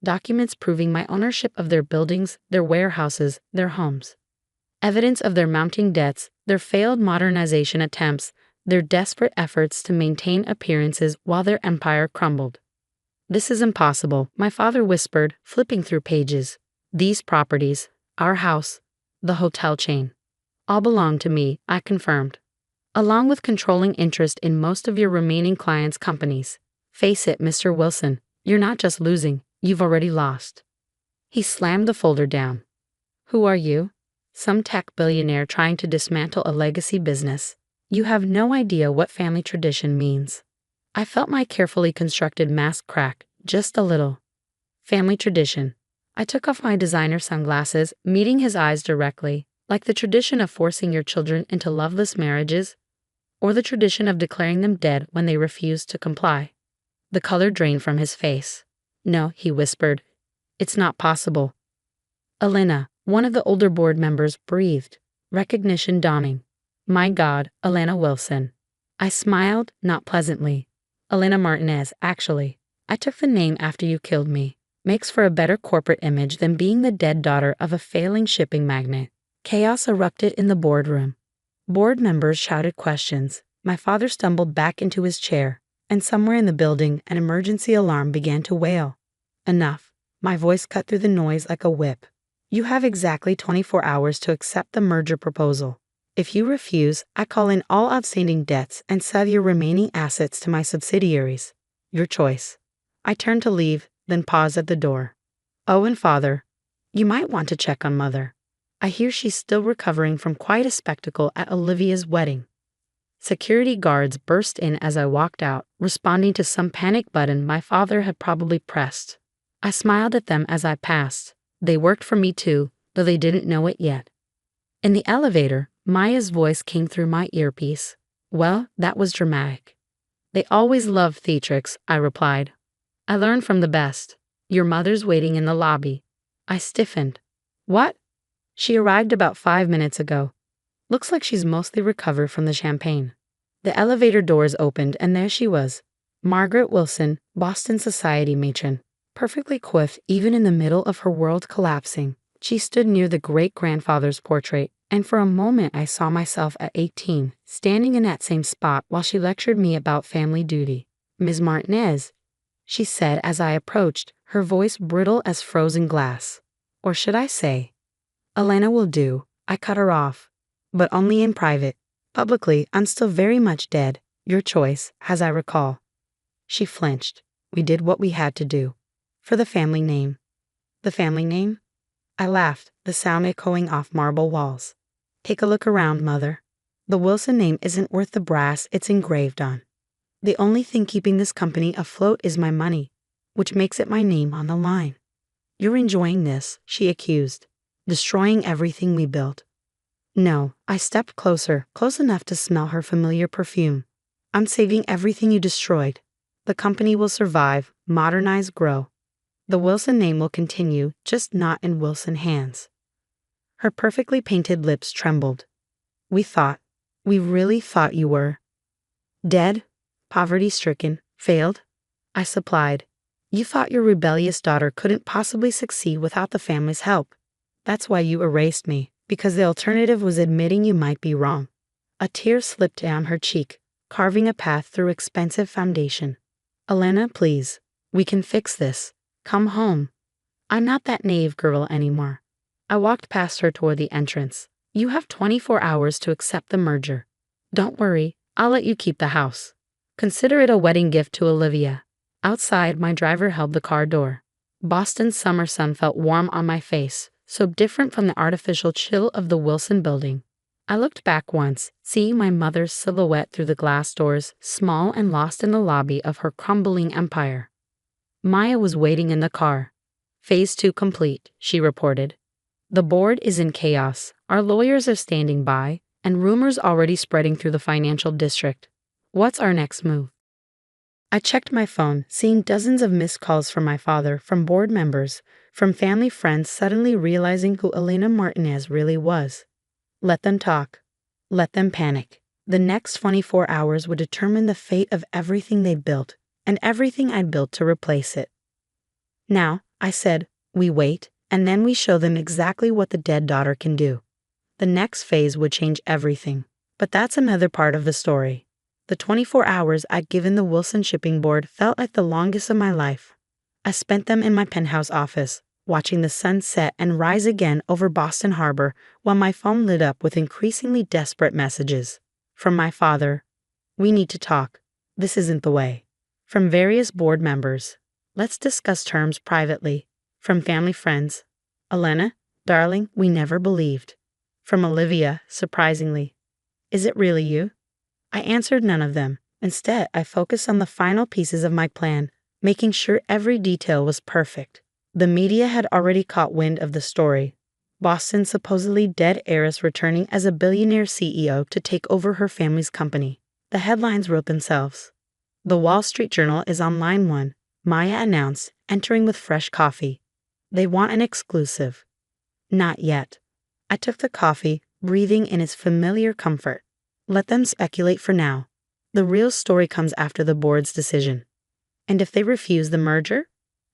documents proving my ownership of their buildings, their warehouses, their homes. Evidence of their mounting debts, their failed modernization attempts, their desperate efforts to maintain appearances while their empire crumbled. This is impossible, my father whispered, flipping through pages. These properties, our house, the hotel chain, all belong to me, I confirmed. Along with controlling interest in most of your remaining clients' companies. Face it, Mr. Wilson, you're not just losing, you've already lost. He slammed the folder down. Who are you? Some tech billionaire trying to dismantle a legacy business. You have no idea what family tradition means. I felt my carefully constructed mask crack, just a little. Family tradition. I took off my designer sunglasses, meeting his eyes directly, like the tradition of forcing your children into loveless marriages, or the tradition of declaring them dead when they refuse to comply. The color drained from his face. No, he whispered. It's not possible. Elena, one of the older board members, breathed, recognition dawning. My God, Elena Wilson. I smiled, not pleasantly. Elena Martinez, actually. I took the name after you killed me. Makes for a better corporate image than being the dead daughter of a failing shipping magnate. Chaos erupted in the boardroom. Board members shouted questions. My father stumbled back into his chair, and somewhere in the building an emergency alarm began to wail. Enough. My voice cut through the noise like a whip. You have exactly 24 hours to accept the merger proposal. If you refuse, I call in all outstanding debts and sell your remaining assets to my subsidiaries. Your choice. I turned to leave, then paused at the door. Oh, and father, you might want to check on mother. I hear she's still recovering from quite a spectacle at Olivia's wedding. Security guards burst in as I walked out, responding to some panic button my father had probably pressed. I smiled at them as I passed. They worked for me too, though they didn't know it yet. In the elevator, Maya's voice came through my earpiece. Well, that was dramatic. They always loved theatrics, I replied. I learned from the best. Your mother's waiting in the lobby. I stiffened. What? She arrived about 5 minutes ago. Looks like she's mostly recovered from the champagne. The elevator doors opened and there she was. Margaret Wilson, Boston society matron. Perfectly coiffed even in the middle of her world collapsing. She stood near the great-grandfather's portrait, and for a moment I saw myself at 18, standing in that same spot while she lectured me about family duty. Ms. Martinez, she said as I approached, her voice brittle as frozen glass. Or should I say, Elena will do. I cut her off. But only in private. Publicly, I'm still very much dead. Your choice, as I recall. She flinched. We did what we had to do. For the family name. The family name? I laughed, the sound echoing off marble walls. Take a look around, Mother. The Wilson name isn't worth the brass it's engraved on. The only thing keeping this company afloat is my money, which makes it my name on the line. You're enjoying this, she accused, destroying everything we built. No, I stepped closer, close enough to smell her familiar perfume. I'm saving everything you destroyed. The company will survive, modernize, grow. The Wilson name will continue, just not in Wilson hands. Her perfectly painted lips trembled. We really thought you were dead, poverty-stricken, failed? I supplied. You thought your rebellious daughter couldn't possibly succeed without the family's help. That's why you erased me, because the alternative was admitting you might be wrong. A tear slipped down her cheek, carving a path through expensive foundation. Elena, please. We can fix this. Come home. I'm not that naive girl anymore. I walked past her toward the entrance. You have 24 hours to accept the merger. Don't worry, I'll let you keep the house. Consider it a wedding gift to Olivia. Outside, my driver held the car door. Boston's summer sun felt warm on my face, so different from the artificial chill of the Wilson building. I looked back once, seeing my mother's silhouette through the glass doors, small and lost in the lobby of her crumbling empire. Maya was waiting in the car. Phase 2 complete, she reported. The board is in chaos, our lawyers are standing by, and rumors already spreading through the financial district. What's our next move? I checked my phone, seeing dozens of missed calls from my father, from board members, from family friends suddenly realizing who Elena Martinez really was. Let them talk. Let them panic. The next 24 hours would determine the fate of everything they built, and everything I'd built to replace it. Now, I said, we wait, and then we show them exactly what the dead daughter can do. The next phase would change everything. But that's another part of the story. The 24 hours I'd given the Wilson Shipping Board felt like the longest of my life. I spent them in my penthouse office, watching the sun set and rise again over Boston Harbor while my phone lit up with increasingly desperate messages. From my father, we need to talk. This isn't the way. From various board members, let's discuss terms privately. From family friends, Elena, darling, we never believed. From Olivia, surprisingly, is it really you? I answered none of them. Instead, I focused on the final pieces of my plan, making sure every detail was perfect. The media had already caught wind of the story. Boston's supposedly dead heiress returning as a billionaire CEO to take over her family's company. The headlines wrote themselves. The Wall Street Journal is on line 1, Maya announced, entering with fresh coffee. They want an exclusive. Not yet. I took the coffee, breathing in its familiar comfort. Let them speculate for now. The real story comes after the board's decision. And if they refuse the merger?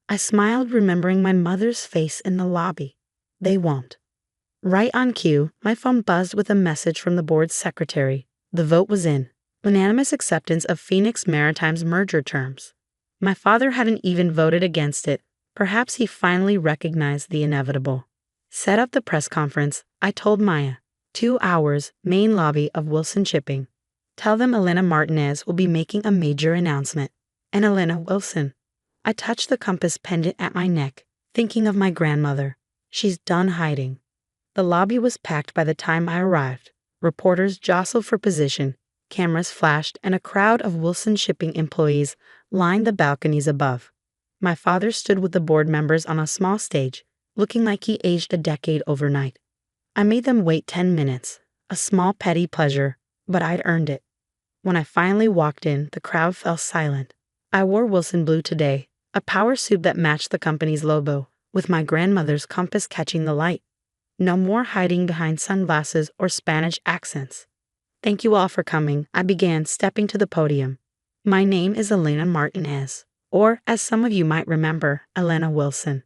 I smiled, remembering my mother's face in the lobby. They won't. Right on cue, my phone buzzed with a message from the board's secretary. The vote was in. Unanimous acceptance of Phoenix Maritime's merger terms. My father hadn't even voted against it. Perhaps he finally recognized the inevitable. Set up the press conference, I told Maya. 2 hours, main lobby of Wilson Shipping. Tell them Elena Martinez will be making a major announcement. And Elena Wilson. I touched the compass pendant at my neck, thinking of my grandmother. She's done hiding. The lobby was packed by the time I arrived. Reporters jostled for position, cameras flashed, and a crowd of Wilson Shipping employees lined the balconies above. My father stood with the board members on a small stage, looking like he aged a decade overnight. I made them wait 10 minutes, a small petty pleasure, but I'd earned it. When I finally walked in, the crowd fell silent. I wore Wilson blue today, a power suit that matched the company's logo, with my grandmother's compass catching the light. No more hiding behind sunglasses or Spanish accents. Thank you all for coming, I began, stepping to the podium. My name is Elena Martinez, or as some of you might remember, Elena Wilson.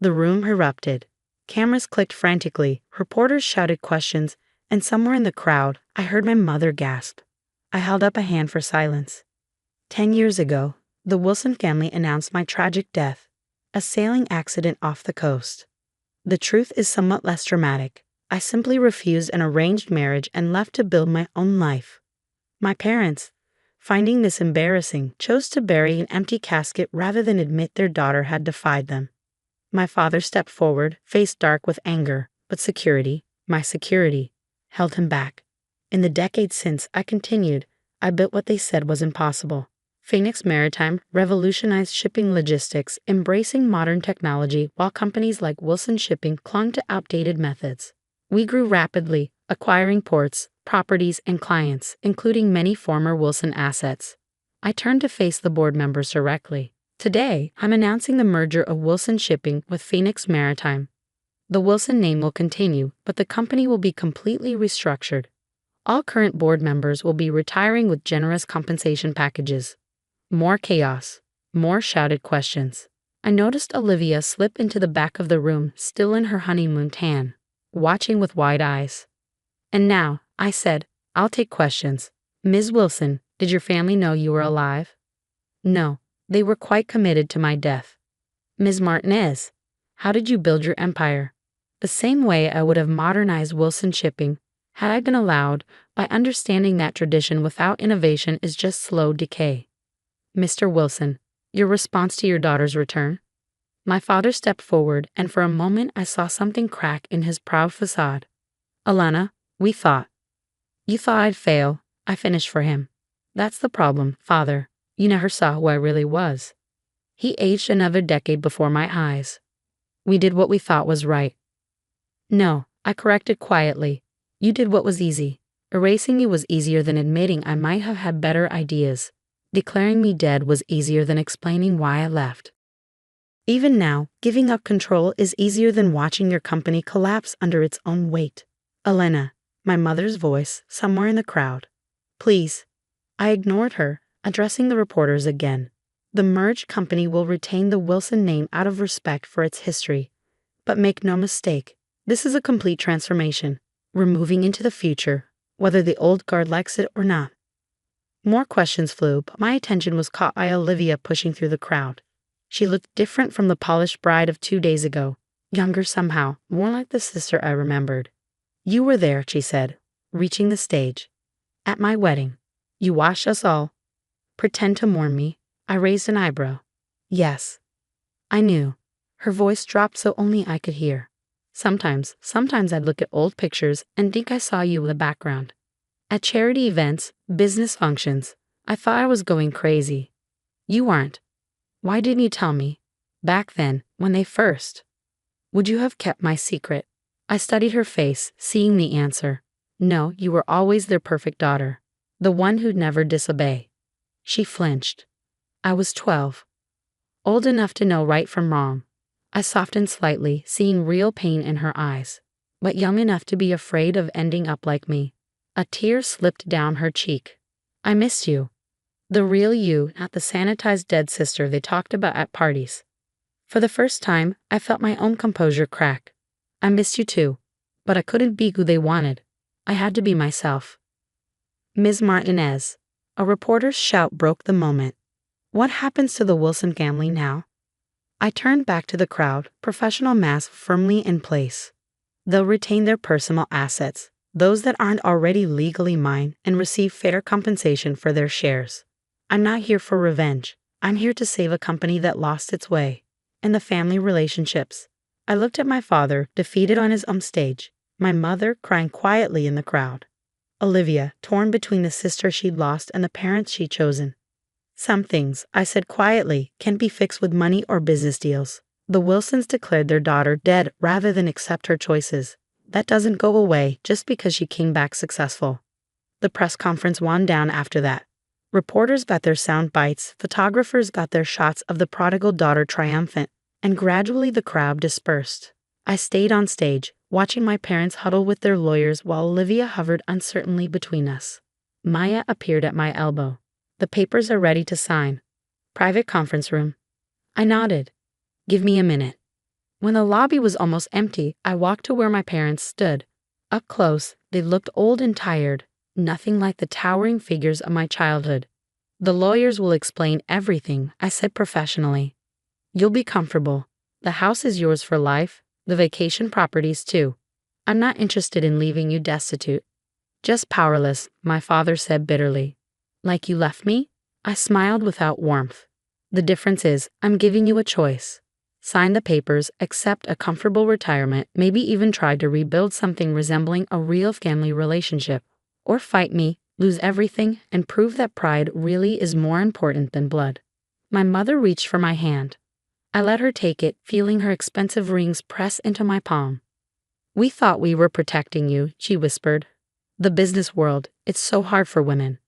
The room erupted. Cameras clicked frantically, reporters shouted questions, and somewhere in the crowd, I heard my mother gasp. I held up a hand for silence. 10 years ago, the Wilson family announced my tragic death, a sailing accident off the coast. The truth is somewhat less dramatic. I simply refused an arranged marriage and left to build my own life. My parents, finding this embarrassing, chose to bury an empty casket rather than admit their daughter had defied them. My father stepped forward, face dark with anger, but security, my security, held him back. In the decades since, I continued, I built what they said was impossible. Phoenix Maritime revolutionized shipping logistics, embracing modern technology while companies like Wilson Shipping clung to outdated methods. We grew rapidly, acquiring ports, properties, and clients, including many former Wilson assets. I turned to face the board members directly. Today, I'm announcing the merger of Wilson Shipping with Phoenix Maritime. The Wilson name will continue, but the company will be completely restructured. All current board members will be retiring with generous compensation packages. More chaos. More shouted questions. I noticed Olivia slip into the back of the room, still in her honeymoon tan, watching with wide eyes. And now, I said, I'll take questions. Ms. Wilson, did your family know you were alive? No, they were quite committed to my death. Ms. Martinez, how did you build your empire? The same way I would have modernized Wilson Shipping, had I been allowed, by understanding that tradition without innovation is just slow decay. Mr. Wilson, your response to your daughter's return? My father stepped forward, and for a moment I saw something crack in his proud facade. Alana, we thought. You thought I'd fail, I finished for him. That's the problem, father. You never saw who I really was. He aged another decade before my eyes. We did what we thought was right. No, I corrected quietly. You did what was easy. Erasing you was easier than admitting I might have had better ideas. Declaring me dead was easier than explaining why I left. Even now, giving up control is easier than watching your company collapse under its own weight. Elena, my mother's voice, somewhere in the crowd. Please. I ignored her, addressing the reporters again. The merged company will retain the Wilson name out of respect for its history. But make no mistake, this is a complete transformation. We're moving into the future, whether the old guard likes it or not. More questions flew, but my attention was caught by Olivia pushing through the crowd. She looked different from the polished bride of 2 days ago, younger somehow, more like the sister I remembered. You were there, she said, reaching the stage. At my wedding. You watched us all. Pretend to mourn me. I raised an eyebrow. Yes. I knew. Her voice dropped so only I could hear. Sometimes I'd look at old pictures and think I saw you in the background. At charity events, business functions, I thought I was going crazy. You aren't. Why didn't you tell me? Back then, when they first. Would you have kept my secret? I studied her face, seeing the answer. No, you were always their perfect daughter. The one who'd never disobey. She flinched. I was 12. Old enough to know right from wrong. I softened slightly, seeing real pain in her eyes. But young enough to be afraid of ending up like me. A tear slipped down her cheek. I missed you. The real you, not the sanitized dead sister they talked about at parties. For the first time, I felt my own composure crack. I missed you too, but I couldn't be who they wanted. I had to be myself. Ms. Martinez. A reporter's shout broke the moment. What happens to the Wilson family now? I turned back to the crowd, professional mask firmly in place. They'll retain their personal assets, those that aren't already legally mine, and receive fair compensation for their shares. I'm not here for revenge. I'm here to save a company that lost its way. And the family relationships. I looked at my father, defeated on his own stage, my mother crying quietly in the crowd. Olivia, torn between the sister she'd lost and the parents she'd chosen. Some things, I said quietly, can be fixed with money or business deals. The Wilsons declared their daughter dead rather than accept her choices. That doesn't go away just because she came back successful. The press conference wound down after that. Reporters got their sound bites, photographers got their shots of the prodigal daughter triumphant, and gradually the crowd dispersed. I stayed on stage, watching my parents huddle with their lawyers while Olivia hovered uncertainly between us. Maya appeared at my elbow. The papers are ready to sign. Private conference room. I nodded. Give me a minute. When the lobby was almost empty, I walked to where my parents stood. Up close, they looked old and tired, nothing like the towering figures of my childhood. The lawyers will explain everything, I said professionally. You'll be comfortable. The house is yours for life, the vacation properties too. I'm not interested in leaving you destitute. Just powerless, my father said bitterly. Like you left me? I smiled without warmth. The difference is, I'm giving you a choice. sign the papers, accept a comfortable retirement, maybe even try to rebuild something resembling a real family relationship. Or fight me, lose everything, and prove that pride really is more important than blood. My mother reached for my hand. I let her take it, feeling her expensive rings press into my palm. "We thought we were protecting you," she whispered. "The business world, it's so hard for women."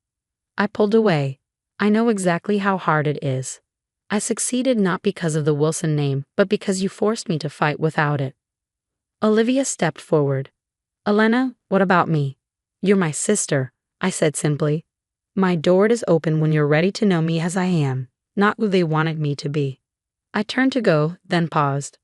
I pulled away. I know exactly how hard it is. I succeeded not because of the Wilson name, but because you forced me to fight without it. Olivia stepped forward. "Elena, what about me?" "You're my sister," I said simply. "My door is open when you're ready to know me as I am, not who they wanted me to be." I turned to go, then paused.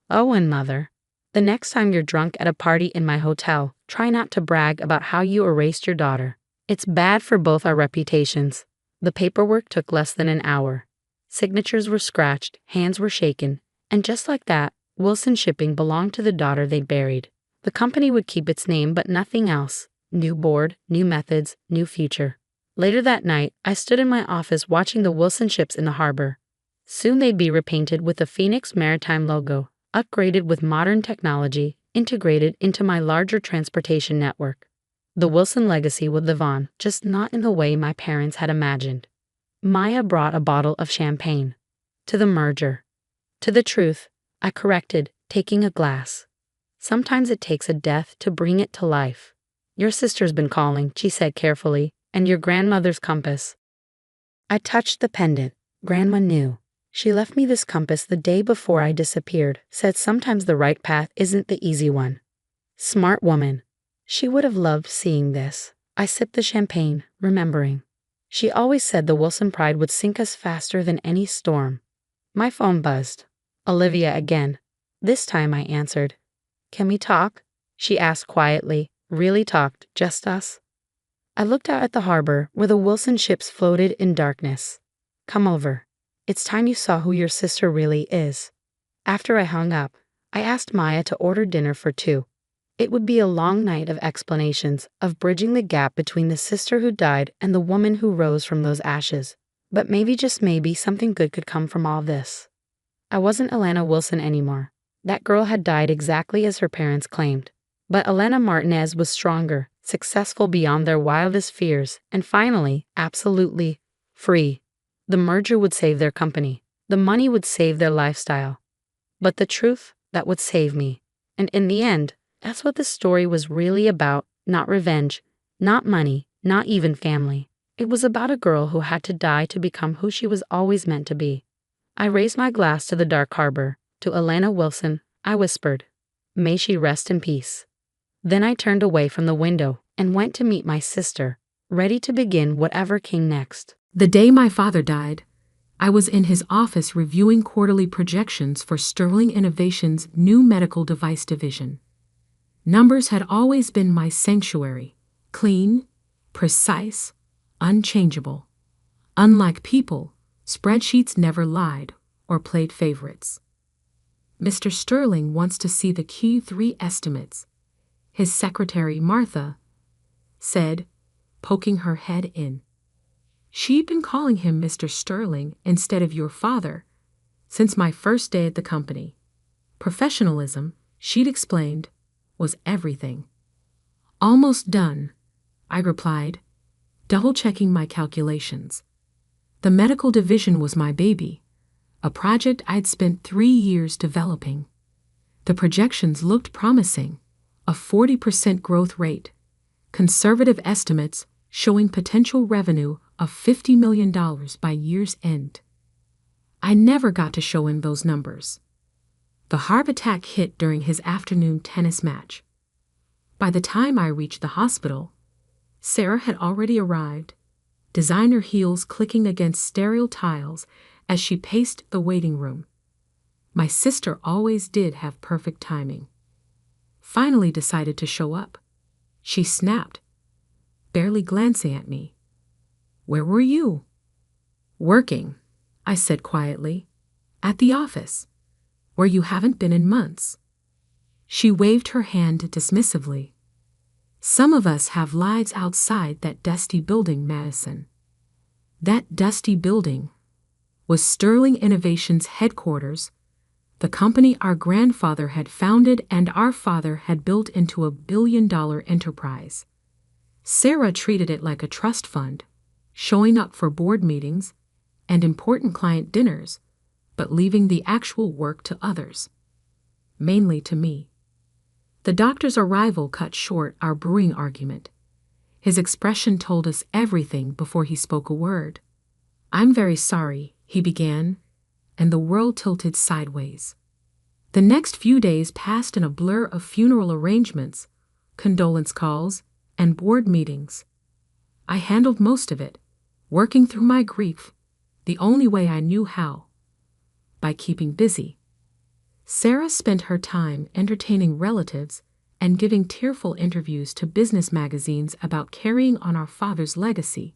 "Oh, and mother, the next time you're drunk at a party in my hotel, try not to brag about how you erased your daughter. It's bad for both our reputations." The paperwork took less than an hour. Signatures were scratched, hands were shaken, and just like that, Wilson Shipping belonged to the daughter they'd buried. The company would keep its name but nothing else. New board, new methods, new future. Later that night, I stood in my office watching the Wilson ships in the harbor. Soon they'd be repainted with the Phoenix Maritime logo, upgraded with modern technology, integrated into my larger transportation network. The Wilson legacy would live on, just not in the way my parents had imagined. Maya brought a bottle of champagne. "To the merger." "To the truth," I corrected, taking a glass. "Sometimes it takes a death to bring it to life." "Your sister's been calling," she said carefully, "and your grandmother's compass." I touched the pendant. Grandma knew. She left me this compass the day before I disappeared, said sometimes the right path isn't the easy one. Smart woman. She would have loved seeing this. I sipped the champagne, remembering. She always said the Wilson pride would sink us faster than any storm. My phone buzzed. Olivia again. This time I answered. "Can we talk?" she asked quietly. "Really talked, just us?" I looked out at the harbor where the Wilson ships floated in darkness. "Come over. It's time you saw who your sister really is." After I hung up, I asked Maya to order dinner for two. It would be a long night of explanations, of bridging the gap between the sister who died and the woman who rose from those ashes. But maybe, just maybe, something good could come from all this. I wasn't Elena Wilson anymore. That girl had died exactly as her parents claimed. But Elena Martinez was stronger, successful beyond their wildest fears, and finally, absolutely free. The merger would save their company. The money would save their lifestyle. But the truth, that would save me. And in the end, that's what the story was really about. Not revenge, not money, not even family. It was about a girl who had to die to become who she was always meant to be. I raised my glass to the dark harbor. To Elena Wilson, I whispered, "May she rest in peace." Then I turned away from the window and went to meet my sister, ready to begin whatever came next. The day my father died, I was in his office reviewing quarterly projections for Sterling Innovation's new medical device division. Numbers had always been my sanctuary, clean, precise, unchangeable. Unlike people, spreadsheets never lied or played favorites. Mr. Sterling wants to see the Q3 estimates, his secretary Martha said, poking her head in. She'd been calling him Mr. Sterling instead of your father since my first day at the company. Professionalism, she'd explained, was everything. "Almost done," I replied, double-checking my calculations. The medical division was my baby, a project I'd spent 3 years developing. The projections looked promising, a 40% growth rate, conservative estimates showing potential revenue of $50 million by year's end. I never got to show him those numbers. The heart attack hit during his afternoon tennis match. By the time I reached the hospital, Sarah had already arrived, designer heels clicking against sterile tiles as she paced the waiting room. My sister always did have perfect timing. Finally decided to show up. She snapped, barely glancing at me. "Where were you?" "Working," I said quietly. "At the office, where you haven't been in months." She waved her hand dismissively. "Some of us have lives outside that dusty building, Madison." That dusty building was Sterling Innovation's headquarters, The company our grandfather had founded and our father had built into a billion-dollar enterprise. Sarah treated it like a trust fund, showing up for board meetings and important client dinners, but leaving the actual work to others, mainly to me. The doctor's arrival cut short our brewing argument. His expression told us everything before he spoke a word. "I'm very sorry," he began, and the world tilted sideways. The next few days passed in a blur of funeral arrangements, condolence calls, and board meetings. I handled most of it, working through my grief the only way I knew how: by keeping busy. Sarah spent her time entertaining relatives and giving tearful interviews to business magazines about carrying on our father's legacy.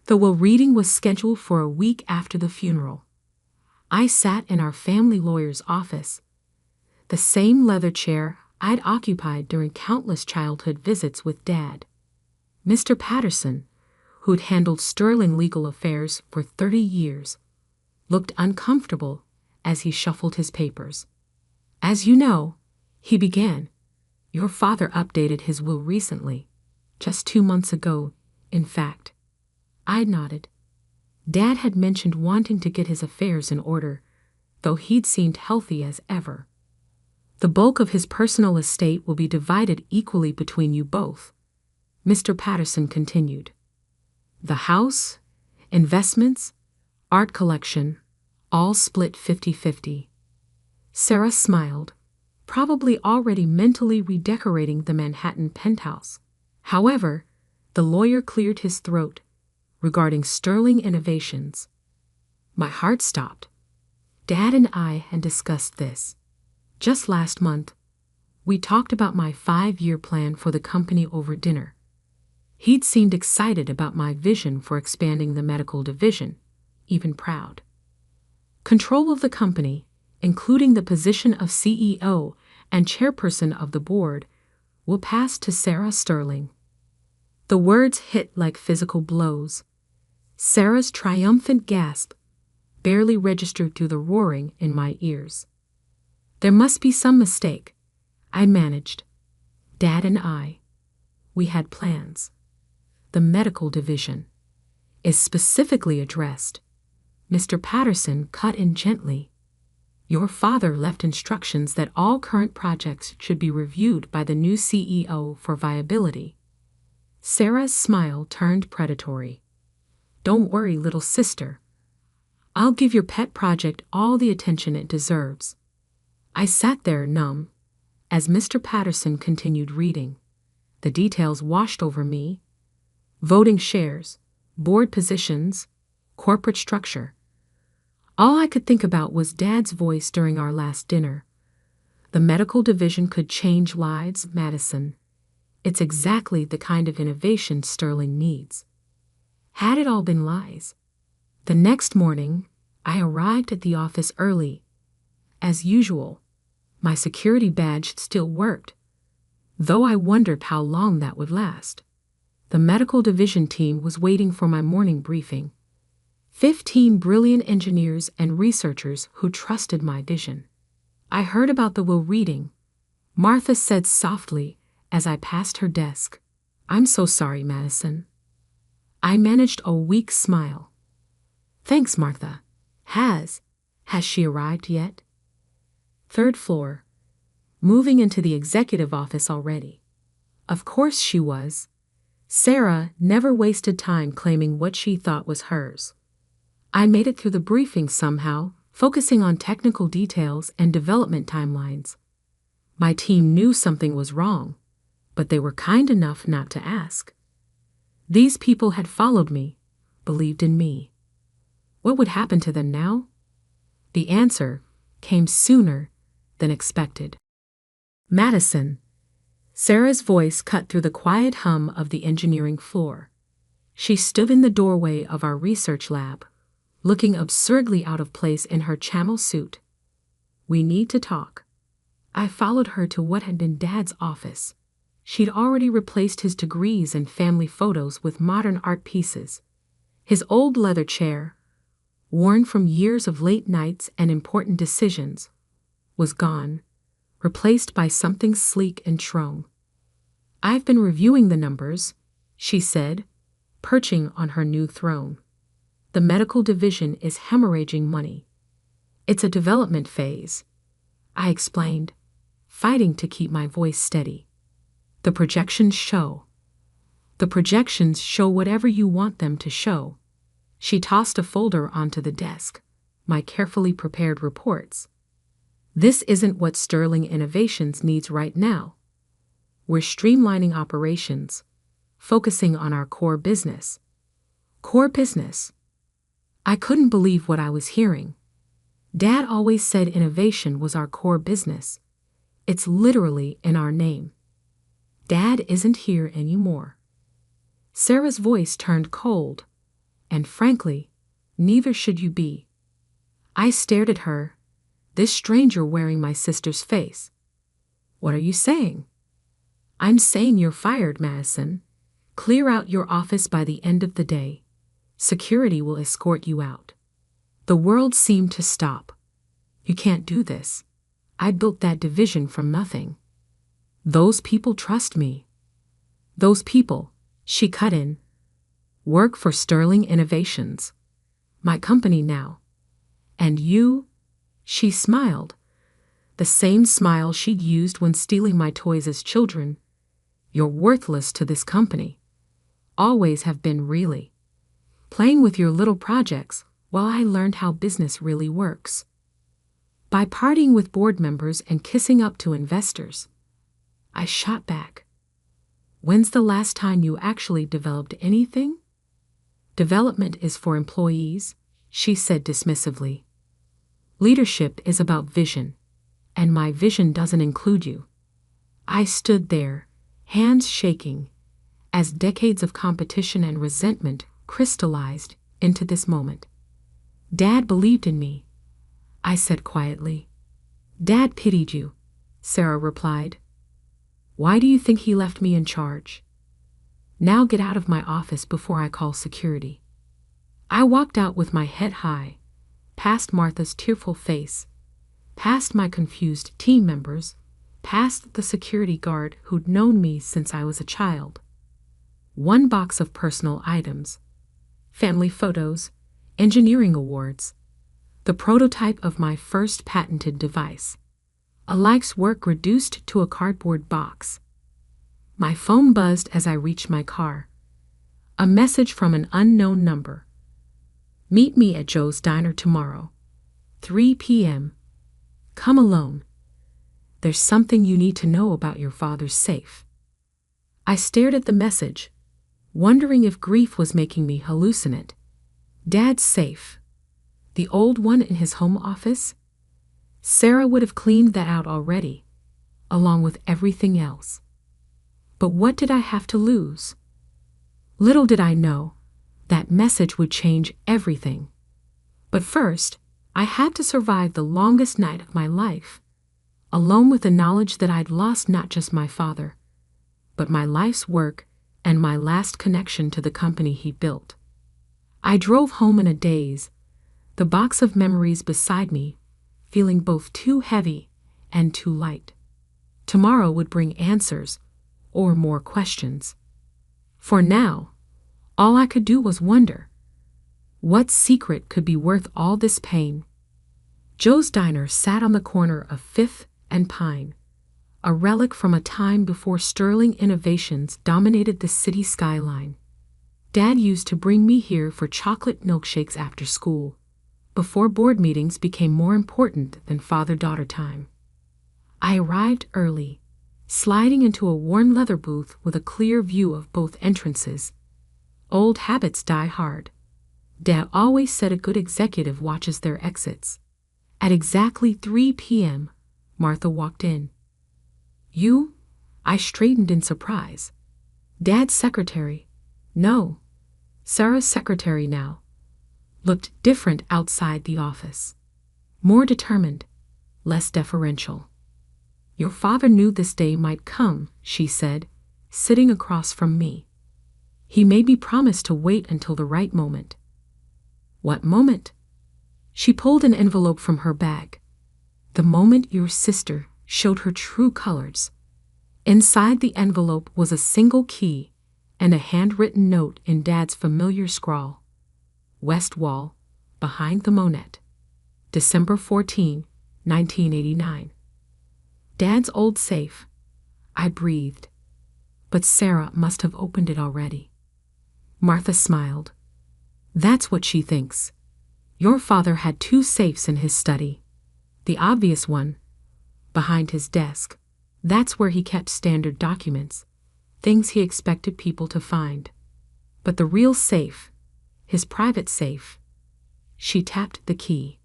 The will reading was scheduled for a week after the funeral. I sat in our family lawyer's office, the same leather chair I'd occupied during countless childhood visits with Dad. Mr. Patterson, who'd handled sterling legal affairs for 30 years, looked uncomfortable as he shuffled his papers. "As you know," he began, "your father updated his will recently, just 2 months ago, in fact." I nodded. Dad had mentioned wanting to get his affairs in order, though he'd seemed healthy as ever. "The bulk of his personal estate will be divided equally between you both," Mr. Patterson continued. "The house, investments, art collection, all split 50-50. Sarah smiled, probably already mentally redecorating the Manhattan penthouse. However, the lawyer cleared his throat regarding sterling innovations. My heart stopped. Dad and I had discussed this. Just last month, we talked about my 5-year plan for the company over dinner. He'd seemed excited about my vision for expanding the medical division, even proud. Control of the company, including the position of CEO and chairperson of the board, will pass to Sarah Sterling. The words hit like physical blows. Sarah's triumphant gasp barely registered through the roaring in my ears. "There must be some mistake," I managed. "Dad and we had plans. The medical division is specifically addressed." Mr. Patterson cut in gently. "Your father left instructions that all current projects should be reviewed by the new CEO for viability." Sarah's smile turned predatory. "Don't worry, little sister. I'll give your pet project all the attention it deserves." I sat there numb as Mr. Patterson continued reading. The details washed over me: voting shares, board positions, corporate structure. All I could think about was Dad's voice during our last dinner. "The medical division could change lives, Madison. It's exactly the kind of innovation Sterling needs." Had it all been lies? The next morning, I arrived at the office early. As usual, my security badge still worked, though I wondered how long that would last. The medical division team was waiting for my morning briefing. 15 brilliant engineers and researchers who trusted my vision. "I heard about the will reading," Martha said softly as I passed her desk. "I'm so sorry, Madison." I managed a weak smile. "Thanks, Martha. Has she arrived yet?" 3rd floor. Moving into the executive office already. Of course she was. Sarah never wasted time claiming what she thought was hers. I made it through the briefing somehow, focusing on technical details and development timelines. My team knew something was wrong, but they were kind enough not to ask. These people had followed me, believed in me. What would happen to them now? The answer came sooner than expected. "Madison." Sarah's voice cut through the quiet hum of the engineering floor. She stood in the doorway of our research lab, looking absurdly out of place in her camel suit. "We need to talk." I followed her to what had been Dad's office. She'd already replaced his degrees and family photos with modern art pieces. His old leather chair, worn from years of late nights and important decisions, was gone, replaced by something sleek and strong. "I've been reviewing the numbers," she said, perching on her new throne. "The medical division is hemorrhaging money. It's a development phase," I explained, fighting to keep my voice steady. The projections show whatever you want them to show." She tossed a folder onto the desk, my carefully prepared reports. "This isn't what Sterling Innovations needs right now. We're streamlining operations, focusing on our core business." Core business? I couldn't believe what I was hearing. Dad always said innovation was our core business. It's literally in our name. Dad isn't here anymore. Sarah's voice turned cold, and frankly, neither should you be. I stared at her, this stranger wearing my sister's face. "What are you saying?" "I'm saying you're fired, Madison. Clear out your office by the end of the day. Security will escort you out." The world seemed to stop. "You can't do this. I built that division from nothing. Those people trust me." "Those people," she cut in, "work for Sterling Innovations, my company now. And you," she smiled, the same smile she'd used when stealing my toys as children, "you're worthless to this company. Always have been, really. Playing with your little projects while I learned how business really works. By partying with board members and kissing up to investors." I shot back. "When's the last time you actually developed anything?" "Development is for employees," she said dismissively. "Leadership is about vision, and my vision doesn't include you." I stood there, hands shaking, as decades of competition and resentment crystallized into this moment. "Dad believed in me," I said quietly. "Dad pitied you," Sarah replied. "Why do you think he left me in charge? Now get out of my office before I call security." I walked out with my head high, past Martha's tearful face, past my confused team members, past the security guard who'd known me since I was a child. One box of personal items, family photos, engineering awards, the prototype of my first patented device, a life's work reduced to a cardboard box. My phone buzzed as I reached my car. A message from an unknown number. "Meet me at Joe's Diner tomorrow, 3 p.m. Come alone. There's something you need to know about your father's safe." I stared at the message, wondering if grief was making me hallucinate. Dad's safe. The old one in his home office? Sarah would have cleaned that out already, along with everything else. But what did I have to lose? Little did I know, that message would change everything. But first, I had to survive the longest night of my life, alone with the knowledge that I'd lost not just my father, but my life's work and my last connection to the company he built. I drove home in a daze, the box of memories beside me, feeling both too heavy and too light. Tomorrow would bring answers, or more questions. For now, all I could do was wonder, what secret could be worth all this pain? Joe's Diner sat on the corner of 5th and Pine, a relic from a time before Sterling Innovations dominated the city skyline. Dad used to bring me here for chocolate milkshakes after school, before board meetings became more important than father-daughter time. I arrived early, sliding into a worn leather booth with a clear view of both entrances. Old habits die hard. Dad always said a good executive watches their exits. At exactly 3 p.m., Martha walked in. "You?" I straightened in surprise. Dad's secretary. No, Sarah's secretary now. Looked different outside the office. More determined, less deferential. "Your father knew this day might come," she said, sitting across from me. "He made me promise to wait until the right moment." "What moment?" She pulled an envelope from her bag. The moment your sister showed her true colors. Inside the envelope was a single key and a handwritten note in Dad's familiar scrawl. West Wall, behind the Monet. December 14, 1989. Dad's old safe. I breathed. But Sarah must have opened it already. Martha smiled. That's what she thinks. Your father had 2 safes in his study. The obvious one, behind his desk. That's where he kept standard documents, things he expected people to find. But the real safe, his private safe. She tapped the key.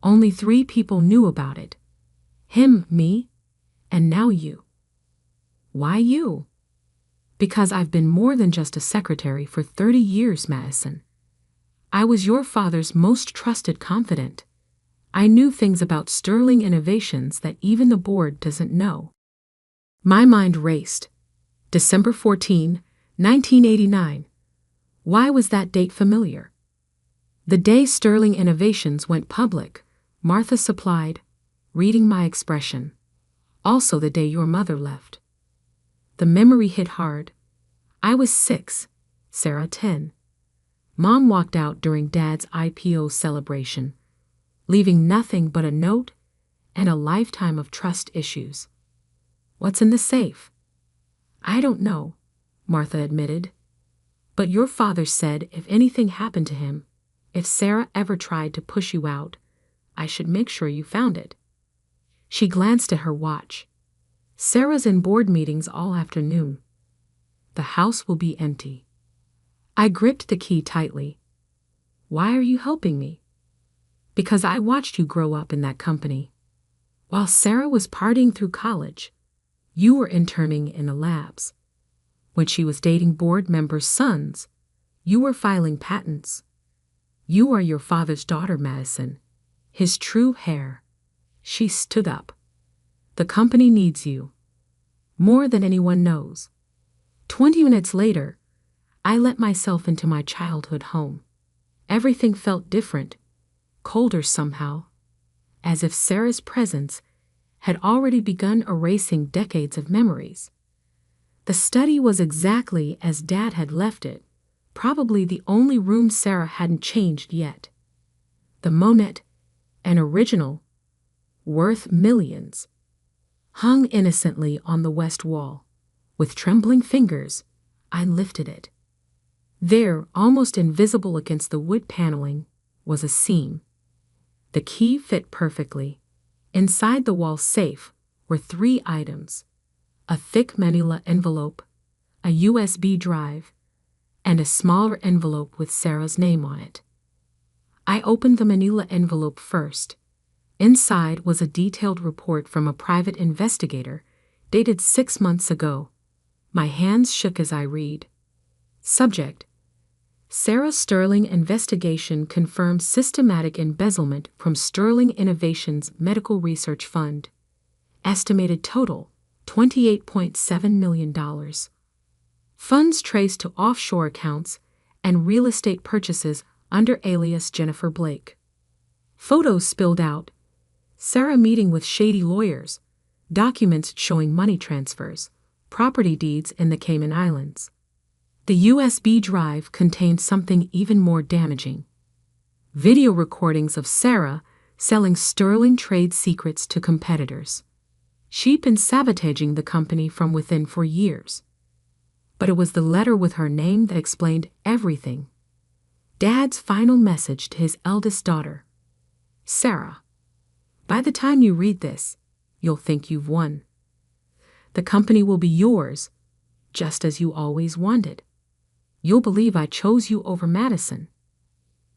Only 3 people knew about it. Him, me, and now you. Why you? Because I've been more than just a secretary for 30 years, Madison. I was your father's most trusted confidant. I knew things about Sterling Innovations that even the board doesn't know. My mind raced. December 14, 1989. Why was that date familiar? The day Sterling Innovations went public, Martha supplied, reading my expression. Also the day your mother left. The memory hit hard. I was 6, Sarah 10. Mom walked out during Dad's IPO celebration, leaving nothing but a note and a lifetime of trust issues. What's in the safe? I don't know, Martha admitted. But your father said if anything happened to him, if Sarah ever tried to push you out, I should make sure you found it. She glanced at her watch. Sarah's in board meetings all afternoon. The house will be empty. I gripped the key tightly. Why are you helping me? Because I watched you grow up in that company. While Sarah was partying through college, you were interning in the labs. When she was dating board members' sons, you were filing patents. You are your father's daughter, Madison. His true heir. She stood up. The company needs you. More than anyone knows. 20 minutes later, I let myself into my childhood home. Everything felt different, colder somehow, as if Sarah's presence had already begun erasing decades of memories. The study was exactly as Dad had left it, probably the only room Sarah hadn't changed yet. The Monet, an original, worth millions, hung innocently on the west wall. With trembling fingers, I lifted it. There, almost invisible against the wood paneling, was a seam. The key fit perfectly. Inside the wall safe were 3 items: a thick manila envelope, a USB drive, and a smaller envelope with Sarah's name on it. I opened the manila envelope first. Inside was a detailed report from a private investigator, dated 6 months ago. My hands shook as I read. Subject: Sarah Sterling investigation confirms systematic embezzlement from Sterling Innovations Medical Research Fund. Estimated total, $28.7 million. Funds traced to offshore accounts and real estate purchases under alias Jennifer Blake. Photos spilled out. Sarah meeting with shady lawyers. Documents showing money transfers. Property deeds in the Cayman Islands. The USB drive contained something even more damaging. Video recordings of Sarah selling Sterling trade secrets to competitors. She'd been sabotaging the company from within for years. But it was the letter with her name that explained everything. Dad's final message to his eldest daughter. Sarah, by the time you read this, you'll think you've won. The company will be yours, just as you always wanted. You'll believe I chose you over Madison.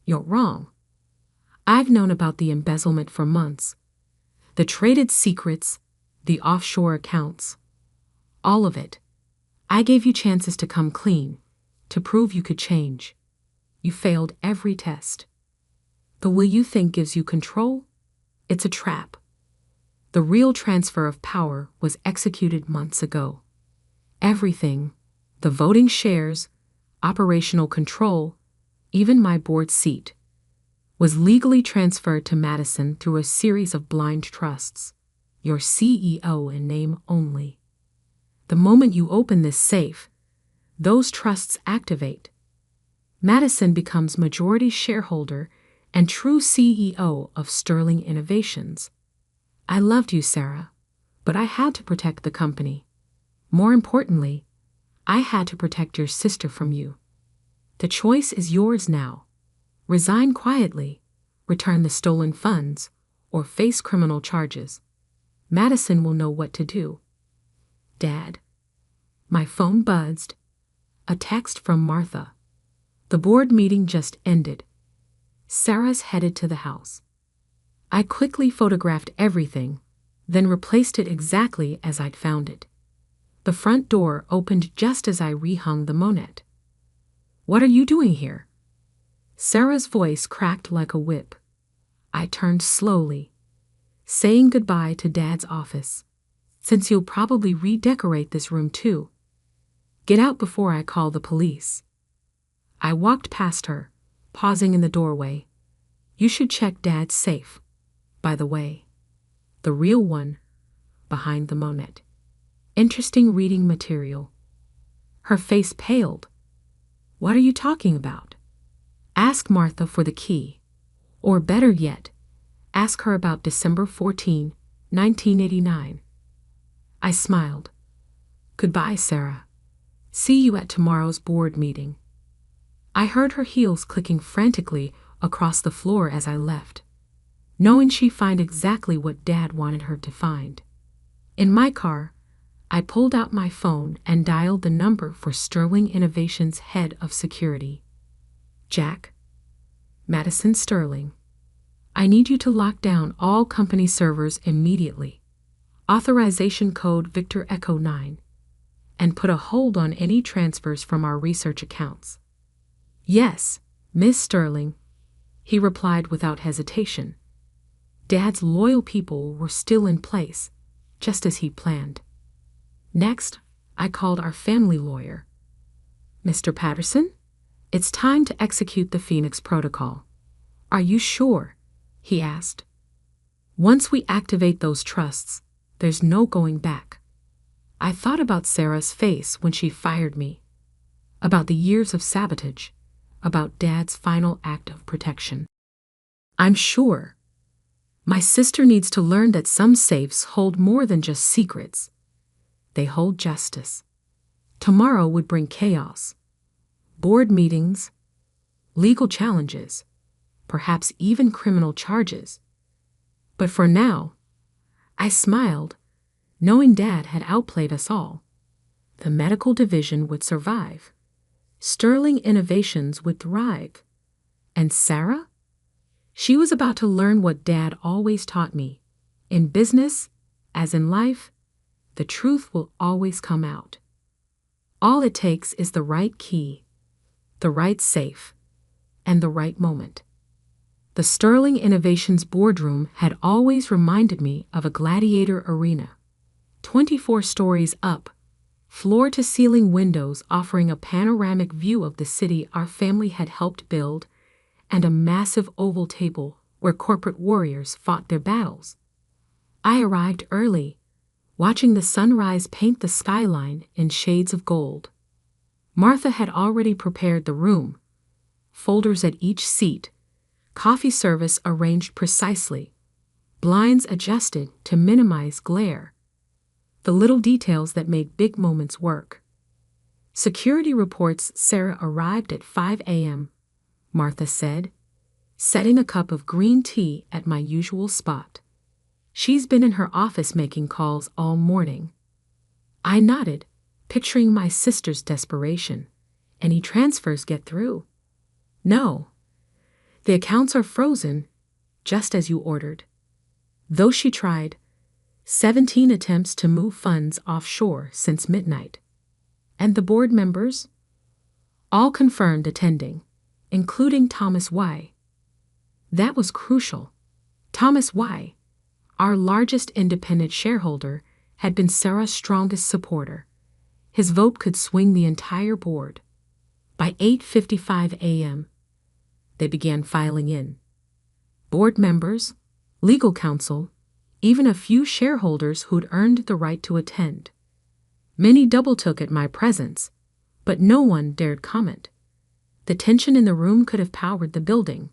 You're wrong. I've known about the embezzlement for months. The traded secrets, the offshore accounts. All of it. I gave you chances to come clean, to prove you could change. You failed every test. The will you think gives you control? It's a trap. The real transfer of power was executed months ago. Everything, the voting shares, operational control, even my board seat, was legally transferred to Madison through a series of blind trusts, your CEO in name only. The moment you open this safe, those trusts activate. Madison becomes majority shareholder and true CEO of Sterling Innovations. I loved you, Sarah, but I had to protect the company. More importantly, I had to protect your sister from you. The choice is yours now. Resign quietly, return the stolen funds, or face criminal charges. Madison will know what to do. Dad. My phone buzzed. A text from Martha. The board meeting just ended. Sarah's headed to the house. I quickly photographed everything, then replaced it exactly as I'd found it. The front door opened just as I rehung the monet. What are you doing here? Sarah's voice cracked like a whip. I turned slowly, saying goodbye to Dad's office, since you'll probably redecorate this room too. Get out before I call the police. I walked past her, pausing in the doorway. You should check Dad's safe, by the way. The real one, behind the monet. Interesting reading material. Her face paled. What are you talking about? Ask Martha for the key. Or better yet, ask her about December 14, 1989. I smiled. Goodbye, Sarah. See you at tomorrow's board meeting. I heard her heels clicking frantically across the floor as I left, knowing she'd find exactly what Dad wanted her to find. In my car, I pulled out my phone and dialed the number for Sterling Innovations' head of security. Jack. Madison Sterling. I need you to lock down all company servers immediately. Authorization code Victor Echo 9. And put a hold on any transfers from our research accounts. Yes, Miss Sterling, he replied without hesitation. Dad's loyal people were still in place, just as he planned. Next, I called our family lawyer. Mr. Patterson, it's time to execute the Phoenix Protocol. Are you sure? He asked. Once we activate those trusts, there's no going back. I thought about Sarah's face when she fired me, about the years of sabotage, about Dad's final act of protection. I'm sure. My sister needs to learn that some safes hold more than just secrets. They hold justice. Tomorrow would bring chaos, board meetings, legal challenges, perhaps even criminal charges. But for now, I smiled, knowing Dad had outplayed us all. The medical division would survive. Sterling Innovations would thrive. And Sarah? She was about to learn what Dad always taught me. In business, as in life, the truth will always come out. All it takes is the right key, the right safe, and the right moment. The Sterling Innovations boardroom had always reminded me of a gladiator arena. 24 stories up, floor-to-ceiling windows offering a panoramic view of the city our family had helped build, and a massive oval table where corporate warriors fought their battles. I arrived early, watching the sunrise paint the skyline in shades of gold. Martha had already prepared the room, folders at each seat, coffee service arranged precisely, blinds adjusted to minimize glare. The little details that make big moments work. Security reports Sarah arrived at 5 a.m., Martha said, setting a cup of green tea at my usual spot. She's been in her office making calls all morning. I nodded, picturing my sister's desperation. Any transfers get through? No. The accounts are frozen, just as you ordered. Though she tried, 17 attempts to move funds offshore since midnight. And the board members? All confirmed attending, including Thomas Y. That was crucial. Thomas Y., our largest independent shareholder, had been Sarah's strongest supporter. His vote could swing the entire board. By 8:55 a.m., they began filing in. board members, legal counsel, even a few shareholders who'd earned the right to attend. Many double-took at my presence, but no one dared comment. The tension in the room could have powered the building.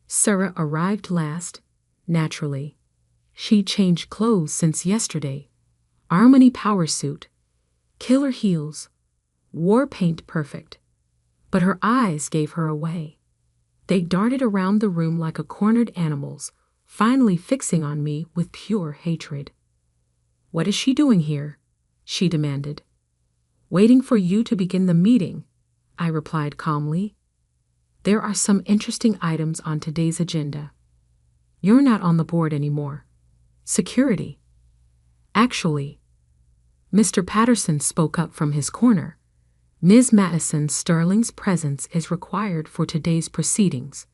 Sarah arrived last, naturally. She changed clothes since yesterday. Armani power suit, killer heels, war paint perfect. But her eyes gave her away. They darted around the room like a cornered animal's, finally fixing on me with pure hatred. "What is she doing here?" she demanded. "Waiting for you to begin the meeting," I replied calmly. "There are some interesting items on today's agenda. You're not on the board anymore. Security." "Actually," Mr. Patterson spoke up from his corner, "Ms. Madison Sterling's presence is required for today's proceedings."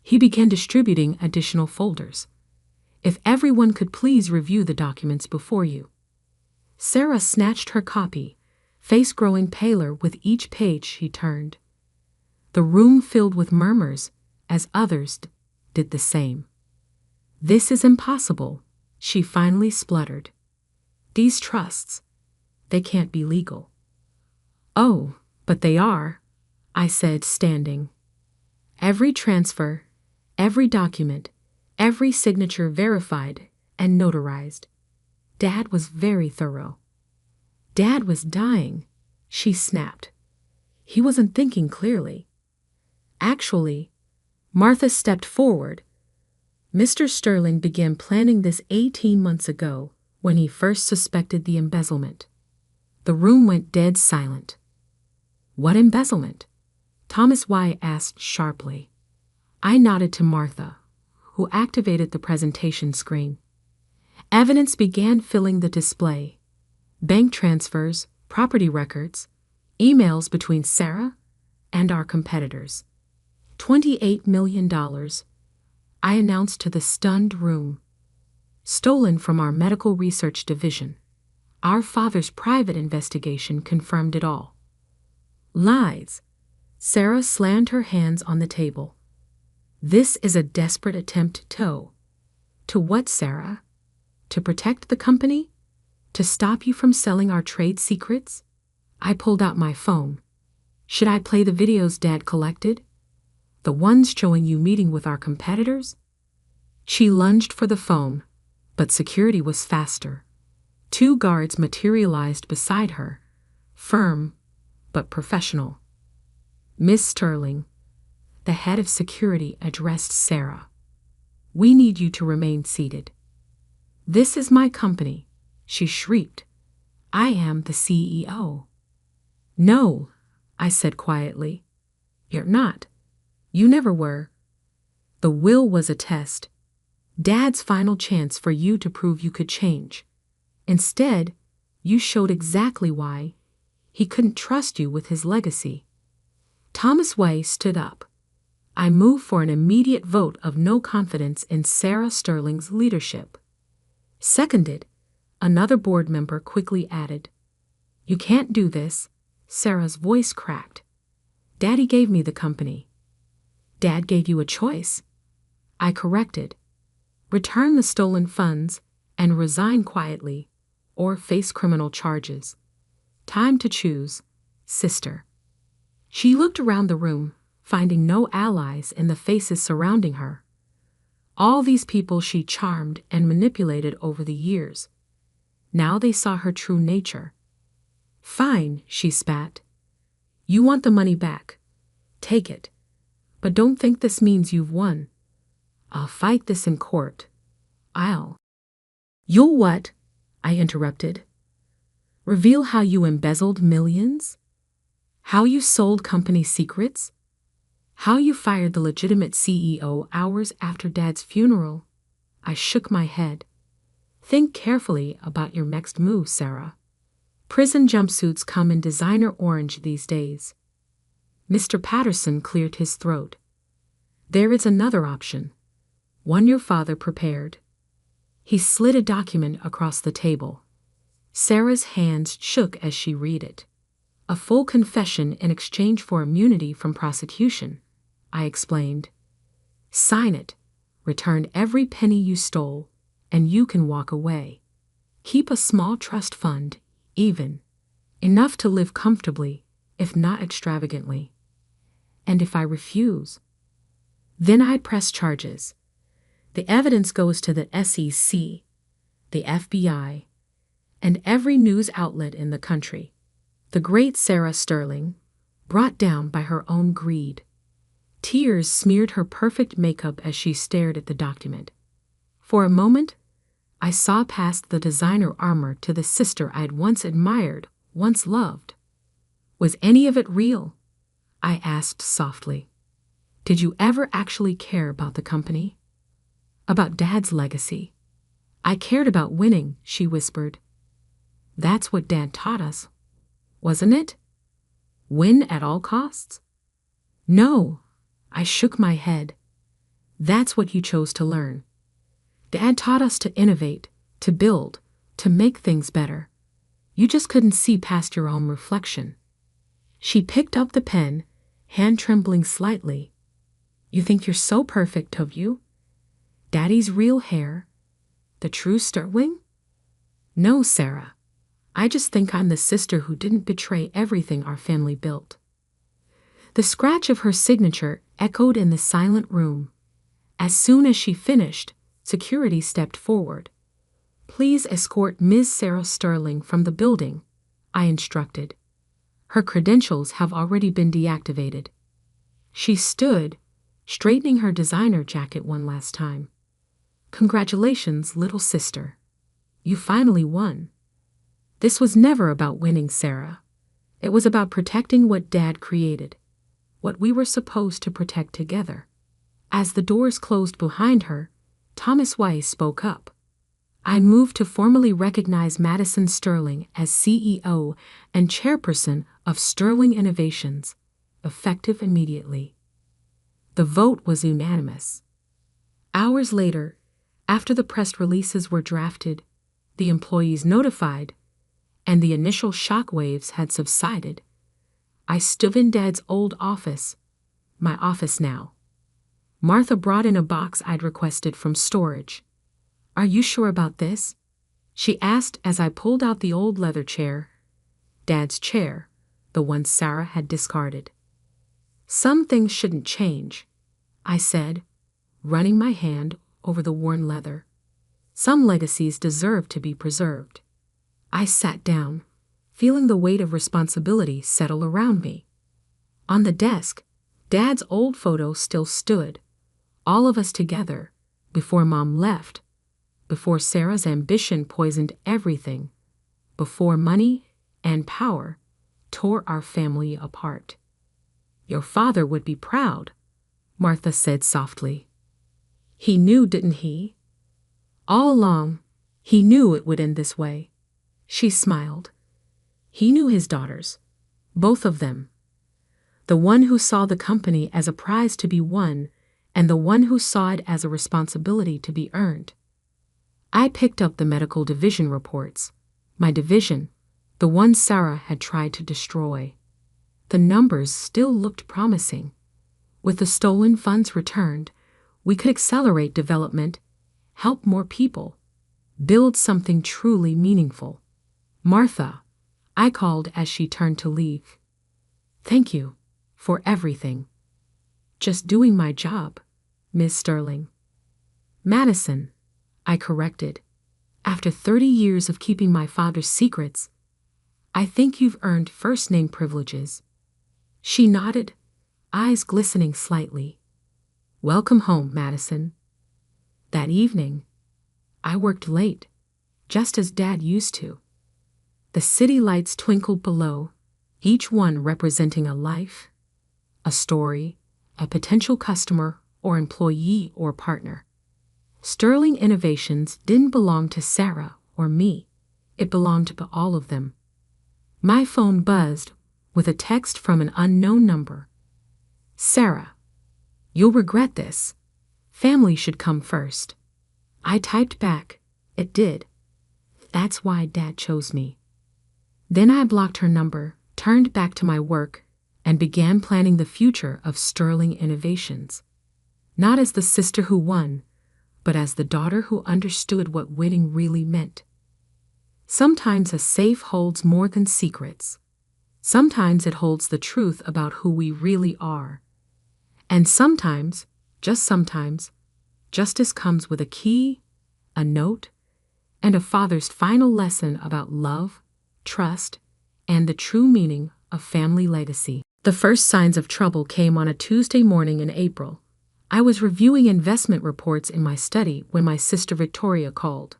He began distributing additional folders. "If everyone could please review the documents before you." Sarah snatched her copy, face growing paler with each page she turned. The room filled with murmurs as others did the same. "This is impossible," she finally spluttered. "These trusts, they can't be legal." "Oh, but they are," I said, standing. "Every transfer, every document, every signature verified and notarized. Dad was very thorough." "Dad was dying," she snapped. "He wasn't thinking clearly." "Actually," Martha stepped forward, "Mr. Sterling began planning this 18 months ago when he first suspected the embezzlement." The room went dead silent. "What embezzlement?" Thomas Y. asked sharply. I nodded to Martha, who activated the presentation screen. Evidence began filling the display. Bank transfers, property records, emails between Sarah and our competitors. $28 million, I announced to the stunned room. Stolen from our medical research division. Our father's private investigation confirmed it all. Lies. Sarah slammed her hands on the table. This is a desperate attempt to what, Sarah? To protect the company? To stop you from selling our trade secrets? I pulled out my phone. Should I play the videos Dad collected? The ones showing you meeting with our competitors? She lunged for the phone, but security was faster. 2 guards materialized beside her, firm but professional. "Miss Sterling," the head of security addressed Sarah. "We need you to remain seated." "This is my company," she shrieked. "I am the CEO." "No," I said quietly. "You're not. You never were." The will was a test. Dad's final chance for you to prove you could change. Instead, you showed exactly why he couldn't trust you with his legacy. Thomas Way stood up. I moved for an immediate vote of no confidence in Sarah Sterling's leadership. Seconded, another board member quickly added. "You can't do this." Sarah's voice cracked. "Daddy gave me the company." "Dad gave you a choice," I corrected. "Return the stolen funds and resign quietly, or face criminal charges. Time to choose, sister." She looked around the room, finding no allies in the faces surrounding her. All these people she charmed and manipulated over the years. Now they saw her true nature. "Fine," she spat. "You want the money back. Take it. But don't think this means you've won. I'll fight this in court. You'll what?" I interrupted. "Reveal how you embezzled millions? How you sold company secrets? How you fired the legitimate CEO hours after Dad's funeral?" I shook my head. "Think carefully about your next move, Sarah. Prison jumpsuits come in designer orange these days." Mr. Patterson cleared his throat. "There is another option. One your father prepared." He slid a document across the table. Sarah's hands shook as she read it. "A full confession in exchange for immunity from prosecution," I explained. "Sign it, return every penny you stole, and you can walk away. Keep a small trust fund, even enough to live comfortably, if not extravagantly. And if I refuse, then I'd press charges. The evidence goes to the SEC, the FBI, and every news outlet in the country. The great Sarah Sterling, brought down by her own greed. Tears smeared her perfect makeup as she stared at the document. For a moment, I saw past the designer armor to the sister I'd once admired, once loved. Was any of it real? I asked softly. Did you ever actually care about the company? About Dad's legacy? I cared about winning, she whispered. That's what Dad taught us, wasn't it? Win at all costs? No, I shook my head. That's what you chose to learn. Dad taught us to innovate, to build, to make things better. You just couldn't see past your own reflection. She picked up the pen, hand trembling slightly. You think you're so perfect, don't you? Daddy's real hair? The true Sterling? No, Sarah. I just think I'm the sister who didn't betray everything our family built. The scratch of her signature echoed in the silent room. As soon as she finished, security stepped forward. Please escort Ms. Sarah Sterling from the building, I instructed. Her credentials have already been deactivated. She stood, straightening her designer jacket one last time. Congratulations, little sister. You finally won. This was never about winning, Sarah. It was about protecting what Dad created, what we were supposed to protect together. As the doors closed behind her, Thomas Weiss spoke up. I moved to formally recognize Madison Sterling as CEO and chairperson of Sterling Innovations, effective immediately. The vote was unanimous. Hours later, after the press releases were drafted, the employees notified, and the initial shockwaves had subsided, I stood in Dad's old office, my office now. Martha brought in a box I'd requested from storage. Are you sure about this? She asked as I pulled out the old leather chair, Dad's chair, the one Sarah had discarded. Some things shouldn't change, I said, running my hand over the worn leather. Some legacies deserve to be preserved. I sat down, feeling the weight of responsibility settle around me. On the desk, Dad's old photo still stood, all of us together, before Mom left, before Sarah's ambition poisoned everything, before money and power tore our family apart. Your father would be proud, Martha said softly. He knew, didn't he? All along, he knew it would end this way. She smiled. He knew his daughters, both of them. The one who saw the company as a prize to be won, and the one who saw it as a responsibility to be earned. I picked up the medical division reports, my division, the one Sarah had tried to destroy. The numbers still looked promising. With the stolen funds returned, we could accelerate development, help more people, build something truly meaningful. Martha, I called as she turned to leave. Thank you for everything. Just doing my job, Miss Sterling. Madison, I corrected. After 30 years of keeping my father's secrets, I think you've earned first-name privileges. She nodded, eyes glistening slightly. Welcome home, Madison. That evening, I worked late, just as Dad used to. The city lights twinkled below, each one representing a life, a story, a potential customer or employee or partner. Sterling Innovations didn't belong to Sarah or me. It belonged to all of them. My phone buzzed with a text from an unknown number. Sarah, you'll regret this. Family should come first. I typed back, it did. That's why Dad chose me. Then I blocked her number, turned back to my work, and began planning the future of Sterling Innovations. Not as the sister who won, but as the daughter who understood what winning really meant. Sometimes a safe holds more than secrets. Sometimes it holds the truth about who we really are. And sometimes, just sometimes, justice comes with a key, a note, and a father's final lesson about love, trust, and the true meaning of family legacy. The first signs of trouble came on a Tuesday morning in April. I was reviewing investment reports in my study when my sister Victoria called.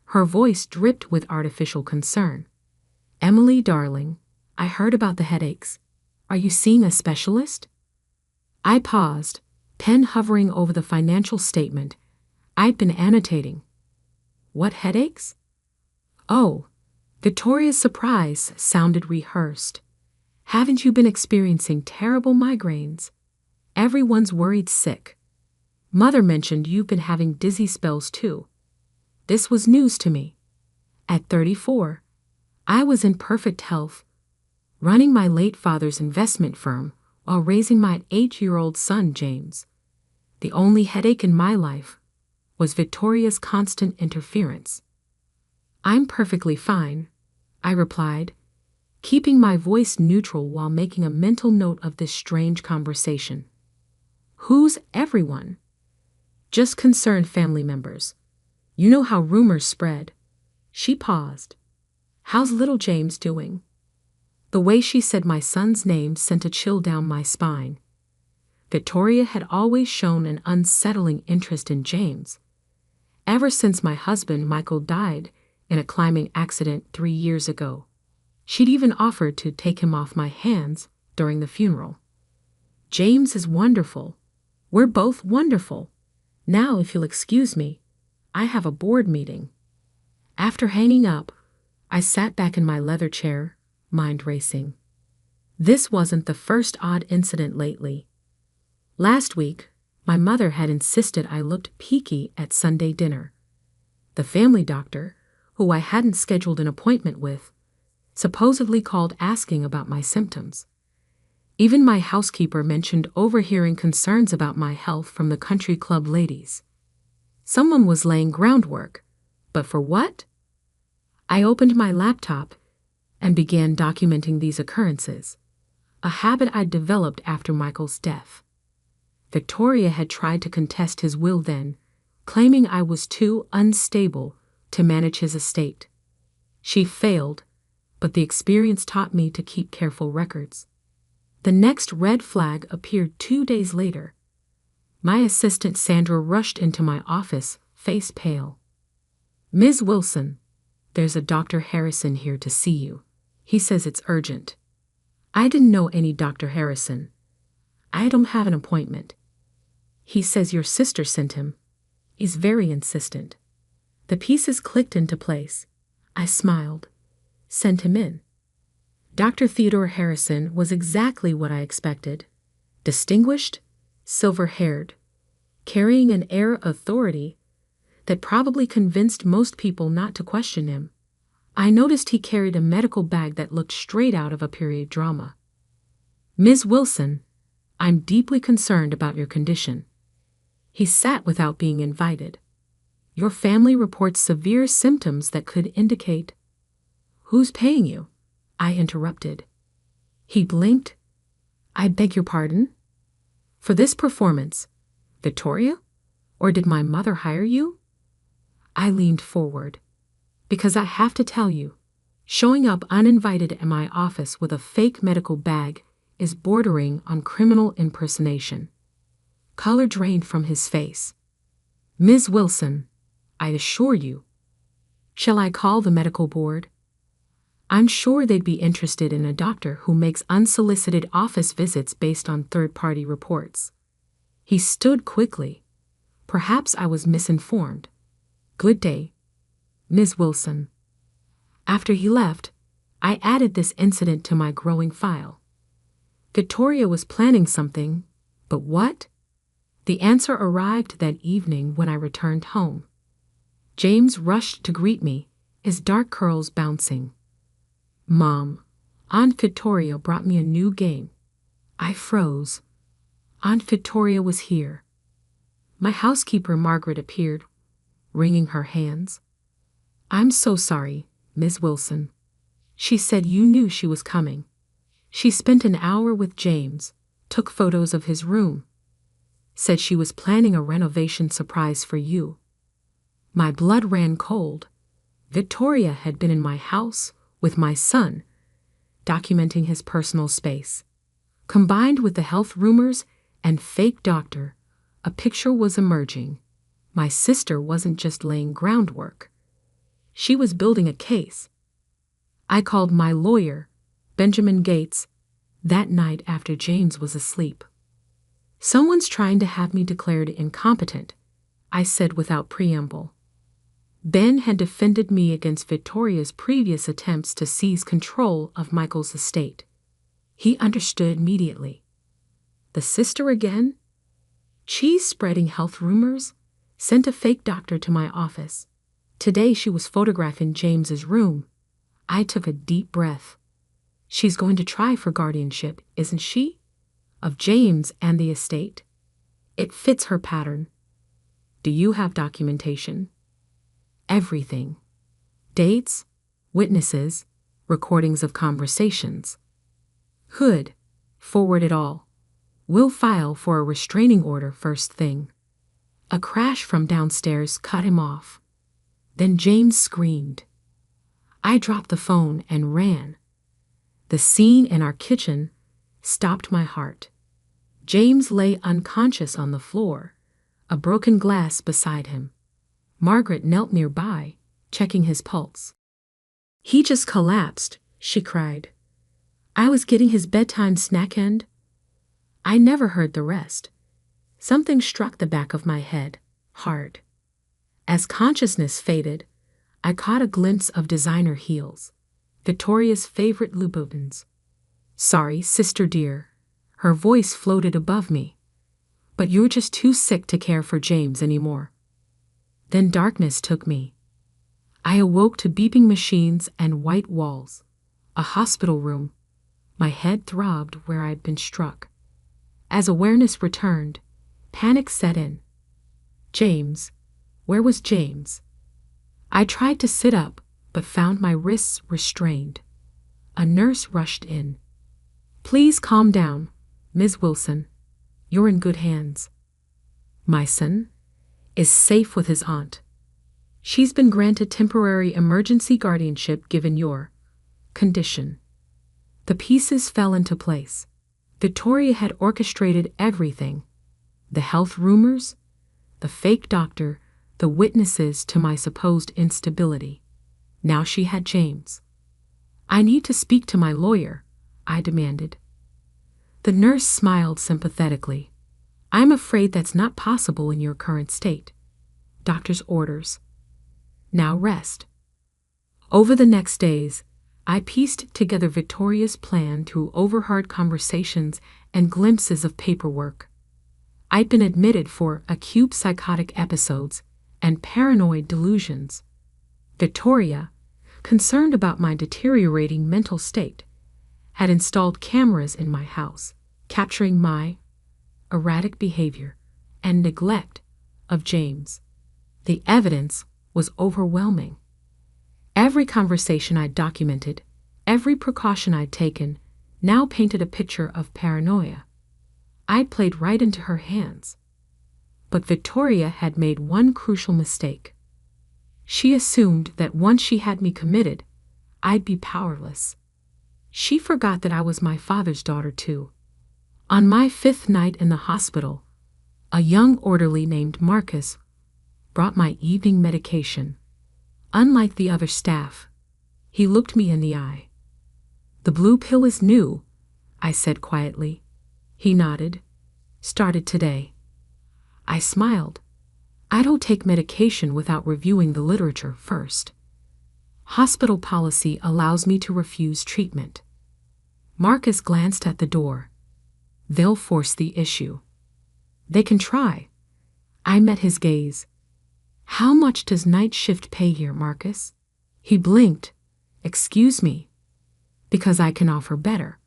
Her voice dripped with artificial concern. "Emily, darling, I heard about the headaches. Are you seeing a specialist?" I paused, pen hovering over the financial statement I'd been annotating. "What headaches?" "Oh," Victoria's surprise sounded rehearsed. "Haven't you been experiencing terrible migraines? Everyone's worried sick. Mother mentioned you've been having dizzy spells too." This was news to me. At 34, I was in perfect health, running my late father's investment firm while raising my 8-year-old son, James. The only headache in my life was Victoria's constant interference. "I'm perfectly fine," I replied, keeping my voice neutral while making a mental note of this strange conversation. "Who's everyone?" "Just concerned family members. You know how rumors spread." She paused. "How's little James doing?" The way she said my son's name sent a chill down my spine. Victoria had always shown an unsettling interest in James. Ever since my husband Michael died in a climbing accident 3 years ago. She'd even offered to take him off my hands during the funeral. "James is wonderful. We're both wonderful. Now, if you'll excuse me, I have a board meeting." After hanging up, I sat back in my leather chair, mind racing. This wasn't the first odd incident lately. Last week, my mother had insisted I looked peaky at Sunday dinner. The family doctor, who I hadn't scheduled an appointment with, supposedly called asking about my symptoms. Even my housekeeper mentioned overhearing concerns about my health from the country club ladies. Someone was laying groundwork, but for what? I opened my laptop and began documenting these occurrences, a habit I'd developed after Michael's death. Victoria had tried to contest his will then, claiming I was too unstable to manage his estate. She failed, but the experience taught me to keep careful records. The next red flag appeared 2 days later. My assistant Sandra rushed into my office, face pale. "Ms. Wilson, there's a Dr. Harrison here to see you. He says it's urgent." I didn't know any Dr. Harrison. "I don't have an appointment. He says your sister sent him. He's very insistent." The pieces clicked into place. I smiled. Sent him in. Dr. Theodore Harrison was exactly what I expected. Distinguished, silver-haired, carrying an air of authority that probably convinced most people not to question him. I noticed he carried a medical bag that looked straight out of a period drama. "Ms. Wilson, I'm deeply concerned about your condition." He sat without being invited. "Your family reports severe symptoms that could indicate—" "Who's paying you?" I interrupted. He blinked. "I beg your pardon? For this performance, Victoria? Or did my mother hire you?" I leaned forward. "Because I have to tell you, showing up uninvited at my office with a fake medical bag is bordering on criminal impersonation." Color drained from his face. "Ms. Wilson, I assure you." "Shall I call the medical board?" "I'm sure they'd be interested in a doctor who makes unsolicited office visits based on third-party reports." He stood quickly. Perhaps I was misinformed. "Good day, Ms. Wilson." After he left, I added this incident to my growing file. Victoria was planning something, but what? The answer arrived that evening when I returned home. James rushed to greet me, his dark curls bouncing. "Mom, Aunt Victoria brought me a new game." I froze. Aunt Victoria was here. My housekeeper Margaret appeared, wringing her hands. "I'm so sorry, Miss Wilson." She said you knew she was coming. She spent an hour with James, took photos of his room, said she was planning a renovation surprise for you. My blood ran cold. Victoria had been in my house with my son, documenting his personal space. Combined with the health rumors and fake doctor, a picture was emerging. My sister wasn't just laying groundwork. She was building a case. I called my lawyer, Benjamin Gates, that night after James was asleep. "Someone's trying to have me declared incompetent," I said without preamble. Ben had defended me against Victoria's previous attempts to seize control of Michael's estate. He understood immediately. The sister again? She's spreading health rumors, sent a fake doctor to my office. Today she was photographing James's room. I took a deep breath. She's going to try for guardianship, isn't she? Of James and the estate. It fits her pattern. Do you have documentation? Everything. Dates, witnesses, recordings of conversations. Hood, forward it all. We'll file for a restraining order first thing. A crash from downstairs cut him off. Then James screamed. I dropped the phone and ran. The scene in our kitchen stopped my heart. James lay unconscious on the floor, a broken glass beside him. Margaret knelt nearby, checking his pulse. "He just collapsed," she cried. "I was getting his bedtime snack and..." I never heard the rest. Something struck the back of my head, hard. As consciousness faded, I caught a glimpse of designer heels, Victoria's favorite Louboutins. "Sorry, sister dear." Her voice floated above me. "But you're just too sick to care for James anymore." Then darkness took me. I awoke to beeping machines and white walls. A hospital room. My head throbbed where I'd been struck. As awareness returned, panic set in. James. Where was James? I tried to sit up, but found my wrists restrained. A nurse rushed in. "Please calm down, Ms. Wilson. You're in good hands. My son is safe with his aunt. She's been granted temporary emergency guardianship given your condition." The pieces fell into place. Victoria had orchestrated everything. The health rumors, the fake doctor, the witnesses to my supposed instability. Now she had James. "I need to speak to my lawyer," I demanded. The nurse smiled sympathetically. "I'm afraid that's not possible in your current state. Doctor's orders. Now rest." Over the next days, I pieced together Victoria's plan through overheard conversations and glimpses of paperwork. I'd been admitted for acute psychotic episodes and paranoid delusions. Victoria, concerned about my deteriorating mental state, had installed cameras in my house, capturing my erratic behavior and neglect of James. The evidence was overwhelming. Every conversation I'd documented, every precaution I'd taken, now painted a picture of paranoia. I'd played right into her hands. But Victoria had made one crucial mistake. She assumed that once she had me committed, I'd be powerless. She forgot that I was my father's daughter too. On my 5th night in the hospital, a young orderly named Marcus brought my evening medication. Unlike the other staff, he looked me in the eye. "The blue pill is new," I said quietly. He nodded. "Started today." I smiled. I don't take medication without reviewing the literature first. Hospital policy allows me to refuse treatment. Marcus glanced at the door. "They'll force the issue." "They can try." I met his gaze. "How much does night shift pay here, Marcus?" He blinked. "Excuse me." "Because I can offer better."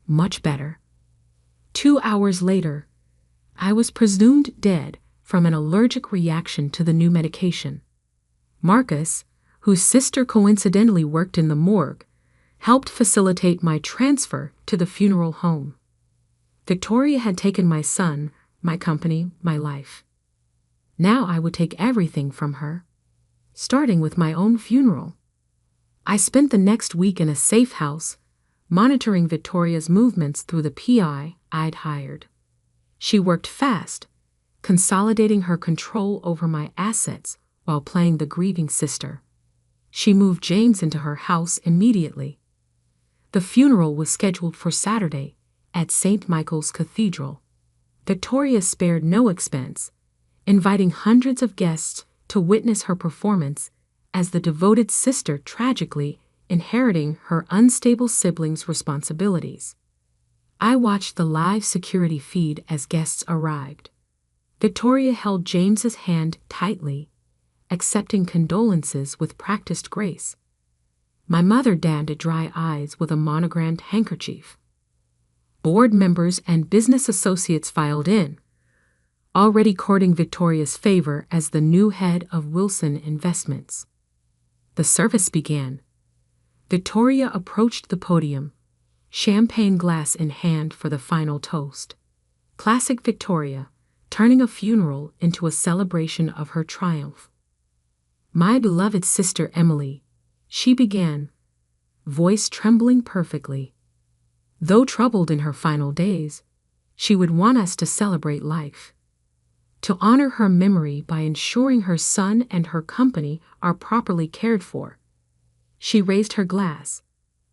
"Much better." 2 hours later, I was presumed dead from an allergic reaction to the new medication. Marcus, whose sister coincidentally worked in the morgue, helped facilitate my transfer to the funeral home. Victoria had taken my son, my company, my life. Now I would take everything from her, starting with my own funeral. I spent the next week in a safe house, monitoring Victoria's movements through the PI I'd hired. She worked fast, consolidating her control over my assets while playing the grieving sister. She moved James into her house immediately. The funeral was scheduled for Saturday at St. Michael's Cathedral. Victoria spared no expense, inviting hundreds of guests to witness her performance as the devoted sister tragically inheriting her unstable siblings' responsibilities. I watched the live security feed as guests arrived. Victoria held James's hand tightly, accepting condolences with practiced grace. My mother dabbed dry eyes with a monogrammed handkerchief. Board members and business associates filed in, already courting Victoria's favor as the new head of Wilson Investments. The service began. Victoria approached the podium, champagne glass in hand for the final toast. Classic Victoria, turning a funeral into a celebration of her triumph. "My beloved sister Emily," she began, voice trembling perfectly. Though troubled in her final days, she would want us to celebrate life, to honor her memory by ensuring her son and her company are properly cared for. She raised her glass,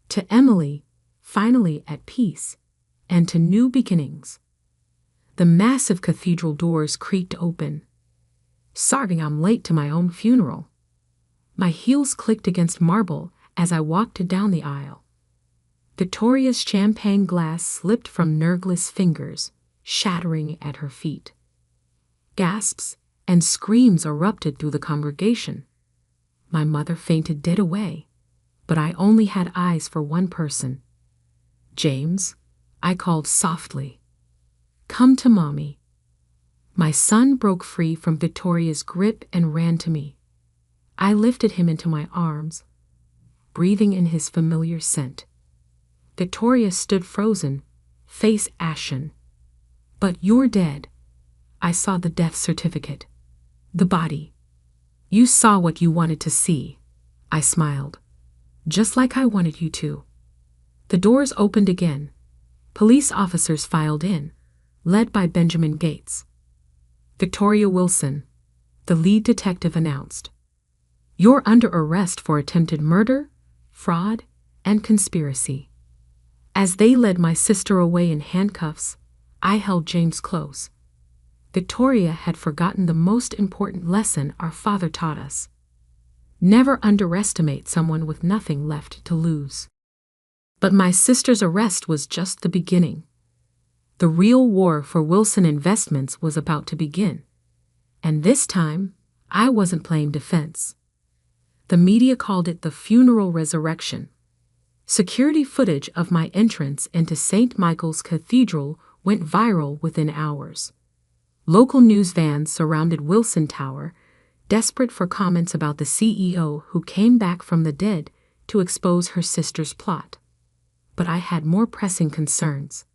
to Emily, finally at peace, and to new beginnings. The massive cathedral doors creaked open. Sorry I'm late to my own funeral. My heels clicked against marble as I walked down the aisle. Victoria's champagne glass slipped from nerveless fingers, shattering at her feet. Gasps and screams erupted through the congregation. My mother fainted dead away, but I only had eyes for one person. "James," I called softly. "Come to Mommy." My son broke free from Victoria's grip and ran to me. I lifted him into my arms, breathing in his familiar scent. Victoria stood frozen, face ashen. "But you're dead." I saw the death certificate. The body. "You saw what you wanted to see," I smiled. "Just like I wanted you to." The doors opened again. Police officers filed in, led by Benjamin Gates. "Victoria Wilson," the lead detective announced. "You're under arrest for attempted murder, fraud, and conspiracy." As they led my sister away in handcuffs, I held James close. Victoria had forgotten the most important lesson our father taught us. Never underestimate someone with nothing left to lose. But my sister's arrest was just the beginning. The real war for Wilson Investments was about to begin. And this time, I wasn't playing defense. The media called it the funeral resurrection. Security footage of my entrance into St. Michael's Cathedral went viral within hours. Local news vans surrounded Wilson Tower, desperate for comments about the CEO who came back from the dead to expose her sister's plot. But I had more pressing concerns.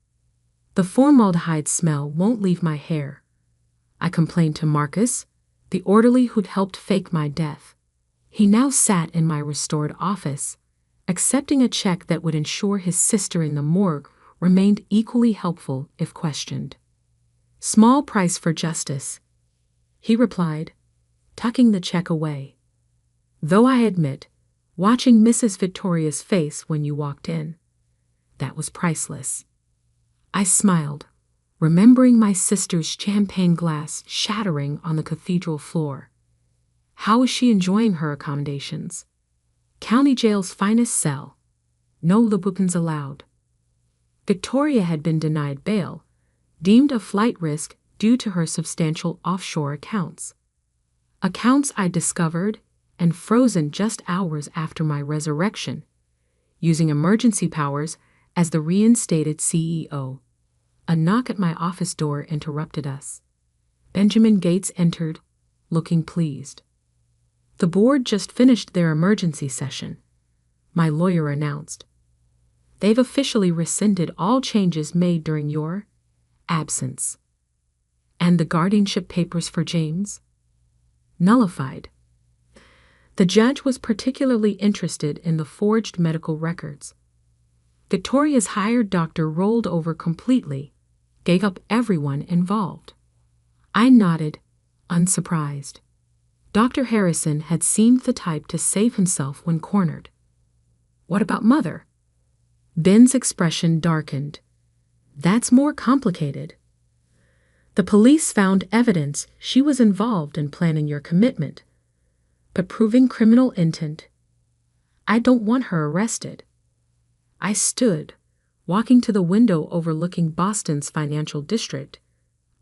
The formaldehyde smell won't leave my hair. I complained to Marcus, the orderly who'd helped fake my death. He now sat in my restored office, accepting a check that would ensure his sister in the morgue remained equally helpful if questioned. "Small price for justice," he replied, tucking the check away. Though I admit, watching Mrs. Victoria's face when you walked in, that was priceless. I smiled, remembering my sister's champagne glass shattering on the cathedral floor. How was she enjoying her accommodations? County jail's finest cell. No Louboutins allowed. Victoria had been denied bail, deemed a flight risk due to her substantial offshore accounts. Accounts I discovered and frozen just hours after my resurrection, using emergency powers as the reinstated CEO. A knock at my office door interrupted us. Benjamin Gates entered, looking pleased. The board just finished their emergency session, my lawyer announced. They've officially rescinded all changes made during your absence. And the guardianship papers for James? Nullified. The judge was particularly interested in the forged medical records. Victoria's hired doctor rolled over completely, gave up everyone involved. I nodded, unsurprised. Dr. Harrison had seemed the type to save himself when cornered. What about Mother? Ben's expression darkened. That's more complicated. The police found evidence she was involved in planning your commitment, but proving criminal intent. I don't want her arrested. I stood, walking to the window overlooking Boston's financial district.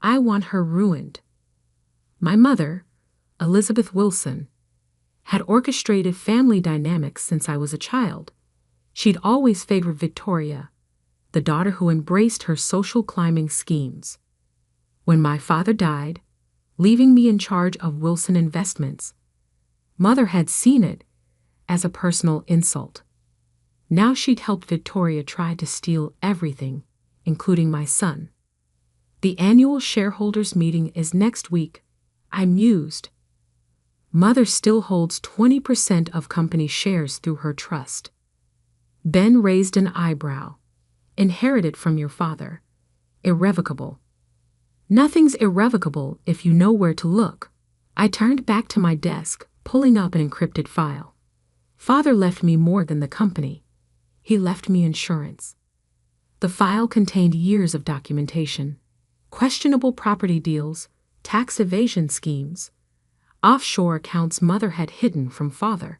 I want her ruined. My mother, Elizabeth Wilson, had orchestrated family dynamics since I was a child. She'd always favored Victoria, the daughter who embraced her social climbing schemes. When my father died, leaving me in charge of Wilson Investments, Mother had seen it as a personal insult. Now she'd helped Victoria try to steal everything, including my son. The annual shareholders' meeting is next week, I mused. Mother still holds 20% of company shares through her trust. Ben raised an eyebrow. Inherited from your father. Irrevocable. Nothing's irrevocable if you know where to look. I turned back to my desk, pulling up an encrypted file. Father left me more than the company. He left me insurance. The file contained years of documentation. Questionable property deals, tax evasion schemes, offshore accounts Mother had hidden from Father.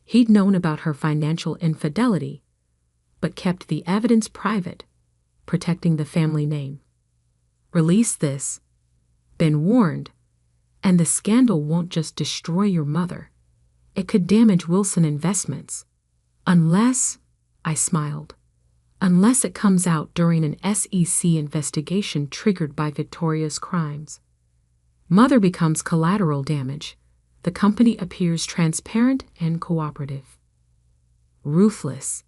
He'd known about her financial infidelity, but kept the evidence private, protecting the family name. Release this, Ben warned, and the scandal won't just destroy your mother. It could damage Wilson Investments. Unless, I smiled, unless it comes out during an SEC investigation triggered by Victoria's crimes. Mother becomes collateral damage. The company appears transparent and cooperative. Ruthless.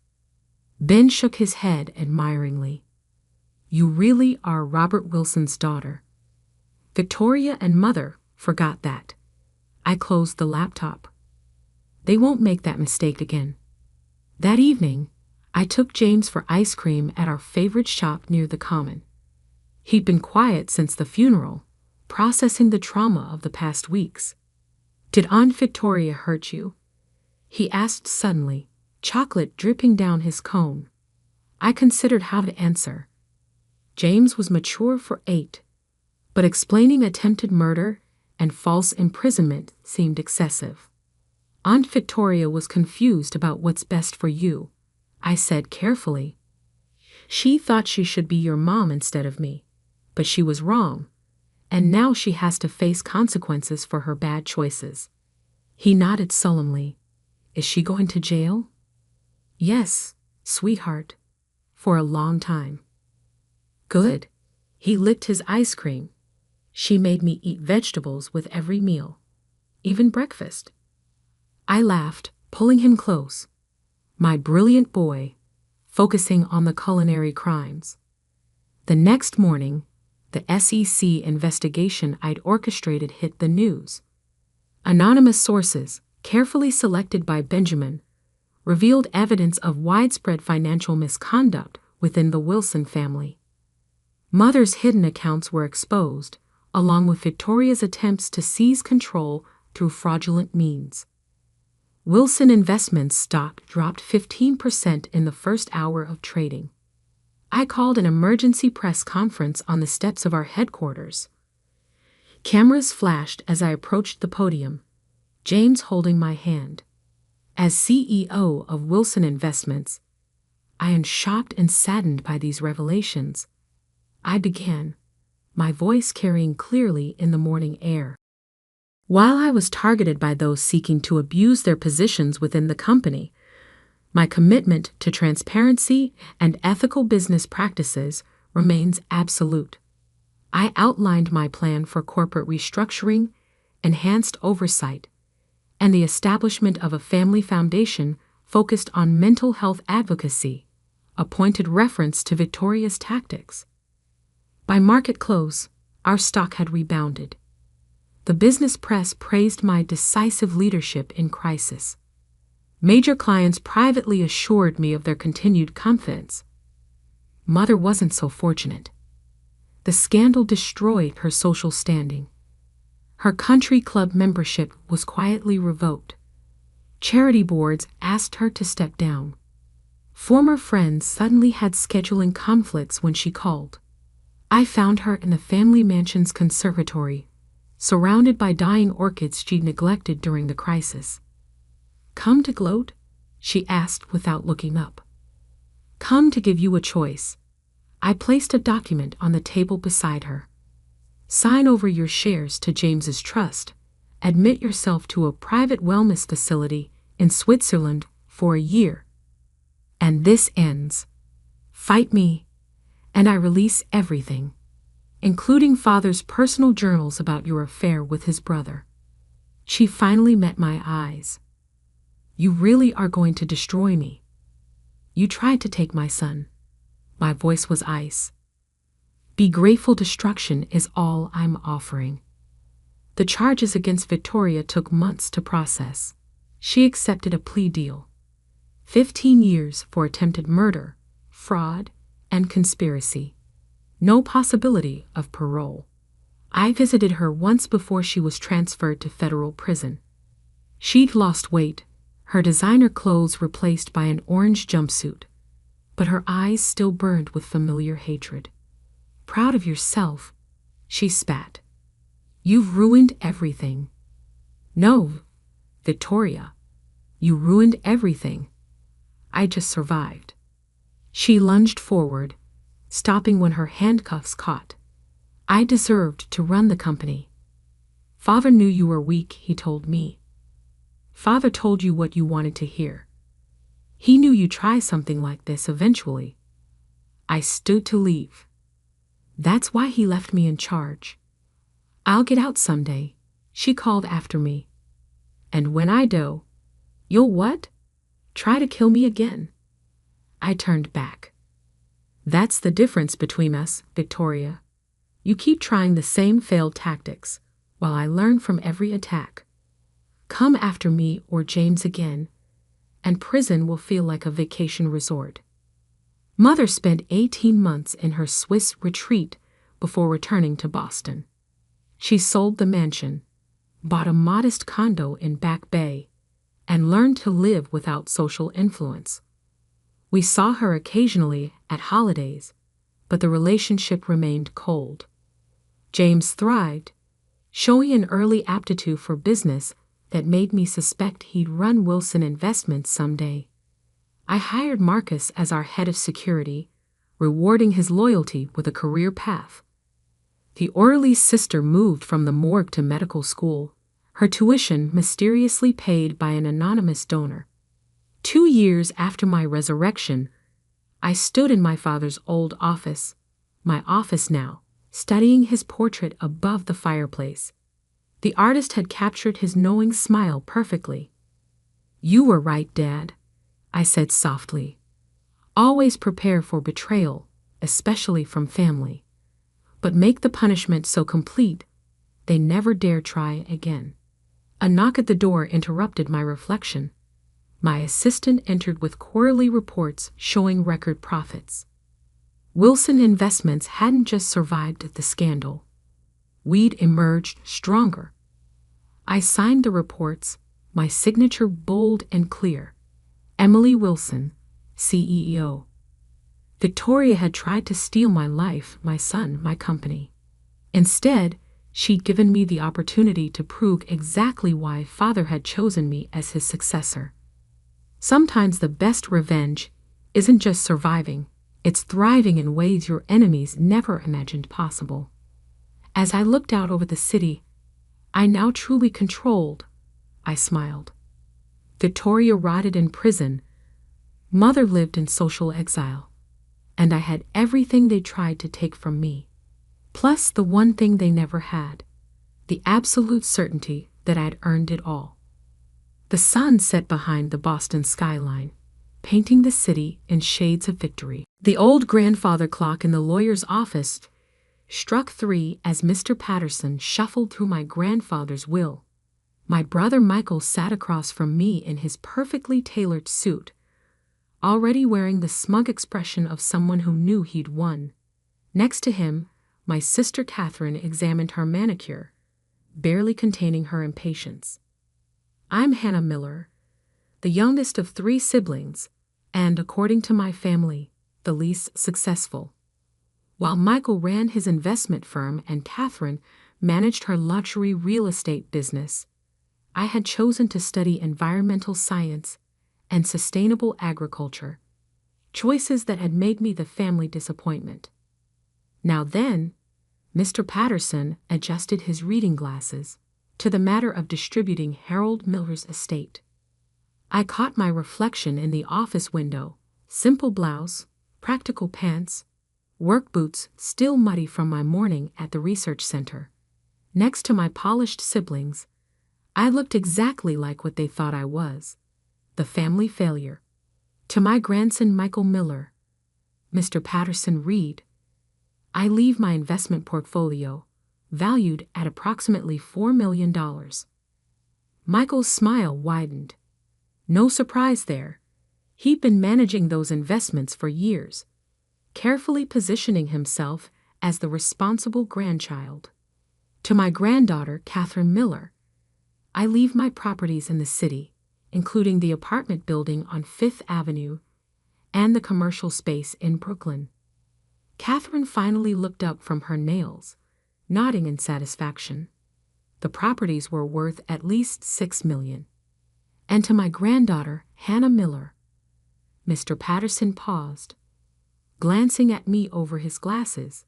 Ben shook his head admiringly. You really are Robert Wilson's daughter. Victoria and Mother forgot that. I closed the laptop. They won't make that mistake again. That evening, I took James for ice cream at our favorite shop near the Common. He'd been quiet since the funeral, processing the trauma of the past weeks. Did Aunt Victoria hurt you? He asked suddenly, chocolate dripping down his cone. I considered how to answer. James was mature for 8, but explaining attempted murder and false imprisonment seemed excessive. Aunt Victoria was confused about what's best for you, I said carefully. She thought she should be your mom instead of me, but she was wrong, and now she has to face consequences for her bad choices. He nodded solemnly. Is she going to jail? Yes, sweetheart, for a long time. Good. He licked his ice cream. She made me eat vegetables with every meal, even breakfast. I laughed, pulling him close. My brilliant boy, focusing on the culinary crimes. The next morning, the SEC investigation I'd orchestrated hit the news. Anonymous sources, carefully selected by Benjamin, revealed evidence of widespread financial misconduct within the Wilson family. Mother's hidden accounts were exposed, along with Victoria's attempts to seize control through fraudulent means. Wilson Investments stock dropped 15% in the first hour of trading. I called an emergency press conference on the steps of our headquarters. Cameras flashed as I approached the podium, James holding my hand. As CEO of Wilson Investments, I am shocked and saddened by these revelations. I began, my voice carrying clearly in the morning air. While I was targeted by those seeking to abuse their positions within the company, my commitment to transparency and ethical business practices remains absolute. I outlined my plan for corporate restructuring, enhanced oversight, and the establishment of a family foundation focused on mental health advocacy, a pointed reference to Victoria's tactics. By market close, our stock had rebounded. The business press praised my decisive leadership in crisis. Major clients privately assured me of their continued confidence. Mother wasn't so fortunate. The scandal destroyed her social standing. Her country club membership was quietly revoked. Charity boards asked her to step down. Former friends suddenly had scheduling conflicts when she called. I found her in the family mansion's conservatory, surrounded by dying orchids she'd neglected during the crisis. "Come to gloat?" she asked without looking up. "Come to give you a choice." I placed a document on the table beside her. "Sign over your shares to James's trust. Admit yourself to a private wellness facility in Switzerland for a year. And this ends. Fight me, and I release everything, including Father's personal journals about your affair with his brother." She finally met my eyes. "You really are going to destroy me. You tried to take my son." My voice was ice. "Be grateful destruction is all I'm offering." The charges against Victoria took months to process. She accepted a plea deal. 15 years for attempted murder, fraud, and conspiracy. No possibility of parole. I visited her once before she was transferred to federal prison. She'd lost weight, her designer clothes replaced by an orange jumpsuit, but her eyes still burned with familiar hatred. "Proud of yourself?" she spat. "You've ruined everything." "No, Victoria, you ruined everything. I just survived." She lunged forward, stopping when her handcuffs caught. "I deserved to run the company. Father knew you were weak," he told me. "Father told you what you wanted to hear. He knew you'd try something like this eventually." I stood to leave. "That's why he left me in charge." "I'll get out someday," she called after me. "And when I do, you'll what? Try to kill me again." I turned back. "That's the difference between us, Victoria. You keep trying the same failed tactics, while I learn from every attack. Come after me or James again, and prison will feel like a vacation resort." Mother spent 18 months in her Swiss retreat before returning to Boston. She sold the mansion, bought a modest condo in Back Bay, and learned to live without social influence. We saw her occasionally at holidays, but the relationship remained cold. James thrived, showing an early aptitude for business that made me suspect he'd run Wilson Investments someday. I hired Marcus as our head of security, rewarding his loyalty with a career path. The orderly's sister moved from the morgue to medical school, her tuition mysteriously paid by an anonymous donor. 2 years after my resurrection, I stood in my father's old office, my office now, studying his portrait above the fireplace. The artist had captured his knowing smile perfectly. "You were right, Dad," I said softly. "Always prepare for betrayal, especially from family. But make the punishment so complete, they never dare try again." A knock at the door interrupted my reflection. My assistant entered with quarterly reports showing record profits. Wilson Investments hadn't just survived the scandal. We'd emerged stronger. I signed the reports, my signature bold and clear. Emily Wilson, CEO. Victoria had tried to steal my life, my son, my company. Instead, she'd given me the opportunity to prove exactly why Father had chosen me as his successor. Sometimes the best revenge isn't just surviving, it's thriving in ways your enemies never imagined possible. As I looked out over the city, I now truly controlled. I smiled. Victoria rotted in prison. Mother lived in social exile. And I had everything they tried to take from me. Plus the one thing they never had, the absolute certainty that I'd earned it all. The sun set behind the Boston skyline, painting the city in shades of victory. The old grandfather clock in the lawyer's office struck 3 as Mr. Patterson shuffled through my grandfather's will. My brother Michael sat across from me in his perfectly tailored suit, already wearing the smug expression of someone who knew he'd won. Next to him, my sister Catherine examined her manicure, barely containing her impatience. I'm Hannah Miller, the youngest of 3 siblings, and, according to my family, the least successful. While Michael ran his investment firm and Catherine managed her luxury real estate business, I had chosen to study environmental science and sustainable agriculture, choices that had made me the family disappointment. Now then, Mr. Patterson adjusted his reading glasses to the matter of distributing Harold Miller's estate. I caught my reflection in the office window, simple blouse, practical pants, work boots still muddy from my morning at the research center. Next to my polished siblings, I looked exactly like what they thought I was, the family failure. To my grandson Michael Miller, Mr. Patterson read, I leave my investment portfolio, valued at approximately $4 million. Michael's smile widened. No surprise there. He'd been managing those investments for years, carefully positioning himself as the responsible grandchild. To my granddaughter, Catherine Miller, I leave my properties in the city, including the apartment building on 5th Avenue and the commercial space in Brooklyn. Catherine finally looked up from her nails, nodding in satisfaction. The properties were worth at least $6 million. And to my granddaughter, Hannah Miller, Mr. Patterson paused, glancing at me over his glasses.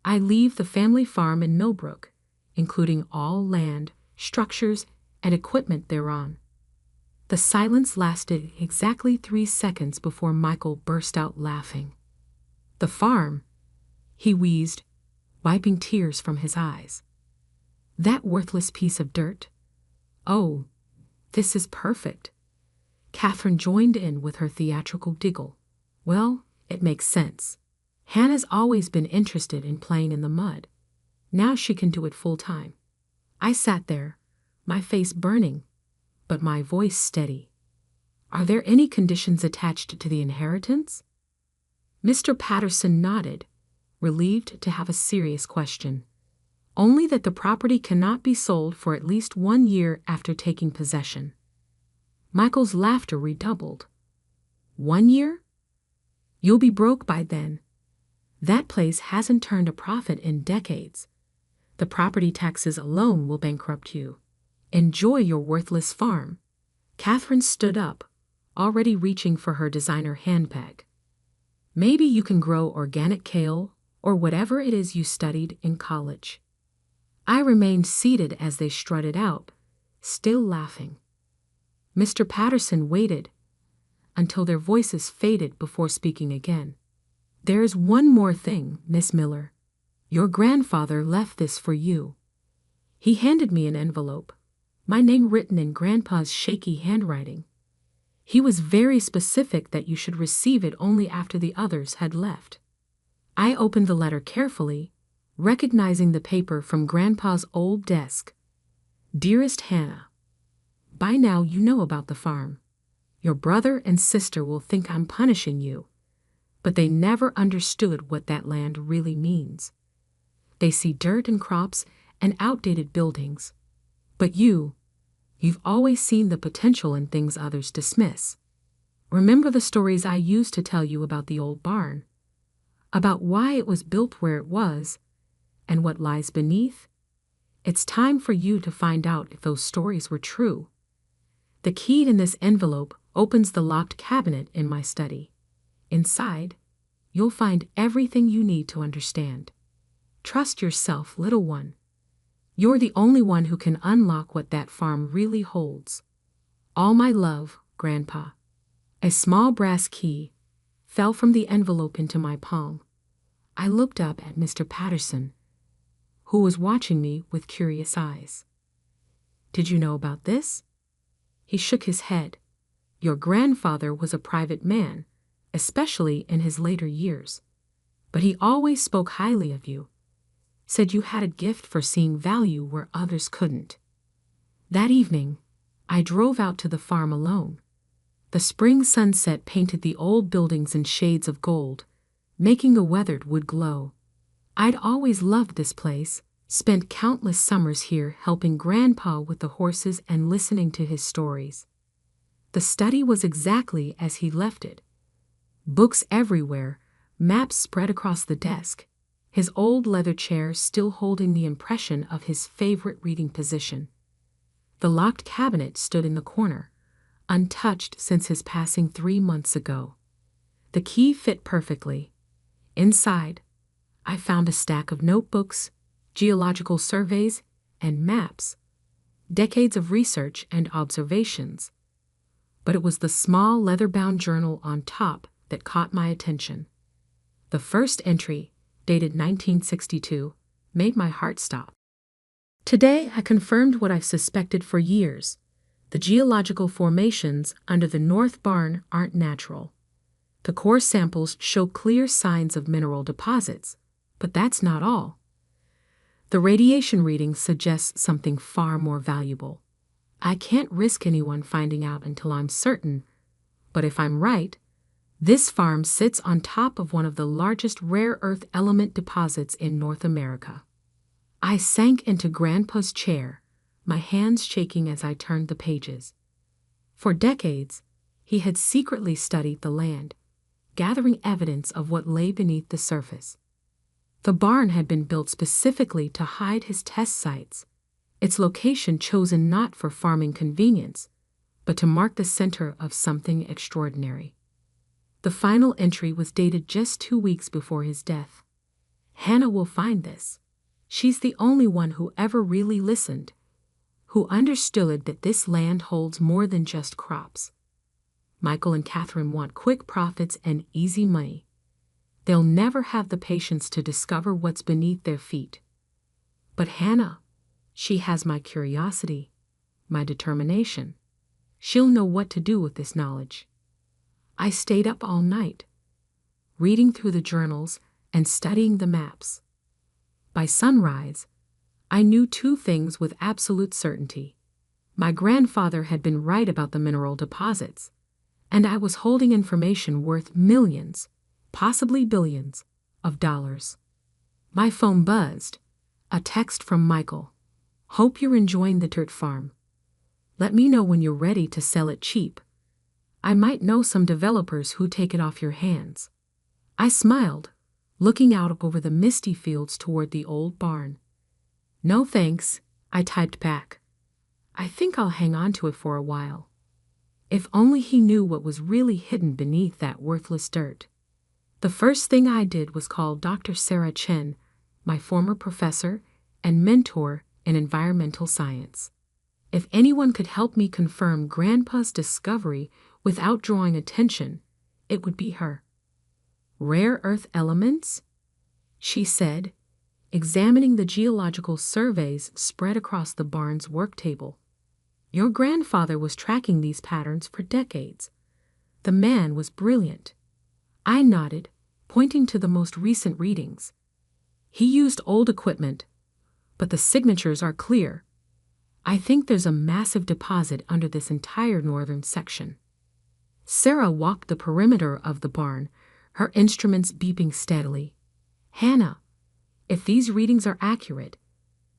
I leave the family farm in Millbrook, including all land, structures, and equipment thereon. The silence lasted exactly 3 seconds before Michael burst out laughing. The farm, he wheezed, wiping tears from his eyes. That worthless piece of dirt? Oh, this is perfect. Catherine joined in with her theatrical giggle. Well, it makes sense. Hannah's always been interested in playing in the mud. Now she can do it full time. I sat there, my face burning, but my voice steady. Are there any conditions attached to the inheritance? Mr. Patterson nodded, relieved to have a serious question. Only that the property cannot be sold for at least 1 year after taking possession. Michael's laughter redoubled. 1 year? You'll be broke by then. That place hasn't turned a profit in decades. The property taxes alone will bankrupt you. Enjoy your worthless farm. Catherine stood up, already reaching for her designer handbag. Maybe you can grow organic kale or whatever it is you studied in college. I remained seated as they strutted out, still laughing. Mr. Patterson waited until their voices faded before speaking again. There's one more thing, Miss Miller. Your grandfather left this for you. He handed me an envelope, my name written in Grandpa's shaky handwriting. He was very specific that you should receive it only after the others had left. I opened the letter carefully, recognizing the paper from Grandpa's old desk. Dearest Hannah, by now you know about the farm. Your brother and sister will think I'm punishing you, but they never understood what that land really means. They see dirt and crops and outdated buildings. But you've always seen the potential in things others dismiss. Remember the stories I used to tell you about the old barn, about why it was built where it was, and what lies beneath? It's time for you to find out if those stories were true. The key in this envelope opens the locked cabinet in my study. Inside, you'll find everything you need to understand. Trust yourself, little one. You're the only one who can unlock what that farm really holds. All my love, Grandpa. A small brass key fell from the envelope into my palm. I looked up at Mr. Patterson, who was watching me with curious eyes. "Did you know about this?" He shook his head. "Your grandfather was a private man, especially in his later years. But he always spoke highly of you. Said you had a gift for seeing value where others couldn't." That evening, I drove out to the farm alone. The spring sunset painted the old buildings in shades of gold, making the weathered wood glow. I'd always loved this place, spent countless summers here helping Grandpa with the horses and listening to his stories. The study was exactly as he left it. Books everywhere, maps spread across the desk, his old leather chair still holding the impression of his favorite reading position. The locked cabinet stood in the corner, untouched since his passing 3 months ago. The key fit perfectly. Inside, I found a stack of notebooks, geological surveys, and maps. Decades of research and observations. But it was the small leather-bound journal on top that caught my attention. The first entry, dated 1962, made my heart stop. Today, I confirmed what I've suspected for years. The geological formations under the North Barn aren't natural. The core samples show clear signs of mineral deposits, but that's not all. The radiation reading suggests something far more valuable. I can't risk anyone finding out until I'm certain, but if I'm right, this farm sits on top of one of the largest rare earth element deposits in North America. I sank into Grandpa's chair, my hands shaking as I turned the pages. For decades, he had secretly studied the land, gathering evidence of what lay beneath the surface. The barn had been built specifically to hide his test sites, its location chosen not for farming convenience, but to mark the center of something extraordinary. The final entry was dated just 2 weeks before his death. "Hannah will find this. She's the only one who ever really listened, who understood that this land holds more than just crops. Michael and Catherine want quick profits and easy money. They'll never have the patience to discover what's beneath their feet. But Hannah, she has my curiosity, my determination. She'll know what to do with this knowledge." I stayed up all night, reading through the journals and studying the maps. By sunrise, I knew 2 things with absolute certainty. My grandfather had been right about the mineral deposits, and I was holding information worth millions, possibly billions, of dollars. My phone buzzed. A text from Michael. "Hope you're enjoying the dirt farm. Let me know when you're ready to sell it cheap. I might know some developers who take it off your hands." I smiled, looking out over the misty fields toward the old barn. "No thanks," I typed back. "I think I'll hang on to it for a while." If only he knew what was really hidden beneath that worthless dirt. The first thing I did was call Dr. Sarah Chen, my former professor and mentor in environmental science. If anyone could help me confirm Grandpa's discovery without drawing attention, it would be her. "Rare earth elements?" she said, examining the geological surveys spread across the barn's work table. "Your grandfather was tracking these patterns for decades. The man was brilliant." I nodded, pointing to the most recent readings. "He used old equipment, but the signatures are clear. I think there's a massive deposit under this entire northern section." Sarah walked the perimeter of the barn, her instruments beeping steadily. "Hannah, if these readings are accurate,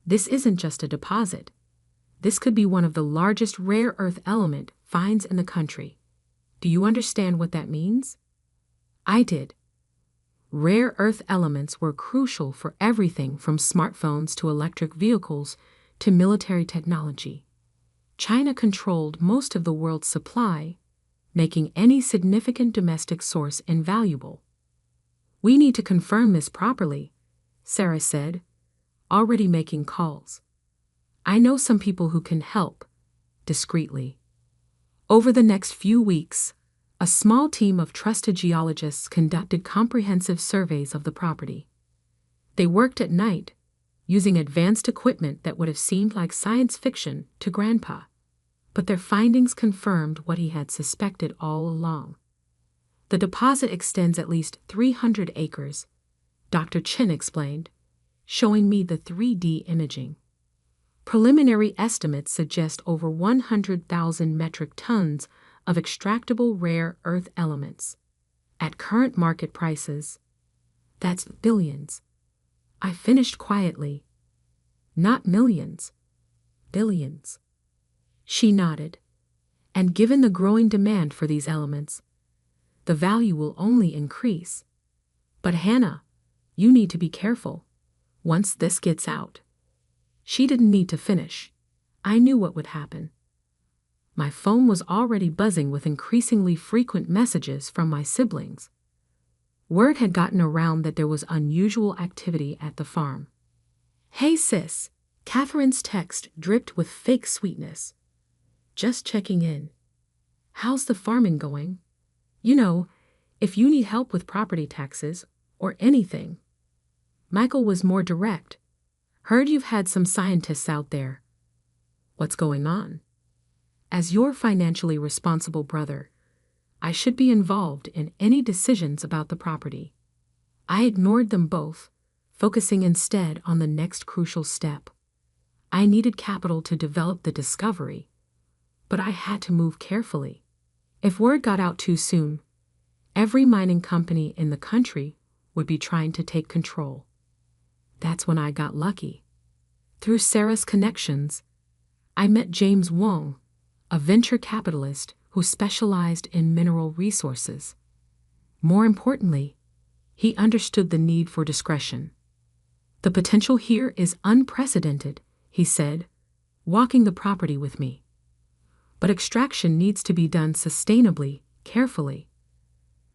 this isn't just a deposit. This could be one of the largest rare earth element finds in the country. Do you understand what that means?" I did. Rare earth elements were crucial for everything from smartphones to electric vehicles to military technology. China controlled most of the world's supply, making any significant domestic source invaluable. "We need to confirm this properly," Sarah said, already making calls. "I know some people who can help," discreetly. Over the next few weeks, a small team of trusted geologists conducted comprehensive surveys of the property. They worked at night, using advanced equipment that would have seemed like science fiction to Grandpa. But their findings confirmed what he had suspected all along. The deposit extends at least 300 acres, Dr. Chin explained, showing me the 3D imaging. Preliminary estimates suggest over 100,000 metric tons of extractable rare earth elements. At current market prices, that's billions. I finished quietly. Not millions, billions. She nodded. And given the growing demand for these elements, the value will only increase. But Hannah, you need to be careful. Once this gets out. She didn't need to finish. I knew what would happen. My phone was already buzzing with increasingly frequent messages from my siblings. Word had gotten around that there was unusual activity at the farm. "Hey sis," Catherine's text dripped with fake sweetness. "Just checking in. How's the farming going? You know, if you need help with property taxes or anything." Michael was more direct. "Heard you've had some scientists out there. What's going on? As your financially responsible brother, I should be involved in any decisions about the property." I ignored them both, focusing instead on the next crucial step. I needed capital to develop the discovery, but I had to move carefully. If word got out too soon, every mining company in the country would be trying to take control. That's when I got lucky. Through Sarah's connections, I met James Wong, a venture capitalist who specialized in mineral resources. More importantly, he understood the need for discretion. "The potential here is unprecedented," he said, walking the property with me. "But extraction needs to be done sustainably, carefully.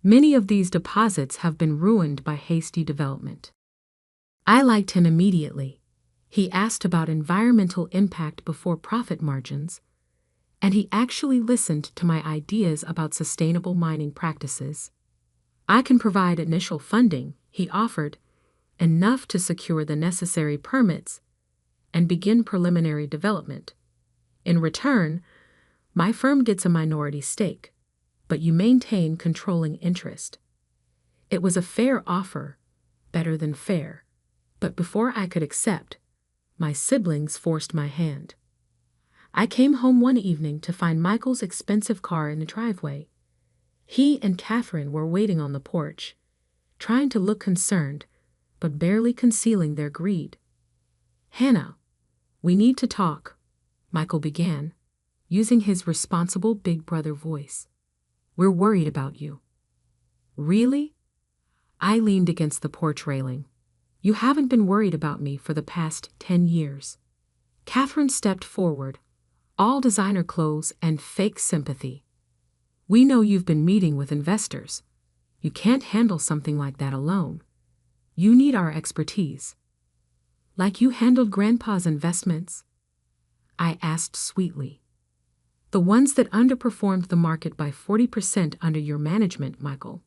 Many of these deposits have been ruined by hasty development." I liked him immediately. He asked about environmental impact before profit margins, and he actually listened to my ideas about sustainable mining practices. "I can provide initial funding," he offered, "enough to secure the necessary permits and begin preliminary development. In return, my firm gets a minority stake, but you maintain controlling interest." It was a fair offer, better than fair. But before I could accept, my siblings forced my hand. I came home one evening to find Michael's expensive car in the driveway. He and Catherine were waiting on the porch, trying to look concerned, but barely concealing their greed. "Hannah, we need to talk," Michael began, using his responsible big brother voice. "We're worried about you." "Really?" I leaned against the porch railing. "You haven't been worried about me for the past 10 years. Catherine stepped forward, all designer clothes and fake sympathy. "We know you've been meeting with investors. You can't handle something like that alone. You need our expertise." "Like you handled Grandpa's investments?" I asked sweetly. "The ones that underperformed the market by 40% under your management, Michael."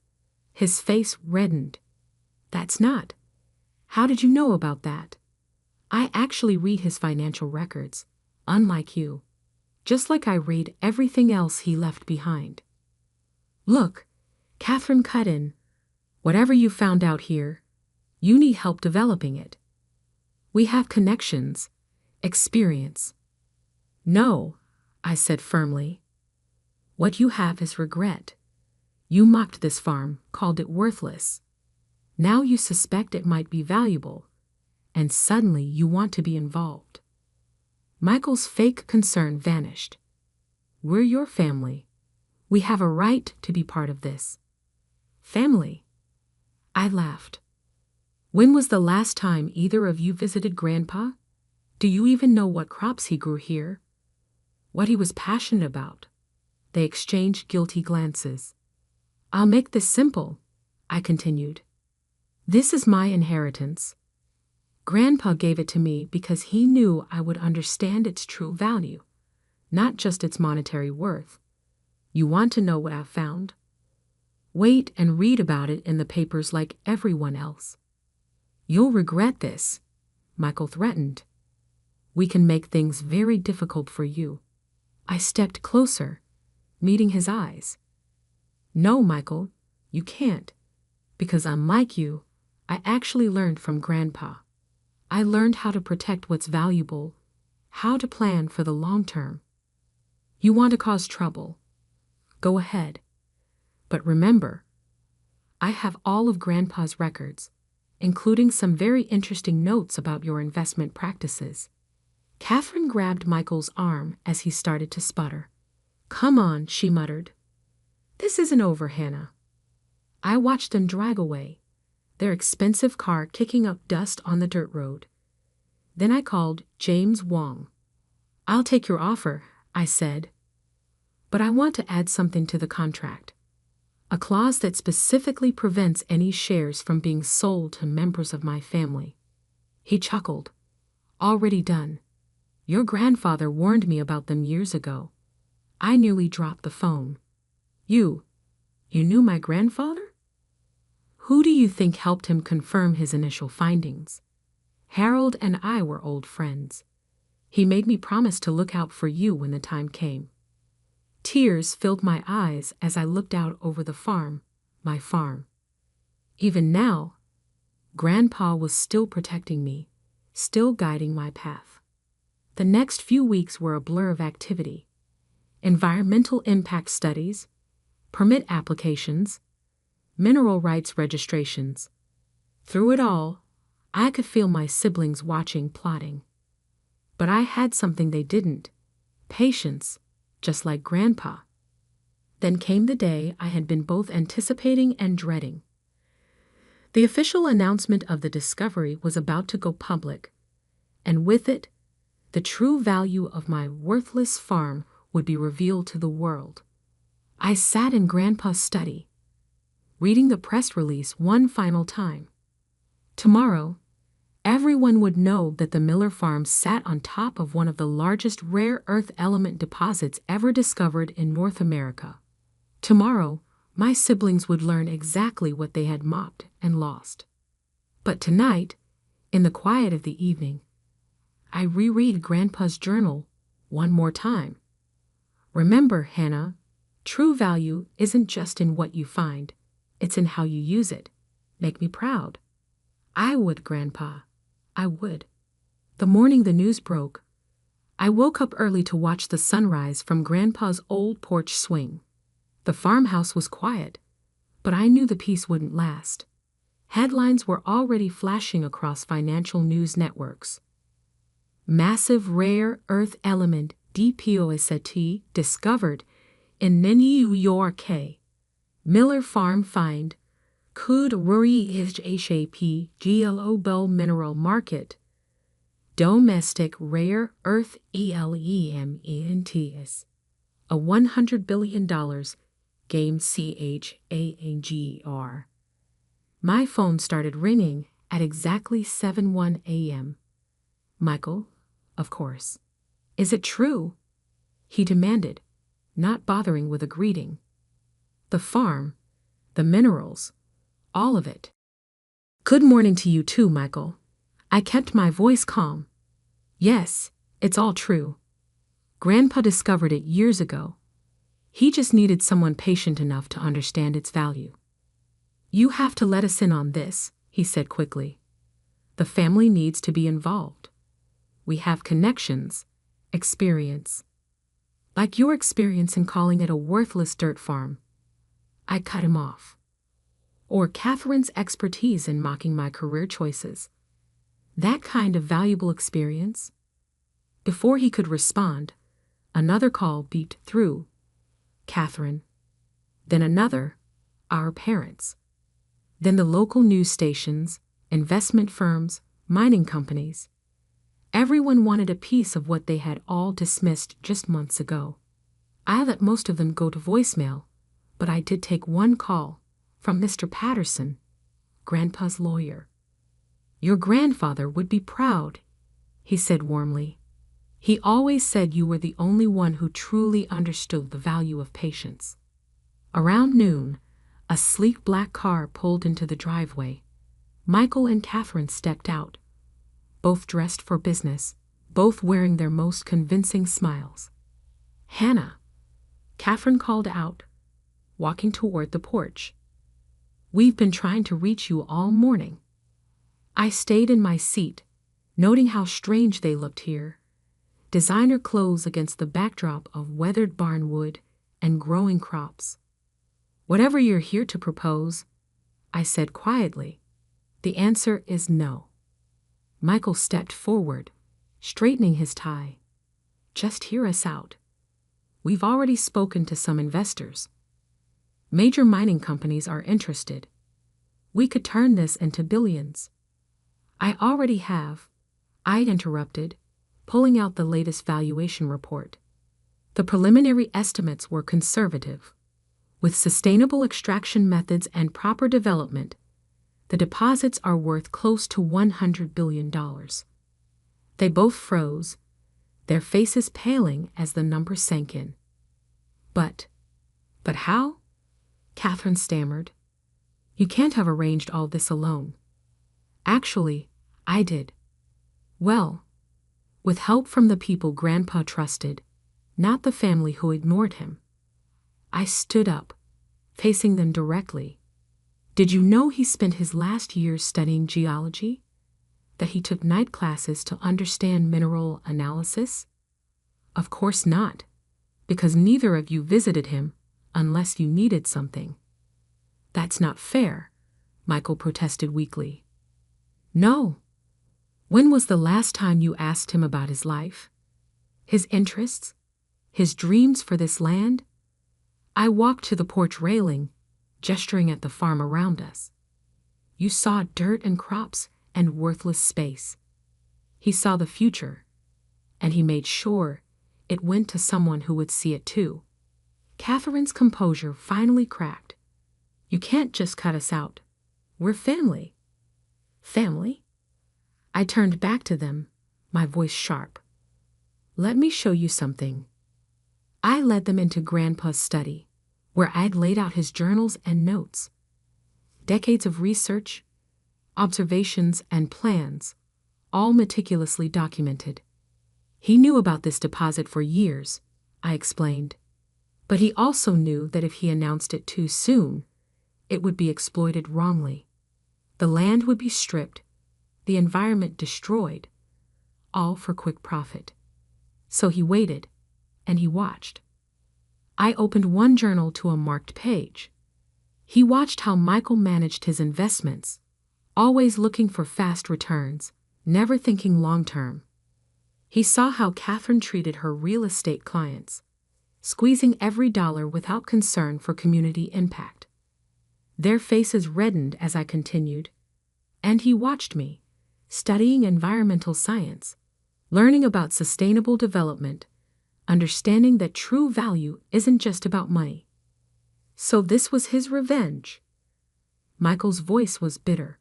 His face reddened. "That's not. How did you know about that?" "I actually read his financial records, unlike you. Just like I read everything else he left behind." "Look," Catherine cut in, "whatever you found out here, you need help developing it. We have connections, experience." "No," I said firmly. "What you have is regret. You mocked this farm, called it worthless. Now you suspect it might be valuable, and suddenly you want to be involved." Michael's fake concern vanished. "We're your family. We have a right to be part of this." "Family?" I laughed. "When was the last time either of you visited Grandpa? Do you even know what crops he grew here? What he was passionate about?" They exchanged guilty glances. "I'll make this simple," I continued. "This is my inheritance. Grandpa gave it to me because he knew I would understand its true value, not just its monetary worth. You want to know what I've found? Wait and read about it in the papers like everyone else. You'll regret this, Michael threatened. "We can make things very difficult for you." I stepped closer, meeting his eyes. "No, Michael, you can't. Because unlike you, I actually learned from Grandpa. I learned how to protect what's valuable, how to plan for the long term. You want to cause trouble? Go ahead. But remember, I have all of Grandpa's records, including some very interesting notes about your investment practices." Catherine grabbed Michael's arm as he started to sputter. "Come on," she muttered. "This isn't over, Hannah." I watched them drag away, their expensive car kicking up dust on the dirt road. Then I called James Wong. "I'll take your offer," I said. "But I want to add something to the contract. A clause that specifically prevents any shares from being sold to members of my family." He chuckled. "Already done. Your grandfather warned me about them years ago." I nearly dropped the phone. You knew my grandfather?" "Who do you think helped him confirm his initial findings? Harold and I were old friends. He made me promise to look out for you when the time came." Tears filled my eyes as I looked out over the farm, my farm. Even now, Grandpa was still protecting me, still guiding my path. The next few weeks were a blur of activity. Environmental impact studies, permit applications, mineral rights registrations. Through it all, I could feel my siblings watching, plotting. But I had something they didn't: patience, just like Grandpa. Then came the day I had been both anticipating and dreading. The official announcement of the discovery was about to go public, and with it, the true value of my worthless farm would be revealed to the world. I sat in Grandpa's study, reading the press release one final time. Tomorrow, everyone would know that the Miller farm sat on top of one of the largest rare earth element deposits ever discovered in North America. Tomorrow, my siblings would learn exactly what they had mopped and lost. But tonight, in the quiet of the evening, I reread Grandpa's journal one more time. "Remember, Hannah, true value isn't just in what you find, it's in how you use it. Make me proud." I would, Grandpa. I would. The morning the news broke, I woke up early to watch the sunrise from Grandpa's old porch swing. The farmhouse was quiet, but I knew the peace wouldn't last. Headlines were already flashing across financial news networks. "Massive rare earth element deposit discovered in New York. Miller farm find could worry HAP global mineral market. Domestic rare earth elements. A $100 billion game CHANGR." My phone started ringing at exactly 7:01 a.m. "Michael, of course." "Is it true?" he demanded, not bothering with a greeting. "The farm, the minerals, all of it." "Good morning to you too, Michael." I kept my voice calm. "Yes, it's all true. Grandpa discovered it years ago. He just needed someone patient enough to understand its value." "You have to let us in on this," he said quickly. "The family needs to be involved. We have connections, experience. Like your experience in calling it a worthless dirt farm." I cut him off. "Or Catherine's expertise in mocking my career choices. That kind of valuable experience." Before he could respond, another call beeped through. Catherine. Then another, our parents. Then the local news stations, investment firms, mining companies. Everyone wanted a piece of what they had all dismissed just months ago. I let most of them go to voicemail, but I did take one call from Mr. Patterson, Grandpa's lawyer. "Your grandfather would be proud," he said warmly. "He always said you were the only one who truly understood the value of patience." Around noon, a sleek black car pulled into the driveway. Michael and Catherine stepped out. both dressed for business, both wearing their most convincing smiles. "Hannah," Catherine called out, walking toward the porch. "We've been trying to reach you all morning." I stayed in my seat, noting how strange they looked here. Designer clothes against the backdrop of weathered barn wood and growing crops. "Whatever you're here to propose," I said quietly, "the answer is no." Michael stepped forward, straightening his tie. "Just hear us out. We've already spoken to some investors. Major mining companies are interested. We could turn this into billions." "I already have," I interrupted, pulling out the latest valuation report. The preliminary estimates were conservative. With sustainable extraction methods and proper development, the deposits are worth close to $100 billion. They both froze, their faces paling as the number sank in. But how?" Catherine stammered. "You can't have arranged all this alone." "Actually, I did. Well, with help from the people Grandpa trusted, not the family who ignored him." I stood up, facing them directly. "Did you know he spent his last years studying geology? That he took night classes to understand mineral analysis?" "Of course not, because neither of you visited him unless you needed something." "That's not fair," Michael protested weakly. "No. When was the last time you asked him about his life? His interests? His dreams for this land?" I walked to the porch railing, gesturing at the farm around us. "You saw dirt and crops and worthless space. He saw the future, and he made sure it went to someone who would see it too." Catherine's composure finally cracked. "You can't just cut us out. We're family." "Family?" I turned back to them, my voice sharp. "Let me show you something." I led them into Grandpa's study, where I'd laid out his journals and notes. Decades of research, observations, and plans, all meticulously documented. He knew about this deposit for years, I explained. But he also knew that if he announced it too soon, it would be exploited wrongly. The land would be stripped, the environment destroyed, all for quick profit. So he waited, and he watched. I opened one journal to a marked page. He watched how Michael managed his investments, always looking for fast returns, never thinking long-term. He saw how Catherine treated her real estate clients, squeezing every dollar without concern for community impact. Their faces reddened as I continued, and he watched me, studying environmental science, learning about sustainable development, understanding that true value isn't just about money. So this was his revenge. Michael's voice was bitter,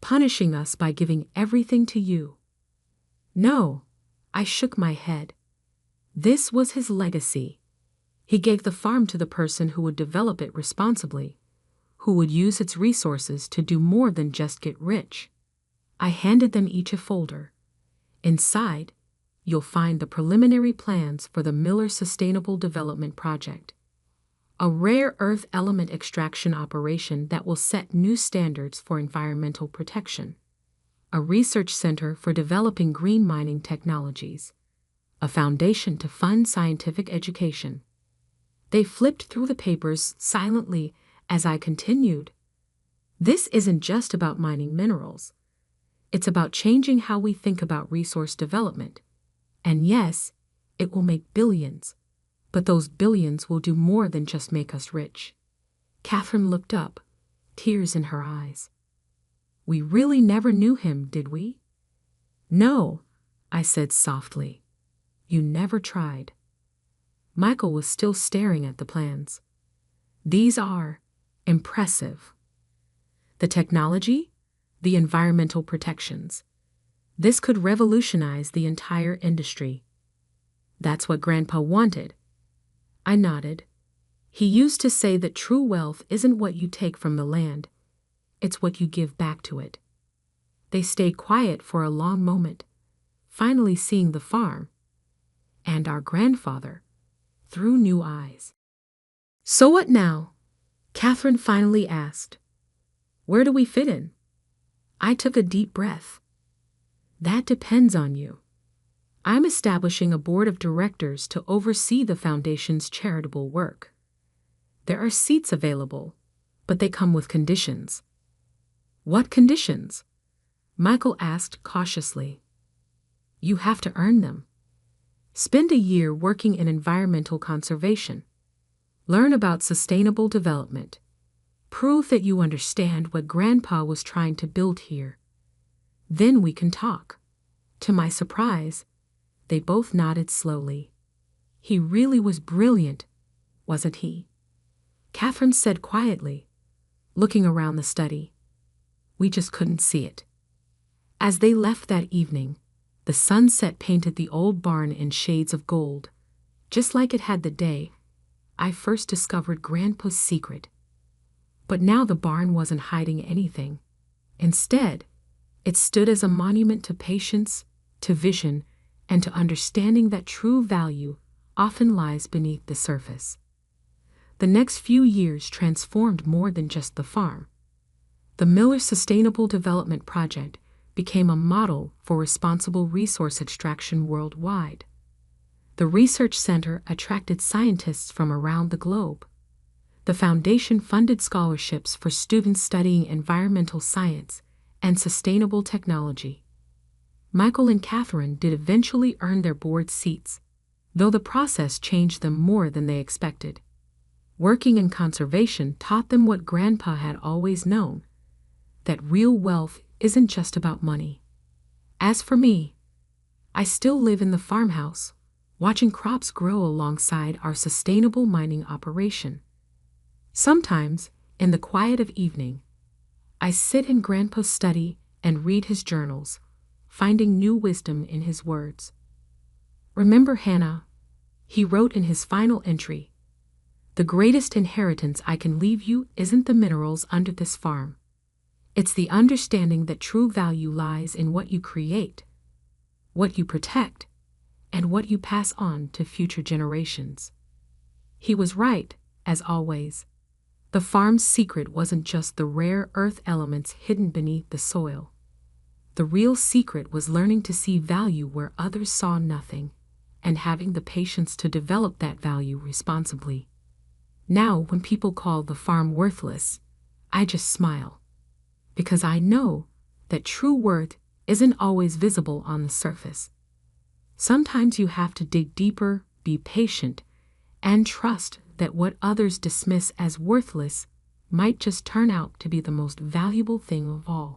punishing us by giving everything to you. No, I shook my head. This was his legacy. He gave the farm to the person who would develop it responsibly, who would use its resources to do more than just get rich. I handed them each a folder. Inside, you'll find the preliminary plans for the Miller Sustainable Development Project, a rare earth element extraction operation that will set new standards for environmental protection, a research center for developing green mining technologies, a foundation to fund scientific education. They flipped through the papers silently as I continued. This isn't just about mining minerals. It's about changing how we think about resource development. And yes, it will make billions, but those billions will do more than just make us rich. Catherine looked up, tears in her eyes. We really never knew him, did we? No, I said softly. You never tried. Michael was still staring at the plans. These are impressive. The technology, the environmental protections. This could revolutionize the entire industry. That's what Grandpa wanted. I nodded. He used to say that true wealth isn't what you take from the land, it's what you give back to it. They stayed quiet for a long moment, finally seeing the farm and our grandfather through new eyes. "So what now?" Catherine finally asked. "Where do we fit in?" I took a deep breath. "That depends on you. I'm establishing a board of directors to oversee the foundation's charitable work. There are seats available, but they come with conditions." "What conditions?" Michael asked cautiously. "You have to earn them. Spend a year working in environmental conservation. Learn about sustainable development. Prove that you understand what Grandpa was trying to build here. Then we can talk." To my surprise, they both nodded slowly. "He really was brilliant, wasn't he?" Catherine said quietly, looking around the study. "We just couldn't see it." As they left that evening, the sunset painted the old barn in shades of gold, just like it had the day I first discovered Grandpa's secret. But now the barn wasn't hiding anything. Instead, it stood as a monument to patience, to vision, and to understanding that true value often lies beneath the surface. The next few years transformed more than just the farm. The Miller Sustainable Development Project became a model for responsible resource extraction worldwide. The research center attracted scientists from around the globe. The foundation funded scholarships for students studying environmental science and sustainable technology. Michael and Catherine did eventually earn their board seats, though the process changed them more than they expected. Working in conservation taught them what Grandpa had always known, that real wealth isn't just about money. As for me, I still live in the farmhouse, watching crops grow alongside our sustainable mining operation. Sometimes, in the quiet of evening, I sit in Grandpa's study and read his journals, finding new wisdom in his words. "Remember, Hannah," he wrote in his final entry, "the greatest inheritance I can leave you isn't the minerals under this farm. It's the understanding that true value lies in what you create, what you protect, and what you pass on to future generations." He was right, as always. The farm's secret wasn't just the rare earth elements hidden beneath the soil. The real secret was learning to see value where others saw nothing, and having the patience to develop that value responsibly. Now, when people call the farm worthless, I just smile, because I know that true worth isn't always visible on the surface. Sometimes you have to dig deeper, be patient, and trust that what others dismiss as worthless might just turn out to be the most valuable thing of all.